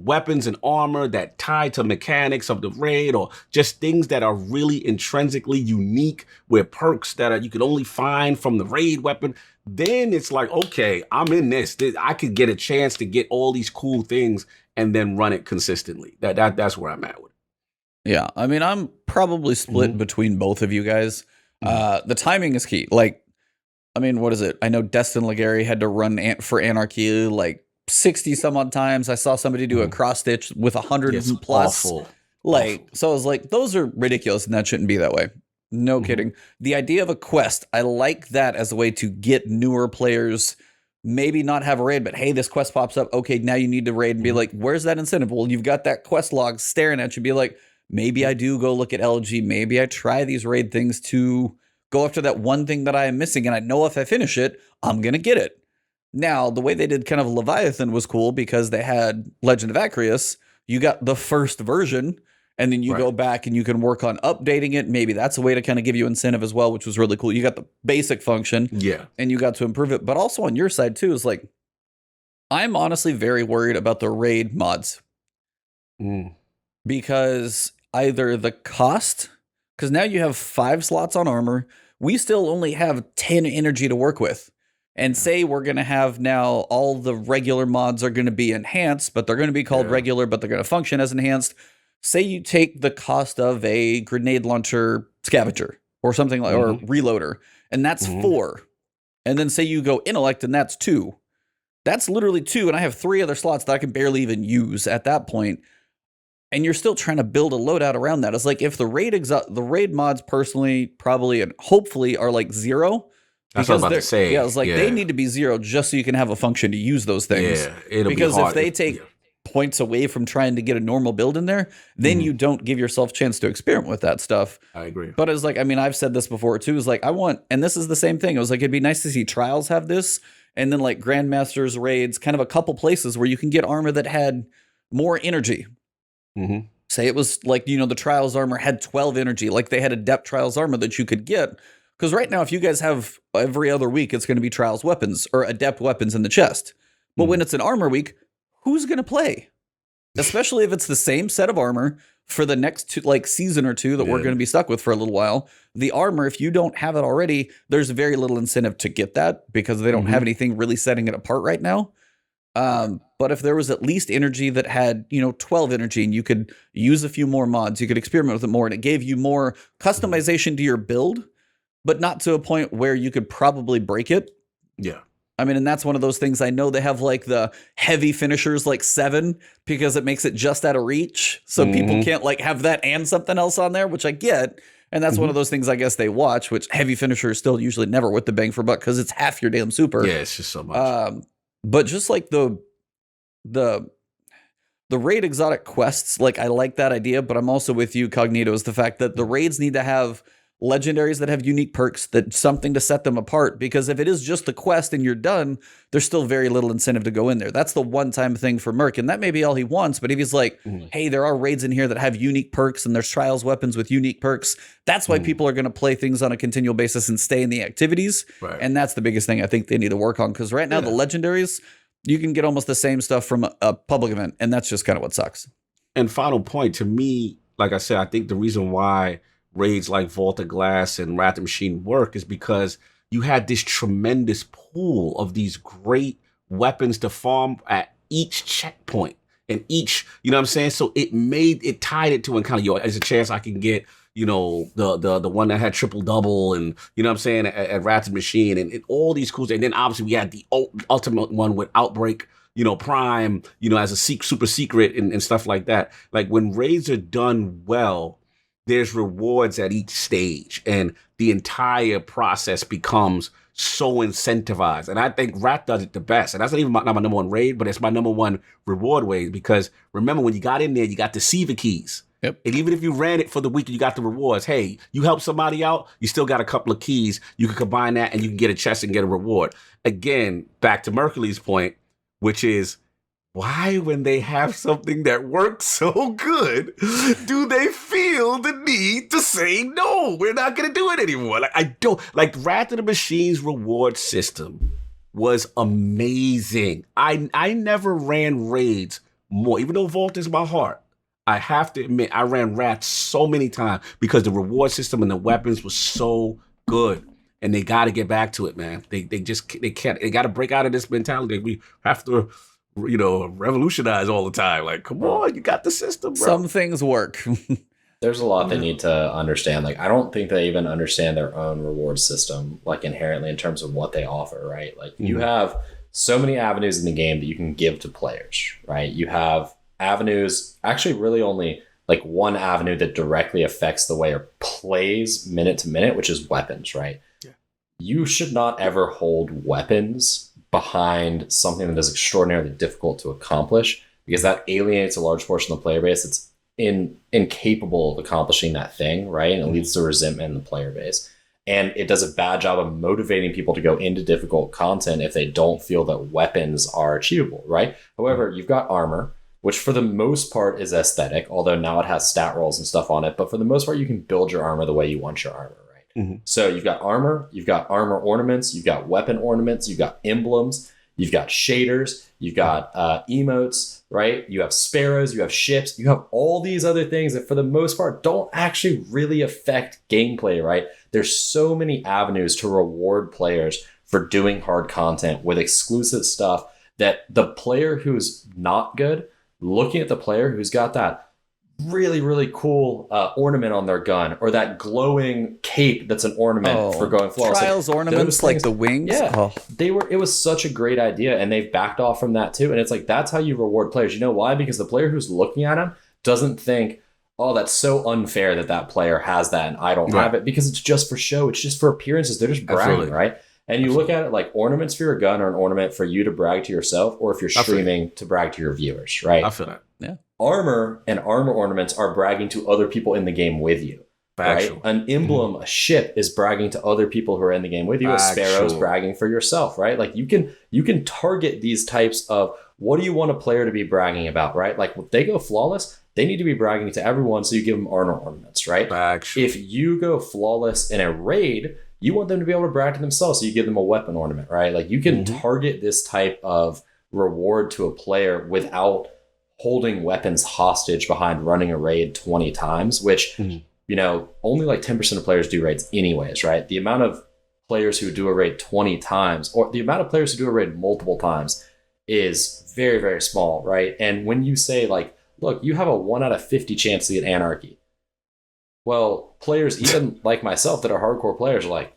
weapons and armor that tie to mechanics of the raid, or just things that are really intrinsically unique, with perks that you can only find from the raid weapon, then it's like, okay, I'm in this. I could get a chance to get all these cool things and then run it consistently. That's where I'm at with it. Yeah, I mean, I'm probably split between both of you guys. The timing is key. Like, I mean, what is it? I know Destin Legary had to run for Anarchy like 60 some odd times. I saw somebody do a cross stitch with 100 plus. Awful. Like, so I was like, those are ridiculous, and that shouldn't be that way. No kidding. The idea of a quest, I like that as a way to get newer players, maybe not have a raid, but hey, this quest pops up. Okay, now you need to raid, and be like, where's that incentive? Well, you've got that quest log staring at you. Be like, maybe I do go look at LG. Maybe I try these raid things to go after that one thing that I am missing, and I know if I finish it, I'm going to get it. Now, the way they did kind of Leviathan was cool because they had Legend of Acreus. You got the first version, and then you go back and you can work on updating it. Maybe that's a way to kind of give you incentive as well, which was really cool. You got the basic function, and you got to improve it. But also on your side too is like, I'm honestly very worried about the raid mods because either the cost, because now you have 5 slots on armor. We still only have 10 energy to work with. And say we're going to have now all the regular mods are going to be enhanced, but they're going to be called regular, but they're going to function as enhanced. Say you take the cost of a grenade launcher scavenger or something like, or reloader, and that's 4. And then say you go intellect and that's 2. That's literally 2. And I have 3 other slots that I can barely even use at that point. And you're still trying to build a loadout around that. It's like if the raid mods personally probably and hopefully are like 0. That's what I was about to say. Yeah, it's like they need to be 0 just so you can have a function to use those things. Yeah, it'll because be hard. If they take points away from trying to get a normal build in there, then you don't give yourself a chance to experiment with that stuff. I agree. But it's like, I mean, I've said this before too, is like, and this is the same thing. It was like, it'd be nice to see Trials have this, and then like Grandmasters raids, kind of a couple places where you can get armor that had more energy. Say it was like, the Trials armor had 12 energy, like they had Adept Trials armor that you could get. Because right now, if you guys have every other week, it's going to be Trials weapons or Adept weapons in the chest. But when it's an armor week, who's going to play? Especially if it's the same set of armor for the next season or 2 that we're going to be stuck with for a little while. The armor, if you don't have it already, there's very little incentive to get that because they don't have anything really setting it apart right now. But if there was at least energy that had, 12 energy, and you could use a few more mods, you could experiment with it more, and it gave you more customization to your build, but not to a point where you could probably break it. Yeah. I mean, and that's one of those things. I know they have like the heavy finishers like 7 because it makes it just out of reach. So people can't like have that and something else on there, which I get. And that's one of those things I guess they watch, which heavy finisher is still usually never with the bang for buck because it's half your damn super. Yeah, it's just so much. But just like the raid exotic quests, like I like that idea, but I'm also with you, Cognito, is the fact that the raids need to have legendaries that have unique perks, that something to set them apart. Because if it is just the quest and you're done, there's still very little incentive to go in there. That's the one-time thing for Merc, and that may be all he wants. But if he's like, hey, there are raids in here that have unique perks, and there's trials weapons with unique perks, that's why people are going to play things on a continual basis and stay in the activities. Right. And that's the biggest thing I think they need to work on. Because right now, the legendaries, you can get almost the same stuff from a public event, and that's just kind of what sucks. And final point, to me, like I said, I think the reason why raids like Vault of Glass and Wrath of Machine work is because you had this tremendous pool of these great weapons to farm at each checkpoint and each, you know what I'm saying? So it tied it to, and kind of, there's a chance I can get, the one that had triple double, and you know what I'm saying, at Wrath of Machine, and all these cool, and then obviously we had the ultimate one with Outbreak, Prime, as a super secret and stuff like that. Like, when raids are done well, there's rewards at each stage, and the entire process becomes so incentivized. And I think Wrath does it the best. And that's not even not my number one raid, but it's my number one reward way, because remember, when you got in there, you got the Siva keys. Yep. And even if you ran it for the week, you got the rewards. Hey, you help somebody out, you still got a couple of keys. You can combine that and you can get a chest and get a reward. Again, back to Mercules' point, which is, why, when they have something that works so good, do they feel the need to say, no, we're not going to do it anymore? Like Wrath of the Machine's reward system was amazing. I never ran raids more, even though Vault is my heart. I have to admit, I ran Wrath so many times because the reward system and the weapons was so good. And they got to get back to it, man. They can't. They got to break out of this mentality. We have to, revolutionize all the time. Like, come on, you got the system, bro. Some things work. There's a lot they need to understand. Like, I don't think they even understand their own reward system, like, inherently, in terms of what they offer, right? Like, you have so many avenues in the game that you can give to players, right? You have avenues, actually really only like one avenue that directly affects the way it plays minute to minute, which is weapons, right? Yeah. You should not ever hold weapons behind something that is extraordinarily difficult to accomplish, because that alienates a large portion of the player base that's incapable of accomplishing that thing, right? And it leads to resentment in the player base. And it does a bad job of motivating people to go into difficult content if they don't feel that weapons are achievable, right? However, you've got armor, which for the most part is aesthetic, although now it has stat rolls and stuff on it. But for the most part, you can build your armor the way you want your armor, right? Mm-hmm. So you've got armor ornaments, you've got weapon ornaments, you've got emblems, you've got shaders, you've got emotes, right? You have sparrows, you have ships, you have all these other things that for the most part don't actually really affect gameplay, right? There's so many avenues to reward players for doing hard content with exclusive stuff that the player who's not good, looking at the player who's got that really, really cool ornament on their gun, or that glowing cape that's an ornament for going flawless. Trials ornaments, like the wings. Yeah, it was such a great idea, and they've backed off from that too. And it's like, that's how you reward players. You know why? Because the player who's looking at them doesn't think, oh, that's so unfair that player has that and I don't have it, because it's just for show. It's just for appearances. They're just bragging, right? And you look at it like ornaments for your gun are an ornament for you to brag to yourself, or if you're streaming, to brag to your viewers, right? I feel that. Yeah. Armor and armor ornaments are bragging to other people in the game with you, right? An emblem, a ship, is bragging to other people who are in the game with you. A sparrow is bragging for yourself, right? Like, you can target these types of, what do you want a player to be bragging about, right? Like, if they go flawless, they need to be bragging to everyone, so you give them armor ornaments, right? If you go flawless in a raid, you want them to be able to brag to themselves, so you give them a weapon ornament, right? Like, you can target this type of reward to a player without holding weapons hostage behind running a raid 20 times, which, only like 10% of players do raids anyways, right? The amount of players who do a raid 20 times, or the amount of players who do a raid multiple times, is very, very small, right? And when you say, like, look, you have a 1 out of 50 chance to get Anarchy. Well, players, even like myself, that are hardcore players, are like,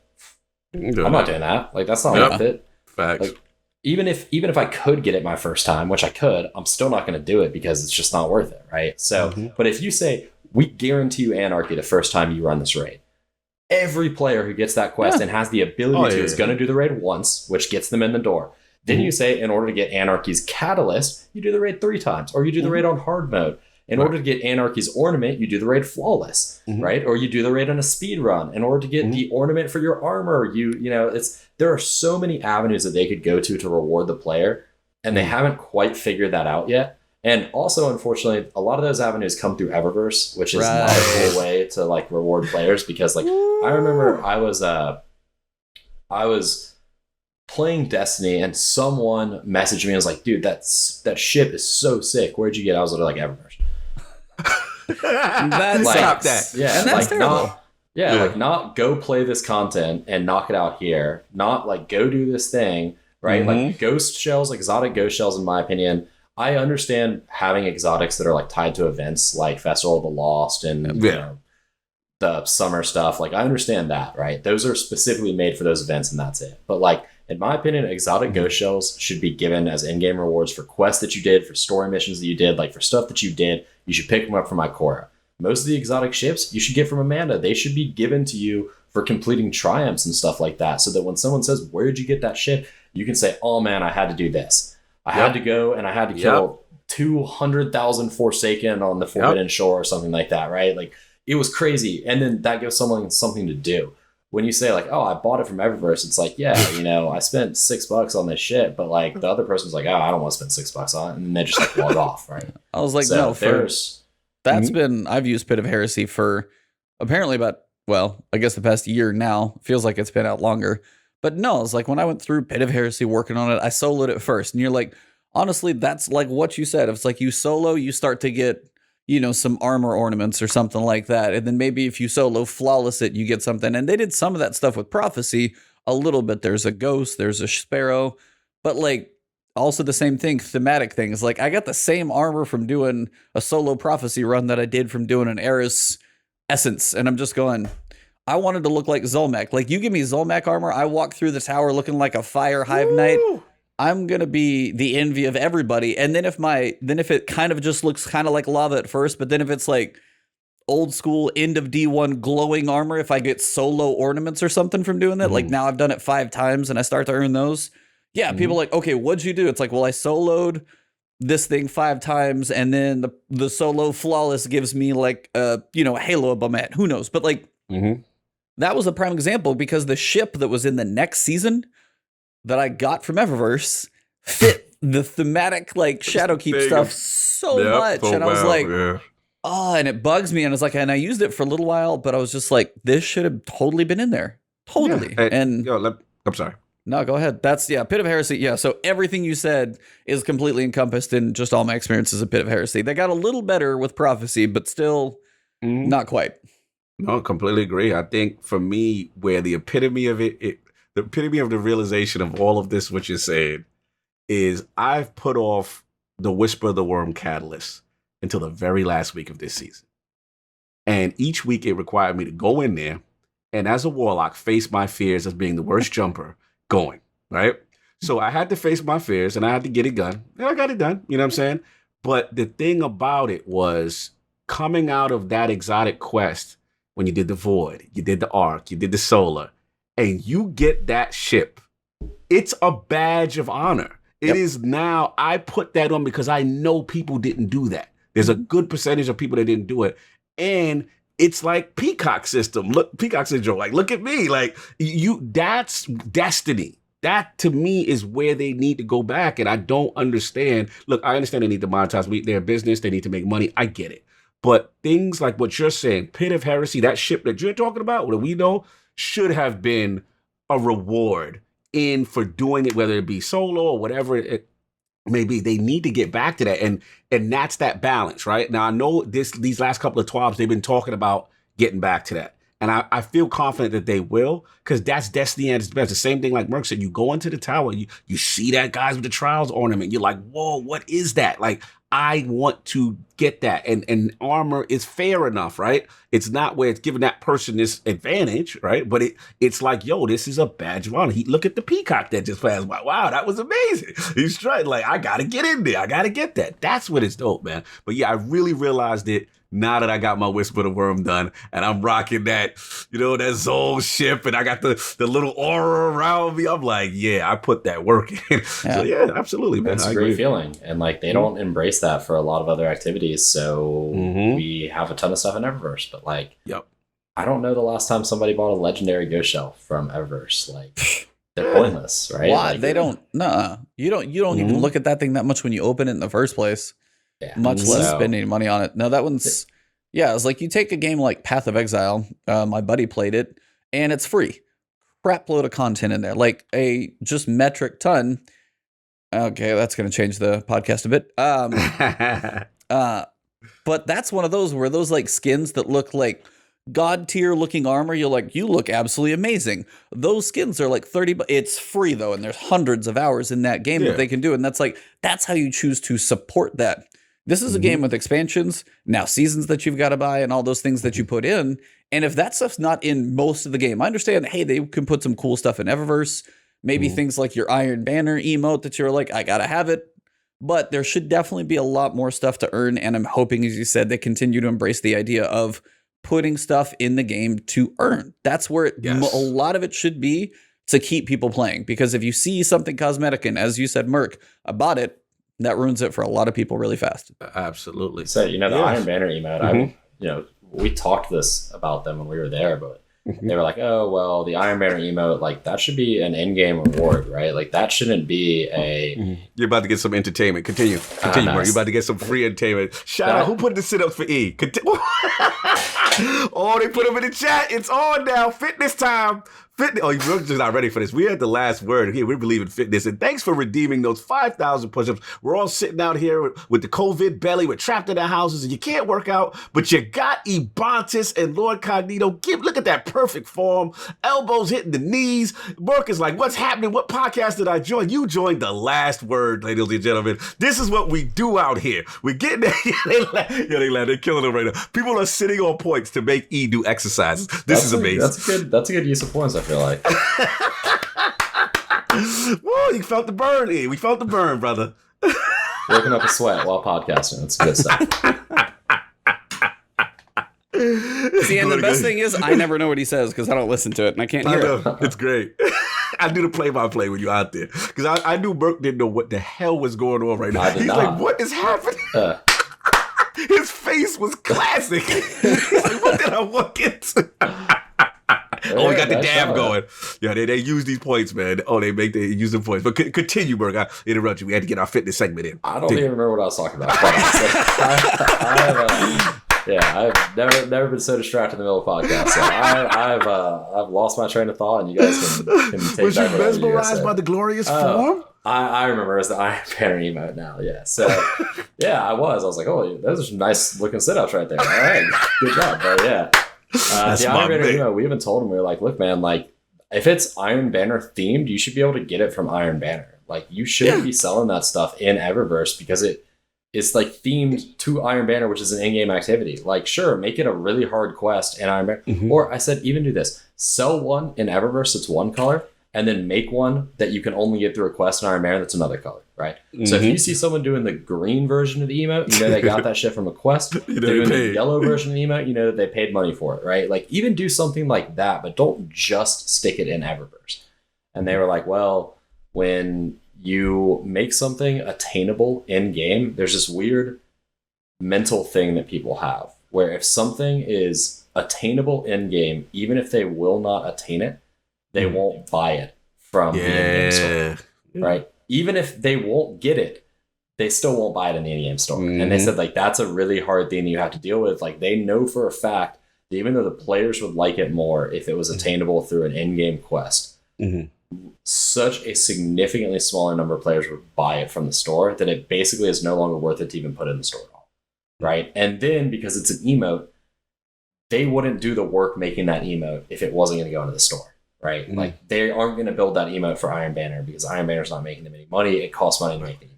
I'm not doing that. Like, that's not worth it. Facts. Like, even if I could get it my first time, which I could, I'm still not going to do it, because it's just not worth it, right? So, but if you say, we guarantee you Anarchy the first time you run this raid, every player who gets that quest and has the ability to is going to do the raid once, which gets them in the door. Then you say, in order to get Anarchy's Catalyst, you do the raid 3 times, or you do the raid on hard mode. In order to get Anarchy's ornament, you do the raid flawless, right? Or you do the raid on a speed run. In order to get the ornament for your armor, you know, there are so many avenues that they could go to reward the player, and they haven't quite figured that out yet. And also, unfortunately, a lot of those avenues come through Eververse, which is not a cool way to like reward players, because like I remember I was playing Destiny and someone messaged me and was like, dude, that ship is so sick. Where'd you get it? I was literally like, Eververse. Stop that. Yeah, and that's like terrible. like not go play this content and knock it out here. Not like go do this thing, right? Like ghost shells, like exotic ghost shells, in my opinion. I understand having exotics that are like tied to events like Festival of the Lost and you know, the summer stuff. Like I understand that, right? Those are specifically made for those events, and that's it. But like, in my opinion, exotic ghost shells should be given as in-game rewards for quests that you did, for story missions that you did, like for stuff that you did. You should pick them up from Ikora. Most of the exotic ships you should get from Amanda. They should be given to you for completing triumphs and stuff like that, so that when someone says, where'd you get that ship? You can say, oh man, I had to do this. I had to go and I had to kill 200,000 Forsaken on the Forbidden Shore or something like that, right? Like it was crazy. And then that gives someone something to do. When you say like, oh, I bought it from Eververse, it's like, yeah, you know, I spent $6 on this shit, but like the other person's like, oh, I don't want to spend $6 on it, and then they just like log off, right? I was like, so no, that's been, I've used Pit of Heresy for apparently about, well, I guess the past year now. Feels like it's been out longer. But no, it's like when I went through Pit of Heresy working on it, I soloed it first. And you're like, honestly, that's like what you said. It's like you solo, you start to get, you know, some armor ornaments or something like that. And then maybe if you solo flawless it, you get something. And they did some of that stuff with Prophecy a little bit. There's a ghost, there's a sparrow, but like also the same thing, thematic things. Like I got the same armor from doing a solo Prophecy run that I did from doing an Eris Essence. And I'm just going, I wanted to look like Zolmak. Like you give me Zolmak armor, I walk through the tower looking like a fire hive knight. I'm going to be the envy of everybody. And then if it kind of just looks kind of like lava at first, but then if it's like old school end of D1 glowing armor, if I get solo ornaments or something from doing that, like now I've done it 5 times and I start to earn those. Yeah. People are like, okay, what'd you do? It's like, well, I soloed this thing 5 times. And then the solo flawless gives me like, you know, a Halo above my head. Who knows? But like, that was a prime example, because the ship that was in the next season that I got from Eververse fit the thematic like Shadowkeep stuff so much. And I was like, oh, and it bugs me. And it's like, and I used it for a little while, but I was just like, this should have totally been in there. Totally. Yeah. And I'm sorry. No, go ahead. That's Pit of Heresy. Yeah. So everything you said is completely encompassed in just all my experiences of Pit of Heresy. They got a little better with Prophecy, but still not quite. No, completely agree. I think for me, where the epitome of the epitome of the realization of all of this, what you're saying, is I've put off the Whisper of the Worm Catalyst until the very last week of this season. And each week it required me to go in there and as a warlock face my fears as being the worst jumper going, right? So I had to face my fears and I had to get it done. And I got it done, you know what I'm saying? But the thing about it was coming out of that exotic quest, when you did the Void, you did the Ark, you did the Solar, and you get that ship, it's a badge of honor. It is now, I put that on because I know people didn't do that. There's a good percentage of people that didn't do it. And it's like Peacock system. Look, Peacock syndrome. Like, look at me. Like, that's destiny. That to me is where they need to go back. And I don't understand. Look, I understand they need to monetize their business. They need to make money. I get it. But things like what you're saying, Pit of Heresy, that ship that you're talking about, what we know, should have been a reward for doing it, whether it be solo or whatever it may be. They need to get back to that. And that's that balance, right? Now, I know these last couple of TWABs, they've been talking about getting back to that. And I feel confident that they will, because that's Destiny at its best. The same thing like Merc said, you go into the tower, you see that guys with the Trials ornament. You're like, whoa, what is that? Like, I want to get that. And armor is fair enough, right? It's not where it's giving that person this advantage, right? But it's like, yo, this is a badge of honor. Look at the peacock that just passed by. Wow, that was amazing. He's trying, like, I got to get in there. I got to get that. That's what it's dope, man. But yeah, I really realized it now that I got my Whisper the Worm done and I'm rocking that, that Zol ship and I got the little aura around me, I'm like, yeah, I put that work in. So yeah, absolutely, man. It's I a great agree. feeling. And like they don't embrace that for a lot of other activities. So we have a ton of stuff in Eververse, but like, I don't know the last time somebody bought a legendary Ghost Shell from Eververse. Like they're pointless, right? Why? Like, They don't. Nah, you don't even look at that thing that much when you open it in the first place. Yeah. Much less spending money on it. No, that one's it's like you take a game like Path of Exile. My buddy played it, and it's free. Crap load of content in there, like a just metric ton. Okay, that's going to change the podcast a bit. But that's one of those where those like skins that look like god tier looking armor, you're like, you look absolutely amazing. Those skins are like 30, but it's free though, and there's hundreds of hours in that game that they can do, and that's how you choose to support that. This is a game with expansions, now seasons that you've got to buy, and all those things that you put in. And if that stuff's not in most of the game, I understand, hey, they can put some cool stuff in Eververse, maybe things like your Iron Banner emote that you're like, I gotta have it. But there should definitely be a lot more stuff to earn, and I'm hoping, as you said, they continue to embrace the idea of putting stuff in the game to earn. That's where a lot of it should be, to keep people playing. Because if you see something cosmetic, and as you said, Merc, I bought it, that ruins it for a lot of people really fast. Absolutely. So, the Iron Banner emote, we talked about them when we were there, but they were like, oh, well, the Iron Banner emote, like, that should be an in-game reward, right? Like, that shouldn't be a... You're about to get some entertainment. Continue, nice. Bro. You're about to get some free entertainment. Shout out. Who put the sit-ups for E? Oh, they put them in the chat. It's on now. Fitness time. Oh, you're just not ready for this. We had the last word here. We believe in fitness. And thanks for redeeming those 5,000 push-ups. We're all sitting out here with the COVID belly. We're trapped in our houses and you can't work out, but you got Ebontis and Lord Cognito. Look at that perfect form. Elbows hitting the knees. Mark is like, what's happening? What podcast did I join? You joined the last word, ladies and gentlemen. This is what we do out here. We're getting there. They're killing them right now. People are sitting on points to make E do exercises. This is amazing. That's a good use of points, I feel like. Whoa, you felt the burn, E. We felt the burn, brother. Working up a sweat while podcasting. That's good stuff. See, and the best thing is, I never know what he says because I don't listen to it and I can't hear it. It's great. I do the play-by-play when you're out there because I knew Burke didn't know what the hell was going on right now. He's like, what is happening? His face was classic. He's like, what did I walk into? Oh, we got the dab going. Yeah, they use these points, man. Oh, they use the points. But continue, Berg. I interrupt you. We had to get our fitness segment in. I don't even remember what I was talking about. I've never been so distracted in the middle of a podcast. So I've lost my train of thought, and you guys can take was that. Was you mesmerized by the glorious form? I remember as the Iron Banner emote now. Yeah. So I was. I was like, oh, those are some nice looking sit-ups right there. All right, good job. But yeah. The Iron Banner, we even told him, we were like, look, man, like, if it's Iron Banner themed, you should be able to get it from Iron Banner. Like, you shouldn't be selling that stuff in Eververse because it's like themed to Iron Banner, which is an in-game activity. Like, sure, make it a really hard quest in Iron Banner. Or I said, even do this. Sell one in Eververse that's one color, and then make one that you can only get through a quest in Iron Banner that's another color, right? So if you see someone doing the green version of the emote, you know they got that shit from a quest. They're doing the yellow version of the emote, you know that they paid money for it, right? Like, even do something like that, but don't just stick it in Eververse. And they were like, well, when you make something attainable in-game, there's this weird mental thing that people have, where if something is attainable in-game, even if they will not attain it, they won't buy it from the in-game store, right? Even if they won't get it, they still won't buy it in the in-game store. And they said, like, that's a really hard thing you have to deal with. Like, they know for a fact that even though the players would like it more if it was attainable through an in-game quest, such a significantly smaller number of players would buy it from the store that it basically is no longer worth it to even put it in the store at all, right? And then, because it's an emote, they wouldn't do the work making that emote if it wasn't going to go into the store. Right? Like, they aren't going to build that emote for Iron Banner because Iron Banner's not making them any money. It costs money to make the emote.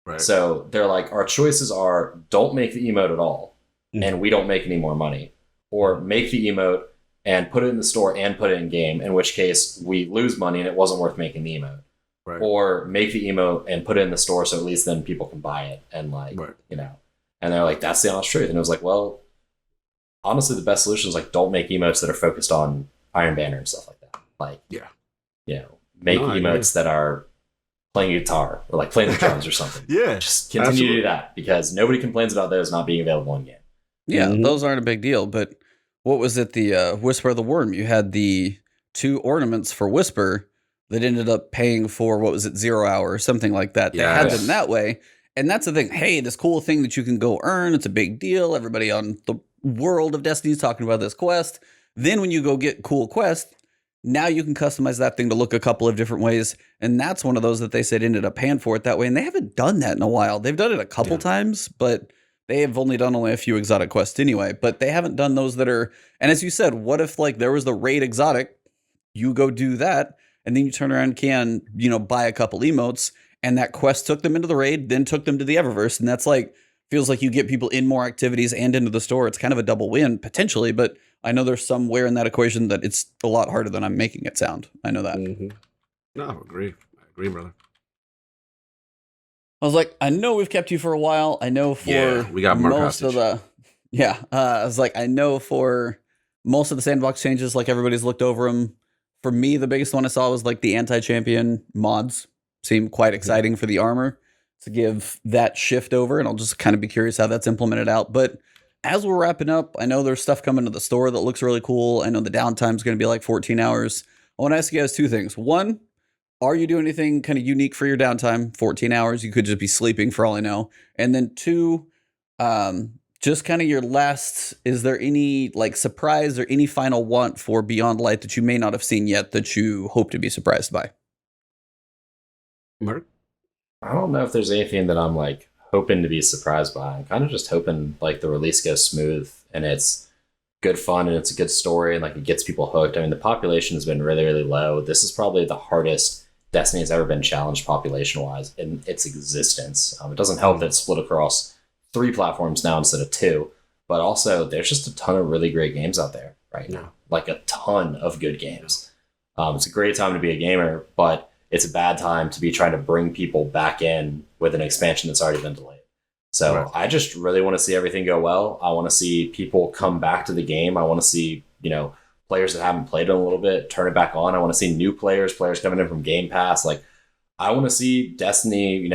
Right. So they're like, our choices are don't make the emote at all, and we don't make any more money. Or make the emote and put it in the store and put it in game, in which case we lose money and it wasn't worth making the emote. Right. Or make the emote and put it in the store so at least then people can buy it and And they're like, that's the honest truth. And it was like, well, honestly, the best solution is like, don't make emotes that are focused on Iron Banner and stuff like that. Like, Yeah. you know, make emotes that are playing guitar or like playing the drums or something. Yeah. Just continue to do that because nobody complains about those not being available in game. Yeah, those aren't a big deal. But what was it? The Whisper of the Worm. You had the 2 ornaments for Whisper that ended up paying for, what was it, 0 hour or something like that. They had them that way. And that's the thing. Hey, this cool thing that you can go earn. It's a big deal. Everybody on the world of Destiny is talking about this quest. Then when you go get cool quest, now you can customize that thing to look a couple of different ways. And that's one of those that they said ended up paying for it that way. And they haven't done that in a while. They've done it a couple times, but they have only done a few exotic quests anyway. But they haven't done those that are, and as you said, what if like there was the raid exotic, you go do that, and then you turn around and can, buy a couple emotes, and that quest took them into the raid, then took them to the Eververse. And that's like, feels like you get people in more activities and into the store. It's kind of a double win potentially, but I know there's somewhere in that equation that it's a lot harder than I'm making it sound. I know that. No, I agree, brother. I was like, I know we've kept you for a while. I know for we got most of the, I was like, I know for most of the sandbox changes, like everybody's looked over them. For me, the biggest one I saw was like the anti-champion mods. Seemed quite exciting for the armor to give that shift over, and I'll just kind of be curious how that's implemented out. But as we're wrapping up, I know there's stuff coming to the store that looks really cool. I know the downtime is going to be like 14 hours. I want to ask you guys 2 things. One, are you doing anything kind of unique for your downtime? 14 hours, you could just be sleeping for all I know. And then 2, just kind of your last, is there any like surprise or any final want for Beyond Light that you may not have seen yet that you hope to be surprised by? Merc? I don't know if there's anything that I'm like hoping to be surprised by. I'm kind of just hoping like the release goes smooth and it's good fun and it's a good story and like it gets people hooked. I mean, the population has been really, really low. This is probably the hardest Destiny has ever been challenged population-wise in its existence. It doesn't help that it's split across 3 platforms now instead of 2, but also there's just a ton of really great games out there right now, like a ton of good games. It's a great time to be a gamer, but it's a bad time to be trying to bring people back in with an expansion that's already been delayed. So I just really want to see everything go well. I want to see people come back to the game. I want to see, players that haven't played it in a little bit, turn it back on. I want to see new players coming in from Game Pass. Like, I want to see Destiny,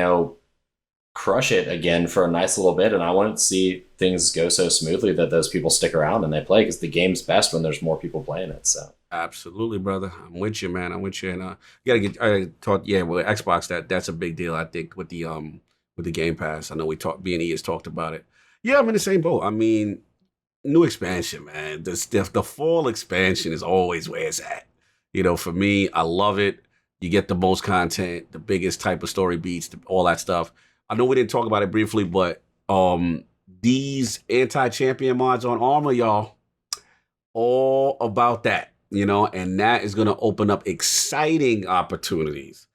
crush it again for a nice little bit. And I want to see things go so smoothly that those people stick around and they play because the game's best when there's more people playing it. So. Absolutely, brother. I'm with you, man. I'm with you. And you gotta with Xbox, that's a big deal, I think, with the Game Pass. I know B&E has talked about it. Yeah, I'm in the same boat. I mean, new expansion, man. The fall expansion is always where it's at. For me, I love it. You get the most content, the biggest type of story beats, all that stuff. I know we didn't talk about it briefly, but these anti-champion mods on Armor, y'all, all about that. And that is going to open up exciting opportunities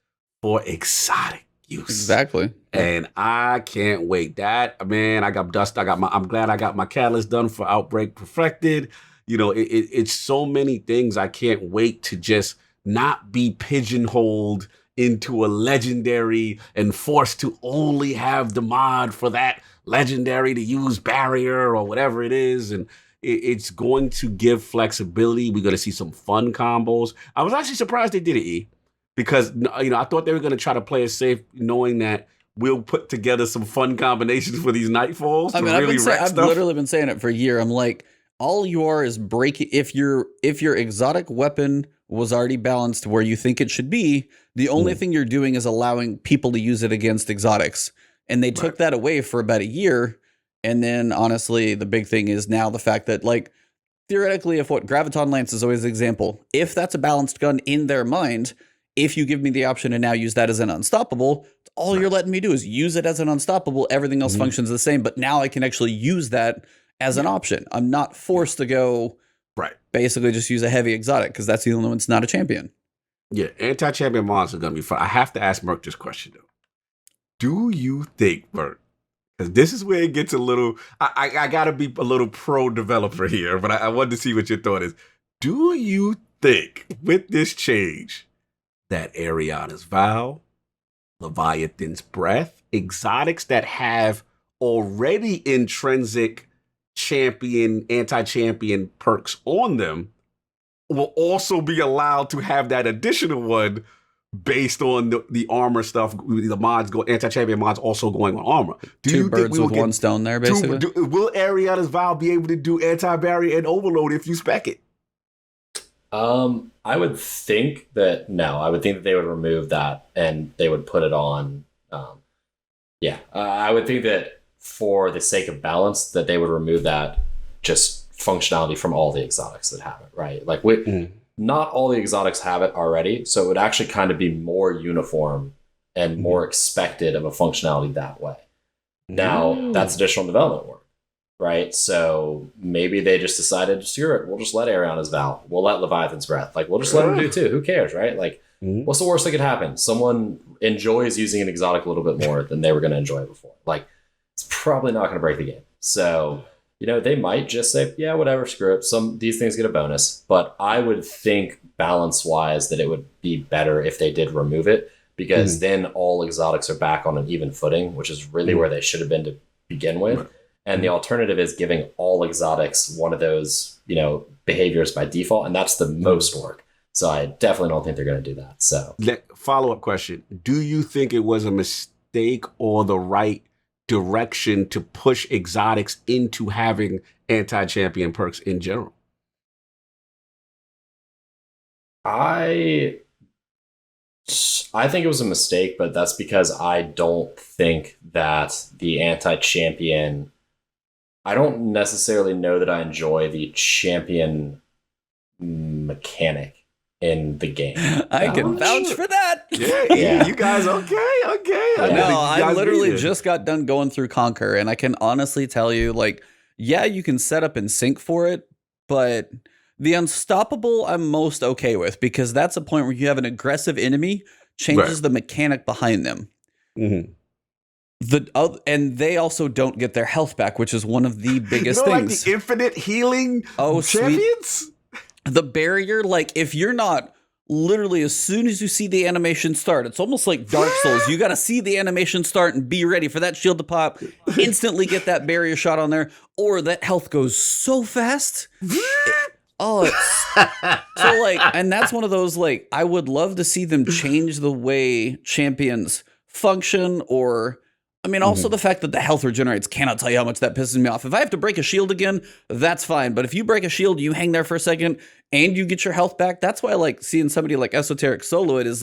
for exotic use. Exactly. And I can't wait. That, man, I'm glad I got my catalyst done for Outbreak Perfected. It's so many things. I can't wait to just not be pigeonholed into a legendary and forced to only have the mod for that legendary to use barrier or whatever it is. And it's going to give flexibility. We're going to see some fun combos. I was actually surprised they did it, because I thought they were going to try to play it safe, knowing that we'll put together some fun combinations for these Nightfalls. I've literally been saying it for a year. I'm like, all you are is breaking. If your exotic weapon was already balanced where you think it should be, the only thing you're doing is allowing people to use it against exotics. And they took that away for about a year. And then, honestly, the big thing is now the fact that, like, theoretically, if what Graviton Lance is always an example, if that's a balanced gun in their mind, if you give me the option to now use that as an unstoppable, all you're letting me do is use it as an unstoppable. Everything else functions the same, but now I can actually use that as an option. I'm not forced to go basically just use a heavy exotic because that's the only one that's not a champion. Yeah, anti-champion mods are going to be fun. I have to ask Merc this question, though. Do you think, Merc, because this is where it gets a little, I got to be a little pro-developer here, but I wanted to see what your thought is. Do you think, with this change, that Ariana's Vow, Leviathan's Breath, exotics that have already intrinsic anti-champion perks on them will also be allowed to have that additional one based on the armor stuff, the mods anti-champion mods also going on armor. Two birds with one stone there, basically. Will Ariana's Vow be able to do anti-barrier and overload if you spec it? I would think that I would think that they would remove that and they would put it on. I would think that for the sake of balance, that they would remove that just functionality from all the exotics that have it, right? Like not all the exotics have it already, so it would actually kind of be more uniform and more expected of a functionality that way. Now, that's additional development work, right? So maybe they just decided, screw it, we'll just let Ariana's Vow, we'll let Leviathan's Breath, like we'll just let them do too. Who cares, right? Like, what's the worst that could happen? Someone enjoys using an exotic a little bit more than they were going to enjoy before. Like, it's probably not going to break the game. So, they might just say, yeah, whatever, screw it. These things get a bonus. But I would think balance-wise that it would be better if they did remove it, because then all exotics are back on an even footing, which is really where they should have been to begin with. And the alternative is giving all exotics one of those, behaviors by default, and that's the most work. So I definitely don't think they're going to do that. So, follow-up question. Do you think it was a mistake or the right direction to push exotics into having anti-champion perks in general? I think it was a mistake, but that's because I don't think that the anti-champion, I don't necessarily know that I enjoy the champion mechanic in the game. I can vouch for that. Yeah. You guys okay? I literally just got done going through Conquer, and I can honestly tell you, you can set up and sync for it, but the Unstoppable I'm most okay with, because that's a point where you have an aggressive enemy, changes the mechanic behind them. And they also don't get their health back, which is one of the biggest things. Like the infinite healing champions? The barrier, if you're not literally, as soon as you see the animation start, it's almost like Dark Souls. You got to see the animation start and be ready for that shield to pop, instantly get that barrier shot on there, or that health goes so fast. And that's one of those, I would love to see them change the way champions function, or also the fact that the health regenerates, cannot tell you how much that pisses me off. If I have to break a shield again, that's fine. But if you break a shield, you hang there for a second, and you get your health back, that's why I like seeing somebody like Esoteric solo it, is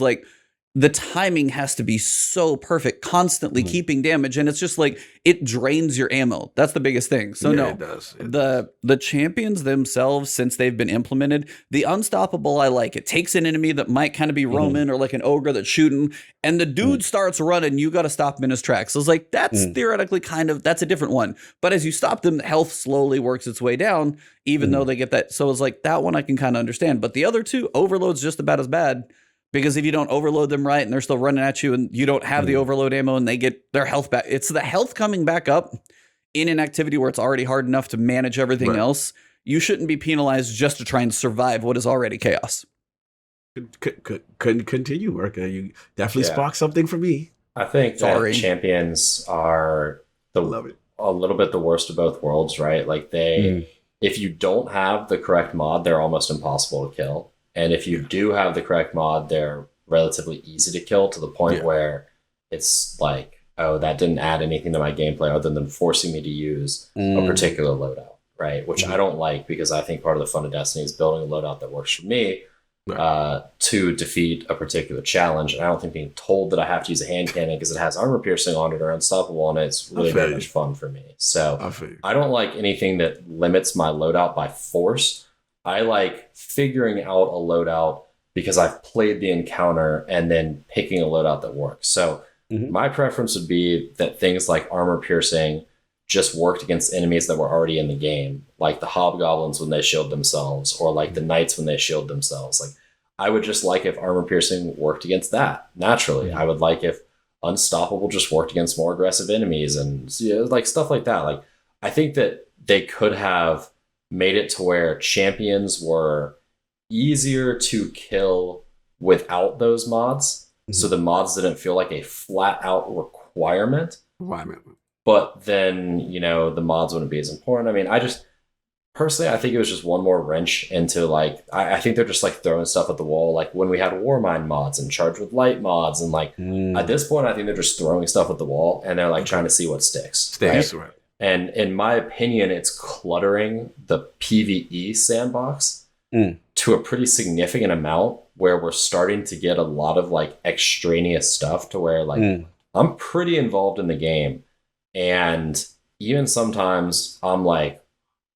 the timing has to be so perfect, constantly keeping damage, and it's just it drains your ammo. That's the biggest thing. So it does. The champions themselves, since they've been implemented, the Unstoppable I like. It takes an enemy that might kind of be roaming or like an ogre that's shooting, and the dude starts running, you got to stop him in his tracks. So it's that's theoretically that's a different one. But as you stop them, health slowly works its way down, even though they get that. So it's that one I can kind of understand. But the other two, Overload's just about as bad. Because if you don't overload them right and they're still running at you and you don't have the overload ammo and they get their health back, it's the health coming back up in an activity where it's already hard enough to manage everything else. You shouldn't be penalized just to try and survive what is already chaos. Couldn't continue, Merca. You definitely sparked something for me. I think that champions are a little bit the worst of both worlds, right? If you don't have the correct mod, they're almost impossible to kill. And if you do have the correct mod, they're relatively easy to kill, to the point where it's that didn't add anything to my gameplay other than forcing me to use a particular loadout, right? Which I don't like, because I think part of the fun of Destiny is building a loadout that works for me to defeat a particular challenge. And I don't think being told that I have to use a hand cannon because it has armor piercing on it or unstoppable on it, it's really very much fun for me. So I don't like anything that limits my loadout by force. I like figuring out a loadout because I've played the encounter and then picking a loadout that works. So my preference would be that things like armor piercing just worked against enemies that were already in the game, like the hobgoblins when they shield themselves, or like the knights when they shield themselves. I would just like if armor piercing worked against that naturally. I would like if unstoppable just worked against more aggressive enemies and stuff like that. I think that they could have made it to where champions were easier to kill without those mods. So the mods didn't feel like a flat out requirement. but then, the mods wouldn't be as important. I mean, personally, I think it was just one more wrench into like, I think they're just like throwing stuff at the wall. Like when we had Warmind mods and Charge with Light mods. And like at this point, I think they're just throwing stuff at the wall and they're like trying to see what sticks. Right? And in my opinion, it's cluttering the PvE sandbox to a pretty significant amount where we're starting to get a lot of like extraneous stuff to where like I'm pretty involved in the game. And even sometimes I'm like,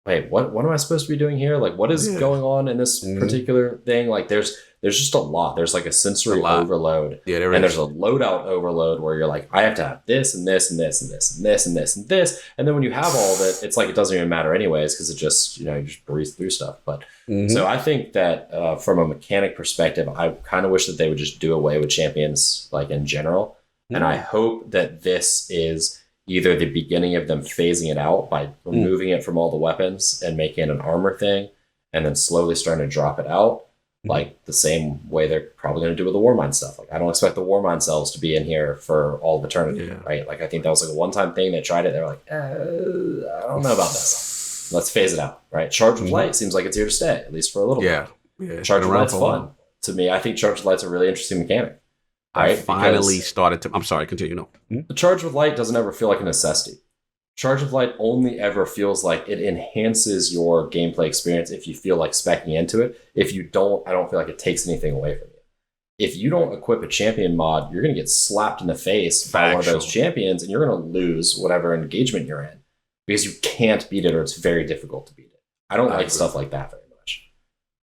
wait, what am I supposed to be doing here? Like, what is going on in this particular thing? Like, there's just a lot. There's like a sensory overload. Yeah, and there's a loadout overload where you're like, I have to have this and this and this and this and this and this and this. And then when you have all of it, it's like it doesn't even matter anyways because it just, you just breeze through stuff. But so I think that from a mechanic perspective, I kind of wish that they would just do away with champions like in general. And I hope that this is either the beginning of them phasing it out by removing it from all the weapons and making it an armor thing, and then slowly starting to drop it out, like the same way they're probably going to do with the Warmind stuff. Like, I don't expect the Warmind cells to be in here for all of eternity, right? Like, I think that was like a one-time thing. They tried it. They were like, I don't know about this. Let's phase it out, right? Charge with Light seems like it's here to stay, at least for a little bit. Yeah, Charge with Light's fun. To me, I think Charge with Light's a really interesting mechanic. I finally started to... I'm sorry, continue. No. The Charge with Light doesn't ever feel like a necessity. Charge with Light only ever feels like it enhances your gameplay experience if you feel like speccing into it. If you don't, I don't feel like it takes anything away from you. If you don't equip a champion mod, you're going to get slapped in the face by one of those champions, and you're going to lose whatever engagement you're in because you can't beat it or it's very difficult to beat it. I don't like stuff like that very much.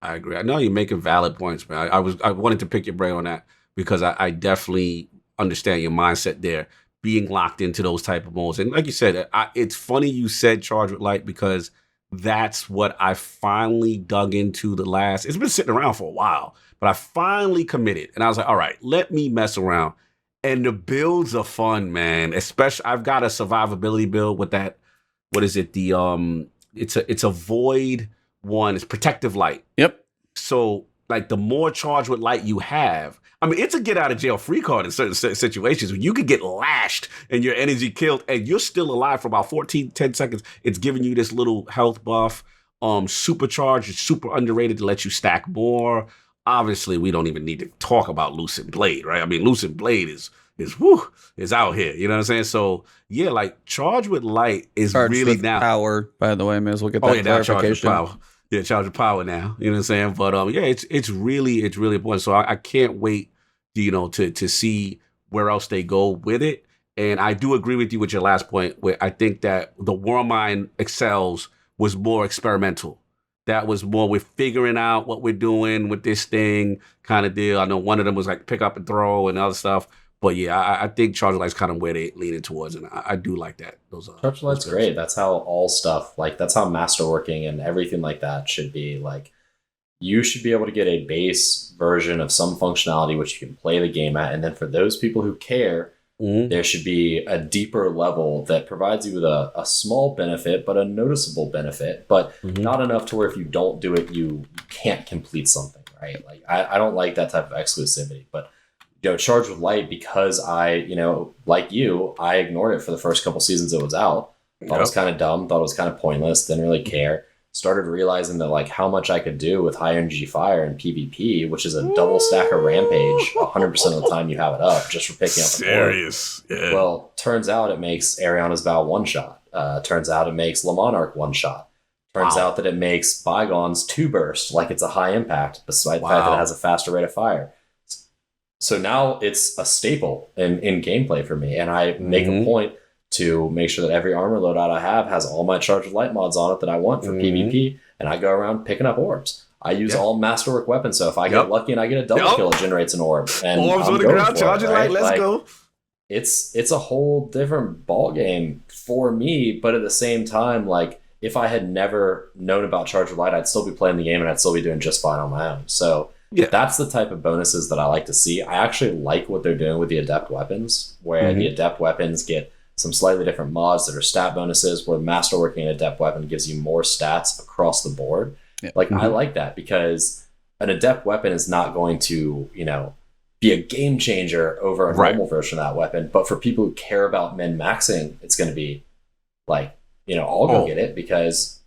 I agree. I know you're making valid points, man. I wanted to pick your brain on that, because I definitely understand your mindset there, being locked into those type of modes. And like you said, it's funny you said Charge with Light, because that's what I finally dug into the last. It's been sitting around for a while, but I finally committed. And I was like, all right, let me mess around. And the builds are fun, man. Especially, I've got a survivability build with that. What is it? It's a void one. It's protective light. Yep. So like the more Charge with Light you have, I mean, it's a get out of jail free card in certain situations where you could get lashed and your energy killed and you're still alive for about 10 seconds. It's giving you this little health buff. Supercharge is super underrated to let you stack more. Obviously, we don't even need to talk about Lucid Blade, right? I mean, Lucid Blade is out here. You know what I'm saying? So yeah, like Charge with Light is Charged really with now power, by the way. May as well get that clarification. Charge with power. Yeah, Charge with power now. You know what I'm saying? But yeah, it's really important. So I can't wait, to see where else they go with it. And I do agree with you with your last point, where I think that the Warmind Excels was more experimental. That was more, we're figuring out what we're doing with this thing kind of deal. I know one of them was like pick up and throw and other stuff. But yeah, I think Charge with Light's kind of where they leaning towards, and I do like that. Charge with Light's great. That's how all stuff, like that's how masterworking and everything like that should be. Like, you should be able to get a base version of some functionality which you can play the game at, and then for those people who care, there should be a deeper level that provides you with a small benefit, but a noticeable benefit, but not enough to where if you don't do it, you can't complete something, right? Like, I don't like that type of exclusivity, but Charge with Light, because I, like you, I ignored it for the first couple seasons it was out. Thought it was kind of dumb, thought it was kind of pointless, didn't really care. Started realizing that like how much I could do with high energy fire and PvP, which is a double stack of Rampage 100% of the time you have it up just for picking up a Serious. Yeah. Well, turns out it makes Ariana's Vow one shot. Turns out it makes La Monarch one shot. Turns out that it makes Bygones 2 burst, like it's a high impact, despite the fact that it has a faster rate of fire. So now it's a staple in gameplay for me, and I make a point to make sure that every armor loadout I have has all my Charge with Light mods on it that I want for PvP, and I go around picking up orbs. I use all masterwork weapons, so if I get lucky and I get a double kill, it generates an orb. And orbs on the ground, Charge with Light, let's go. It's a whole different ball game for me, but at the same time, like if I had never known about Charge with Light, I'd still be playing the game and I'd still be doing just fine on my own. So that's the type of bonuses that I like to see. I actually like what they're doing with the adept weapons, where the adept weapons get some slightly different mods that are stat bonuses, where masterworking an adept weapon gives you more stats across the board. Like, I like that, because an adept weapon is not going to, be a game changer over a Right. normal version of that weapon. But for people who care about min-maxing, it's going to be like, I'll go get it, because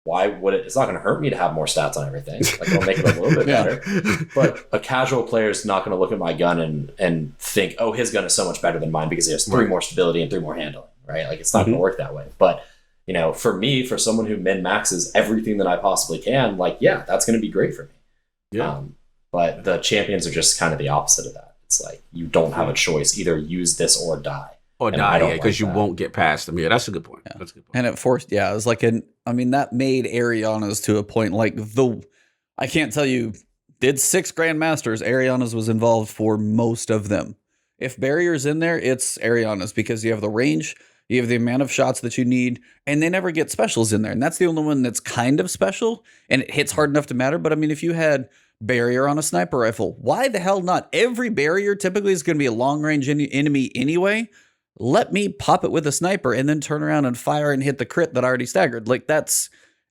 why would it? It's not going to hurt me to have more stats on everything. Like, it'll make it a little bit better. But a casual player is not going to look at my gun and think, oh, his gun is so much better than mine because he has 3 more stability and 3 more handling, right? Like, it's not going to work that way. But, for me, for someone who min-maxes everything that I possibly can, like, yeah, that's going to be great for me. Yeah. But the champions are just kind of the opposite of that. It's like, you don't have a choice. Either use this or die. Or And die, I don't because like you that. won't get past them. Yeah, that's a good point. Yeah. That's a good point. And it forced, it was like that made Ariana's to a point like I can't tell you, did 6 Grandmasters, Ariana's was involved for most of them. If Barrier's in there, it's Ariana's, because you have the range, you have the amount of shots that you need, and they never get specials in there. And that's the only one that's kind of special, and it hits hard enough to matter. But I mean, if you had Barrier on a sniper rifle, why the hell not? Every Barrier typically is going to be a long range enemy anyway. Let me pop it with a sniper and then turn around and fire and hit the crit that I already staggered. Like,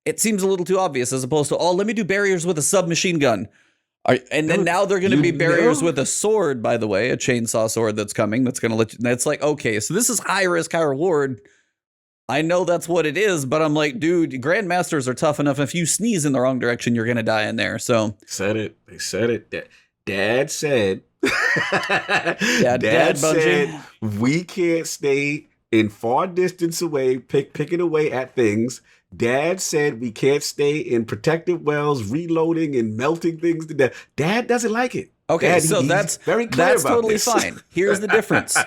it seems a little too obvious, as opposed to, let me do barriers with a submachine gun. And then now they're going to be barriers with a sword, by the way, a chainsaw sword that's coming. That's going to let you, that's like, okay, so this is high risk, high reward. I know that's what it is, but I'm like, dude, Grandmasters are tough enough. If you sneeze in the wrong direction, you're going to die in there. So They said it. Dad said, Dad said, we can't stay in far distance away, picking away at things. Dad said we can't stay in protective wells, reloading and melting things to death. Dad doesn't like it. okay, Dad, so he's that's very clear that's about totally this. fine. Here's the difference.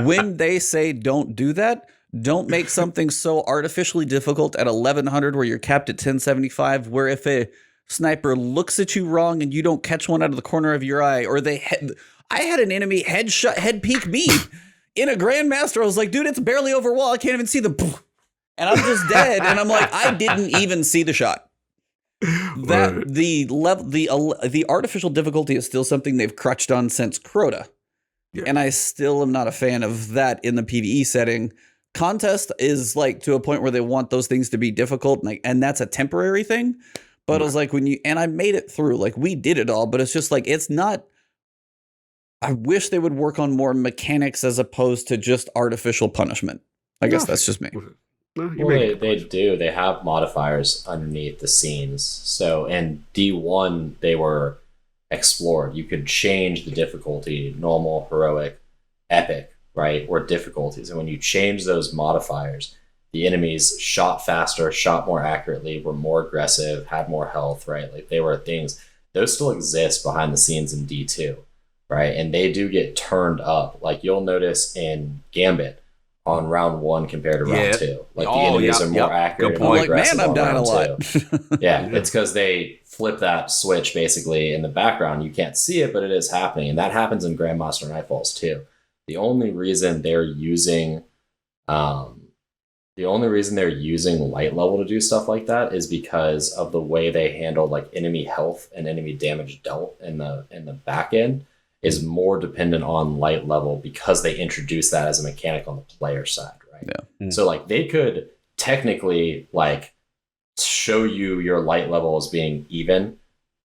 When they say don't do that, don't make something so artificially difficult at 1100 where you're capped at 1075, where if a sniper looks at you wrong and you don't catch one out of the corner of your eye, or I had an enemy head peek me in a Grandmaster. I was like, dude, it's barely over wall. I can't even see the, and I'm just dead. And I'm like, I didn't even see the shot. That Right. the artificial difficulty is still something they've crutched on since Crota. Yeah. And I still am not a fan of that in the PvE setting. Contest is like to a point where they want those things to be difficult, and that's a temporary thing. But it was like and I made it through, like we did it all, but it's just like, it's not, I wish they would work on more mechanics as opposed to just artificial punishment. I guess that's just me. No, you Well, make they do. They have modifiers underneath the scenes. So in D1, they were explored. You could change the difficulty, normal, heroic, epic, right? Or difficulties. And when you change those modifiers, the enemies shot faster, shot more accurately, were more aggressive, had more health, right? Like, they were things, those still exist behind the scenes in D2, right? And they do get turned up. Like, you'll notice in Gambit, on round 1 compared to round 2. Like, the enemies are more accurate and I'm more like, aggressive man, I'm on dying a round lot. 2. Yeah, it's because they flip that switch basically in the background. You can't see it, but it is happening. And that happens in Grandmaster Nightfalls too. The only reason they're using light level to do stuff like that is because of the way they handle like enemy health and enemy damage dealt in the back end is more dependent on light level, because they introduce that as a mechanic on the player side, right? Yeah. So like, they could technically like show you your light level as being even,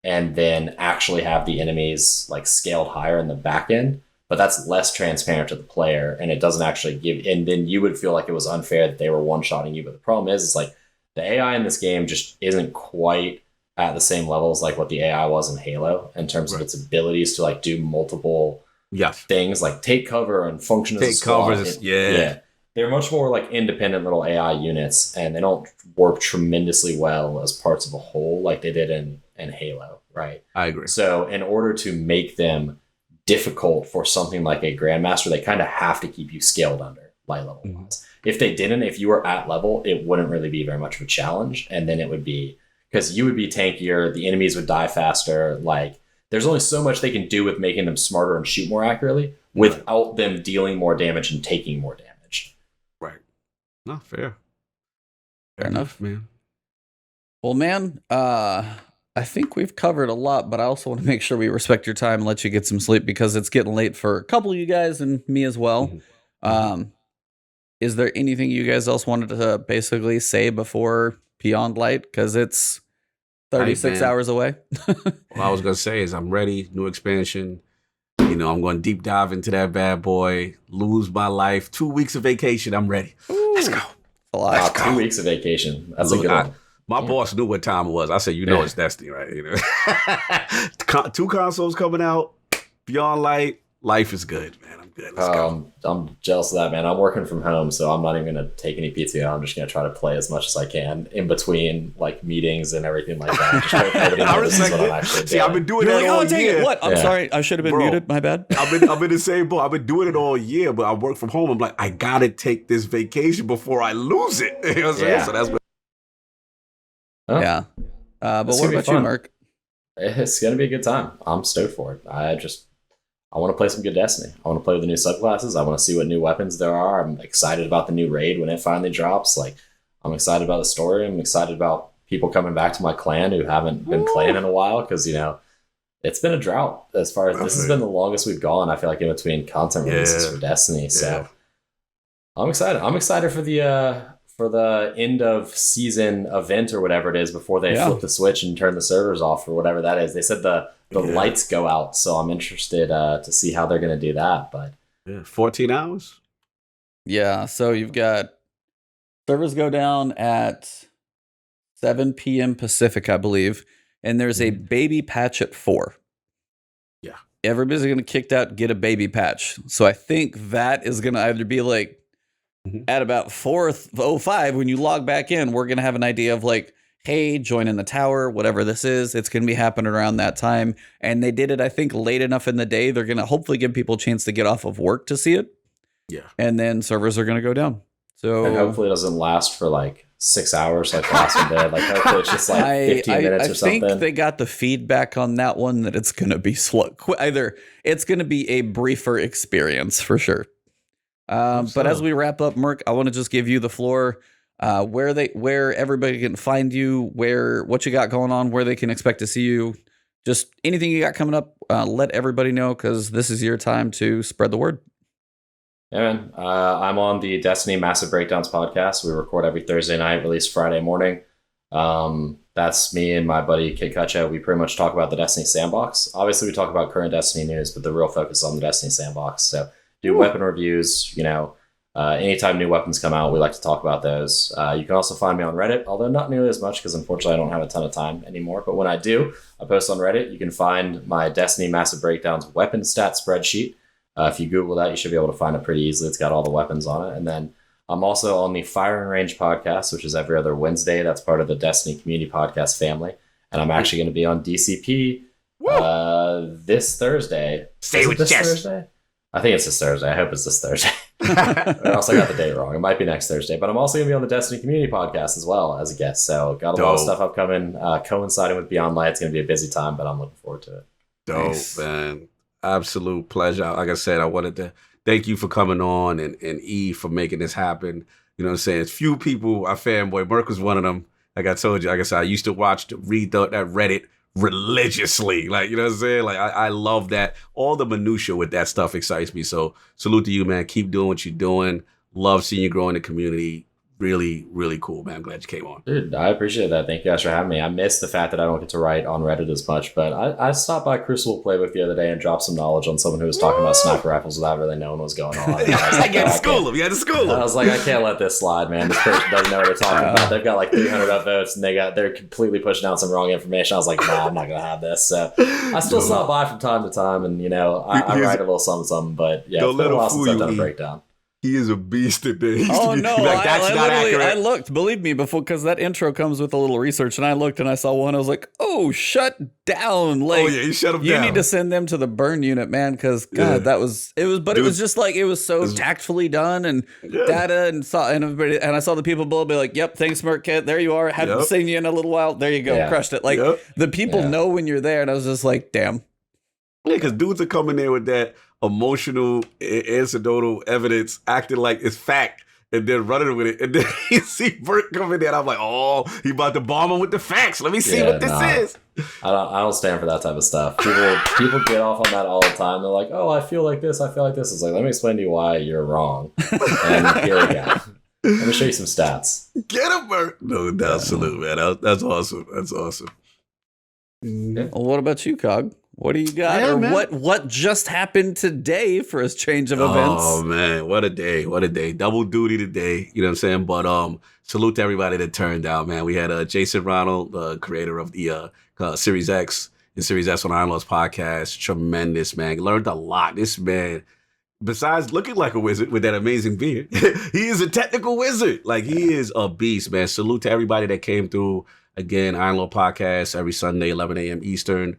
and then actually have the enemies like scaled higher in the back end, but that's less transparent to the player, and it doesn't actually give, and then you would feel like it was unfair that they were one-shotting you. But the problem is, it's like the AI in this game just isn't quite at the same level as like what the AI was in Halo in terms of its abilities to like do multiple things, like take cover and function as a squad. Yeah. They're much more like independent little AI units, and they don't work tremendously well as parts of a whole like they did in Halo, right? I agree. So in order to make them difficult for something like a Grandmaster, they kind of have to keep you scaled under light level wise. If they didn't, if you were at level, it wouldn't really be very much of a challenge, and then it would be, because you would be tankier, the enemies would die faster. Like, there's only so much they can do with making them smarter and shoot more accurately without them dealing more damage and taking more damage. Right. No, fair. Fair enough, man. Well, man, I think we've covered a lot, but I also want to make sure we respect your time and let you get some sleep, because it's getting late for a couple of you guys and me as well. Is there anything you guys else wanted to basically say before Beyond Light? Because it's 36 hours away. What I was going to say is I'm ready. New expansion. You know, I'm going to deep dive into that bad boy, lose my life. 2 weeks of vacation. I'm ready. Let's go. A lot. Wow, 2 weeks of vacation. That's Look, a good one. My boss knew what time it was. I said, you know, it's Destiny, right? You know, 2 consoles coming out. Beyond Light. Life is good, man. I'm good. Let's go. I'm jealous of that, man. I'm working from home, so I'm not even going to take any PTO. I'm just going to try to play as much as I can in between like meetings and everything like that. Just hope nobody notices what I'm actually doing. See, I've been doing You're that like, all oh, dang year. it. What? I'm sorry. I should have been Bro. muted. My bad. I've been the same boat. I've been doing it all year, but I work from home. I'm like, I gotta take this vacation before I lose it. You know what I'm saying? Yeah. So that's Oh, Yeah. But It's what gonna be about you, fun. Mark? It's going to be a good time. I'm stoked for it. I want to play some good Destiny. I want to play with the new subclasses. I want to see what new weapons there are. I'm excited about the new raid when it finally drops. Like, I'm excited about the story. I'm excited about people coming back to my clan who haven't been playing in a while because, you know, it's been a drought as far as this has been the longest we've gone, I feel like, in between content releases for Destiny. So I'm excited. I'm excited for the end of season event or whatever it is before they flip the switch and turn the servers off or whatever that is. They said the lights go out, so I'm interested to see how they're going to do that. But 14 hours. Yeah. So you've got servers go down at 7 p.m. Pacific, I believe. And there's a baby patch at 4. Yeah. Everybody's going to kicked out, get a baby patch. So I think that is going to either be like at about 4:05 when you log back in, we're going to have an idea of like, hey, join in the tower, whatever this is. It's going to be happening around that time. And they did it, I think, late enough in the day. They're going to hopefully give people a chance to get off of work to see it. Yeah. And then servers are going to go down. So and hopefully it doesn't last for like 6 hours like the last one did. Like hopefully it's just like 15 minutes or something. I think they got the feedback on that one that it's going to be slow. Either it's going to be a briefer experience for sure. But as we wrap up, Merc, I want to just give you the floor. Where everybody can find you, what you got going on, where they can expect to see you, just anything you got coming up. Let everybody know because this is your time to spread the word. Yeah, man. I'm on the Destiny Massive Breakdowns podcast. We record every Thursday night, release Friday morning. That's me and my buddy Kid Kutcha. We pretty much talk about the Destiny sandbox. Obviously, we talk about current Destiny news, but the real focus is on the Destiny sandbox. So do weapon reviews, you know. Anytime new weapons come out, we like to talk about those. You can also find me on Reddit, although not nearly as much because unfortunately I don't have a ton of time anymore. But when I do, I post on Reddit. You can find my Destiny Massive Breakdowns weapon stat spreadsheet. If you Google that, you should be able to find it pretty easily. It's got all the weapons on it. And then I'm also on the Firing Range podcast, which is every other Wednesday. That's part of the Destiny Community Podcast family. And I'm actually going to be on DCP this Thursday. Say it with this chest. Thursday? I think it's this Thursday. I hope it's this Thursday. Or else I got the date wrong. It might be next Thursday. But I'm also going to be on the Destiny Community Podcast as well as a guest. So got a lot of stuff upcoming. Coinciding with Beyond Light. It's going to be a busy time, but I'm looking forward to it. Dope, man. Absolute pleasure. Like I said, I wanted to thank you for coming on and E for making this happen. You know what I'm saying? It's few people, I fanboy. Merc was one of them. Like I told you, like I said, I used to read that Reddit religiously. Like, you know what I'm saying? Like, I love that. All the minutia with that stuff excites me. So salute to you, man. Keep doing what you're doing. Love seeing you grow in the community. Really, really cool, man. I'm glad you came on. Dude, I appreciate that. Thank you guys for having me. I miss the fact that I don't get to write on Reddit as much, but I stopped by Crucible Playbook the other day and dropped some knowledge on someone who was talking about sniper rifles without really knowing what was going on. I get to school him. You had to school him. I was like, I can't let this slide, man. This person doesn't know what they're talking about. They've got like 300 upvotes and they're completely pushing out some wrong information. I was like, nah, I'm not gonna have this. So I still stop by from time to time, and you know, I write a little something. But yeah, it's been a while since I've done a breakdown. He is a beast today. Oh no! Like, that's not accurate. I looked. Believe me, before because that intro comes with a little research, and I looked and I saw one. I was like, "Oh, shut down!" Like, oh yeah, you shut him down. You need to send them to the burn unit, man. Because God, that was it was. But dude, it was just like it was so tactfully done and data and everybody. And I saw the people below be like, "Yep, thanks, Merc Kit. There you are. Haven't seen you in a little while. There you go, crushed it." Like the people know when you're there, and I was just like, "Damn." Yeah, because dudes are coming there with that emotional, anecdotal evidence, acting like it's fact, and then running with it. And then you see Bert coming there, and I'm like, oh, he about to bomb him with the facts. Let me see what this is. I don't stand for that type of stuff. People get off on that all the time. They're like, oh, I feel like this. I feel like this. It's like, let me explain to you why you're wrong. And here we go. Let me show you some stats. Get him, Bert. No, that's salute, man. That's awesome. That's awesome. Well, what about you, Cog? What do you got? Yeah, or man. what just happened today for his change of events? Oh man, what a day. What a day. Double duty today. You know what I'm saying? But salute to everybody that turned out, man. We had Jason Ronald, the creator of the Series X and Series S on Iron Laws podcast. Tremendous, man. Learned a lot. This man, besides looking like a wizard with that amazing beard, he is a technical wizard. Like, he is a beast, man. Salute to everybody that came through. Again, Iron Law podcast every Sunday, 11 a.m. Eastern,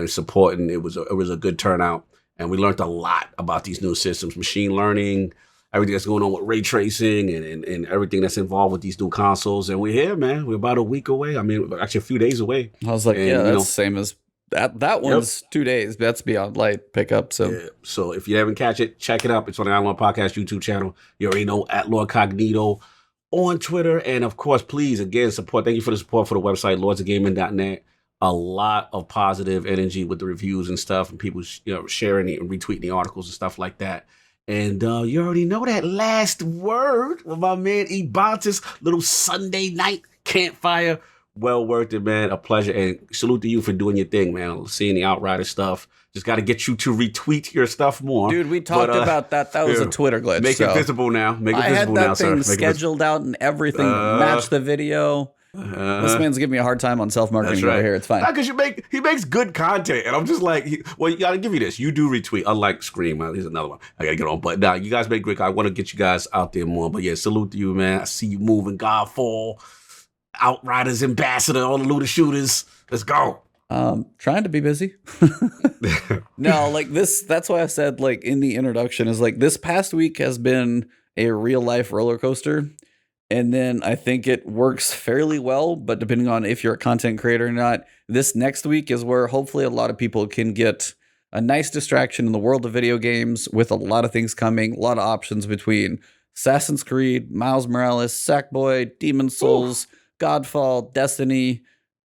supporting. It was a good turnout. And we learned a lot about these new systems, machine learning, everything that's going on with ray tracing and everything that's involved with these new consoles. And we're here, man. We're about a week away. I mean, actually a few days away. I was like, that's the same as that one's 2 days. That's Beyond Light pickup. So yeah. So if you haven't catch it, check it up. It's on the Iron Law Podcast YouTube channel. You already know, at Lord Cognito on Twitter. And of course, please, again, support. Thank you for the support for the website, lordsofgaming.net. A lot of positive energy with the reviews and stuff, and people sharing it and retweeting the articles and stuff like that. And you already know that last word with my man Ebontis, little Sunday night campfire. Well worth it, man. A pleasure. And salute to you for doing your thing, man. Seeing the Outrider stuff. Just got to get you to retweet your stuff more. Dude, we talked about that. That was a Twitter glitch. Make it visible now. Make it visible now, sir. I had that thing scheduled out and everything to match the video. This man's giving me a hard time on self-marketing over here. It's fine. Because he makes good content. And I'm just like, you got to give you this. You do retweet. Unlike Scream. Here's another one I got to get on. But now, you guys make great. I want to get you guys out there more. But yeah, salute to you, man. I see you moving. Godfall, Outriders Ambassador, all the looter shooters. Let's go. Trying to be busy. No, like this, that's why I said, like, in the introduction, is like, this past week has been a real life roller coaster. And then I think it works fairly well, but depending on if you're a content creator or not, this next week is where hopefully a lot of people can get a nice distraction in the world of video games with a lot of things coming, a lot of options between Assassin's Creed, Miles Morales, Sackboy, Demon's Souls, Godfall, Destiny,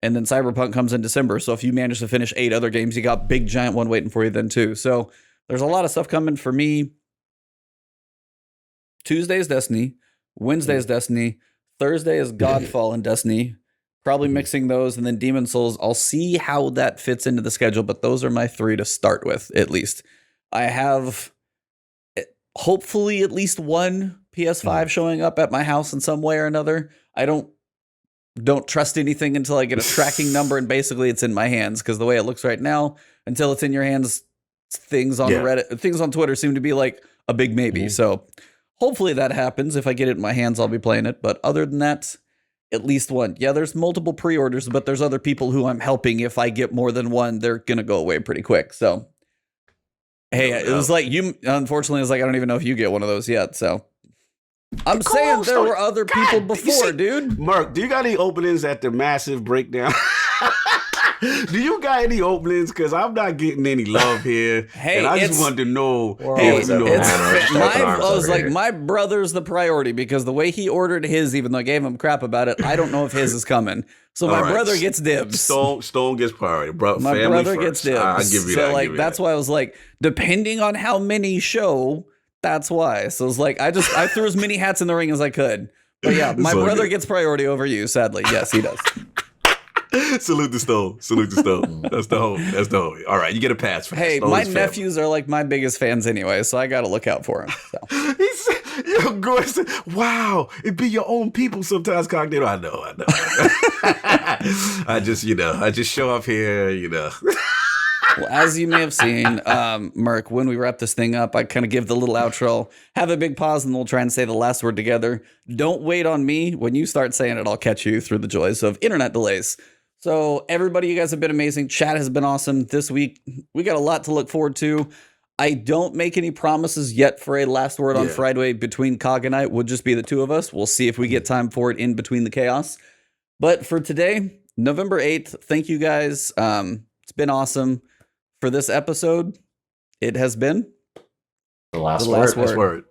and then Cyberpunk comes in December. So if you manage to finish 8 other games, you got big giant one waiting for you then too. So there's a lot of stuff coming for me. Tuesday is Destiny. Wednesday is Destiny. Thursday is Godfall and Destiny. Probably mixing those, and then Demon's Souls. I'll see how that fits into the schedule, but those are my 3 to start with, at least. I have hopefully at least one PS5 showing up at my house in some way or another. I don't trust anything until I get a tracking number, and basically it's in my hands, because the way it looks right now, until it's in your hands, things on Reddit, things on Twitter seem to be like a big maybe. So hopefully that happens. If I get it in my hands, I'll be playing it. But other than that, at least one. Yeah, there's multiple pre-orders, but there's other people who I'm helping. If I get more than one, they're going to go away pretty quick. So, hey, it was like unfortunately, it's like, I don't even know if you get one of those yet. So I'm saying there were other people before, dude. Merc, do you got any openings at the Massive Breakdown? Do you got any openings? Because I'm not getting any love here. Hey, and I just wanted to know. I was like, my brother's the priority, because the way he ordered his, even though I gave him crap about it, I don't know if his is coming. So my brother gets dibs. Stone gets priority. My brother gets dibs. I give you that. So like, that's why I was like, depending on how many show, that's why. So it's like, I threw as many hats in the ring as I could. But yeah, my brother gets priority over you, sadly. Yes, he does. Salute to Stone. Salute to Stone. That's the homie. All right, you get a pass. Hey, my nephews are like my biggest fans anyway, so I got to look out for them. So. He said, Gore said, wow, it be your own people sometimes, Cognito. I know. I just show up here, Well, as you may have seen, Merc, when we wrap this thing up, I kind of give the little outro, have a big pause, and we'll try and say the last word together. Don't wait on me. When you start saying it, I'll catch you through the joys of internet delays. So everybody, you guys have been amazing. Chat has been awesome this week. We got a lot to look forward to. I don't make any promises yet for a last word on Friday between Cog and I. It would just be the two of us. We'll see if we get time for it in between the chaos. But for today, November 8th, thank you guys. It's been awesome. For this episode, it has been the last word. Word.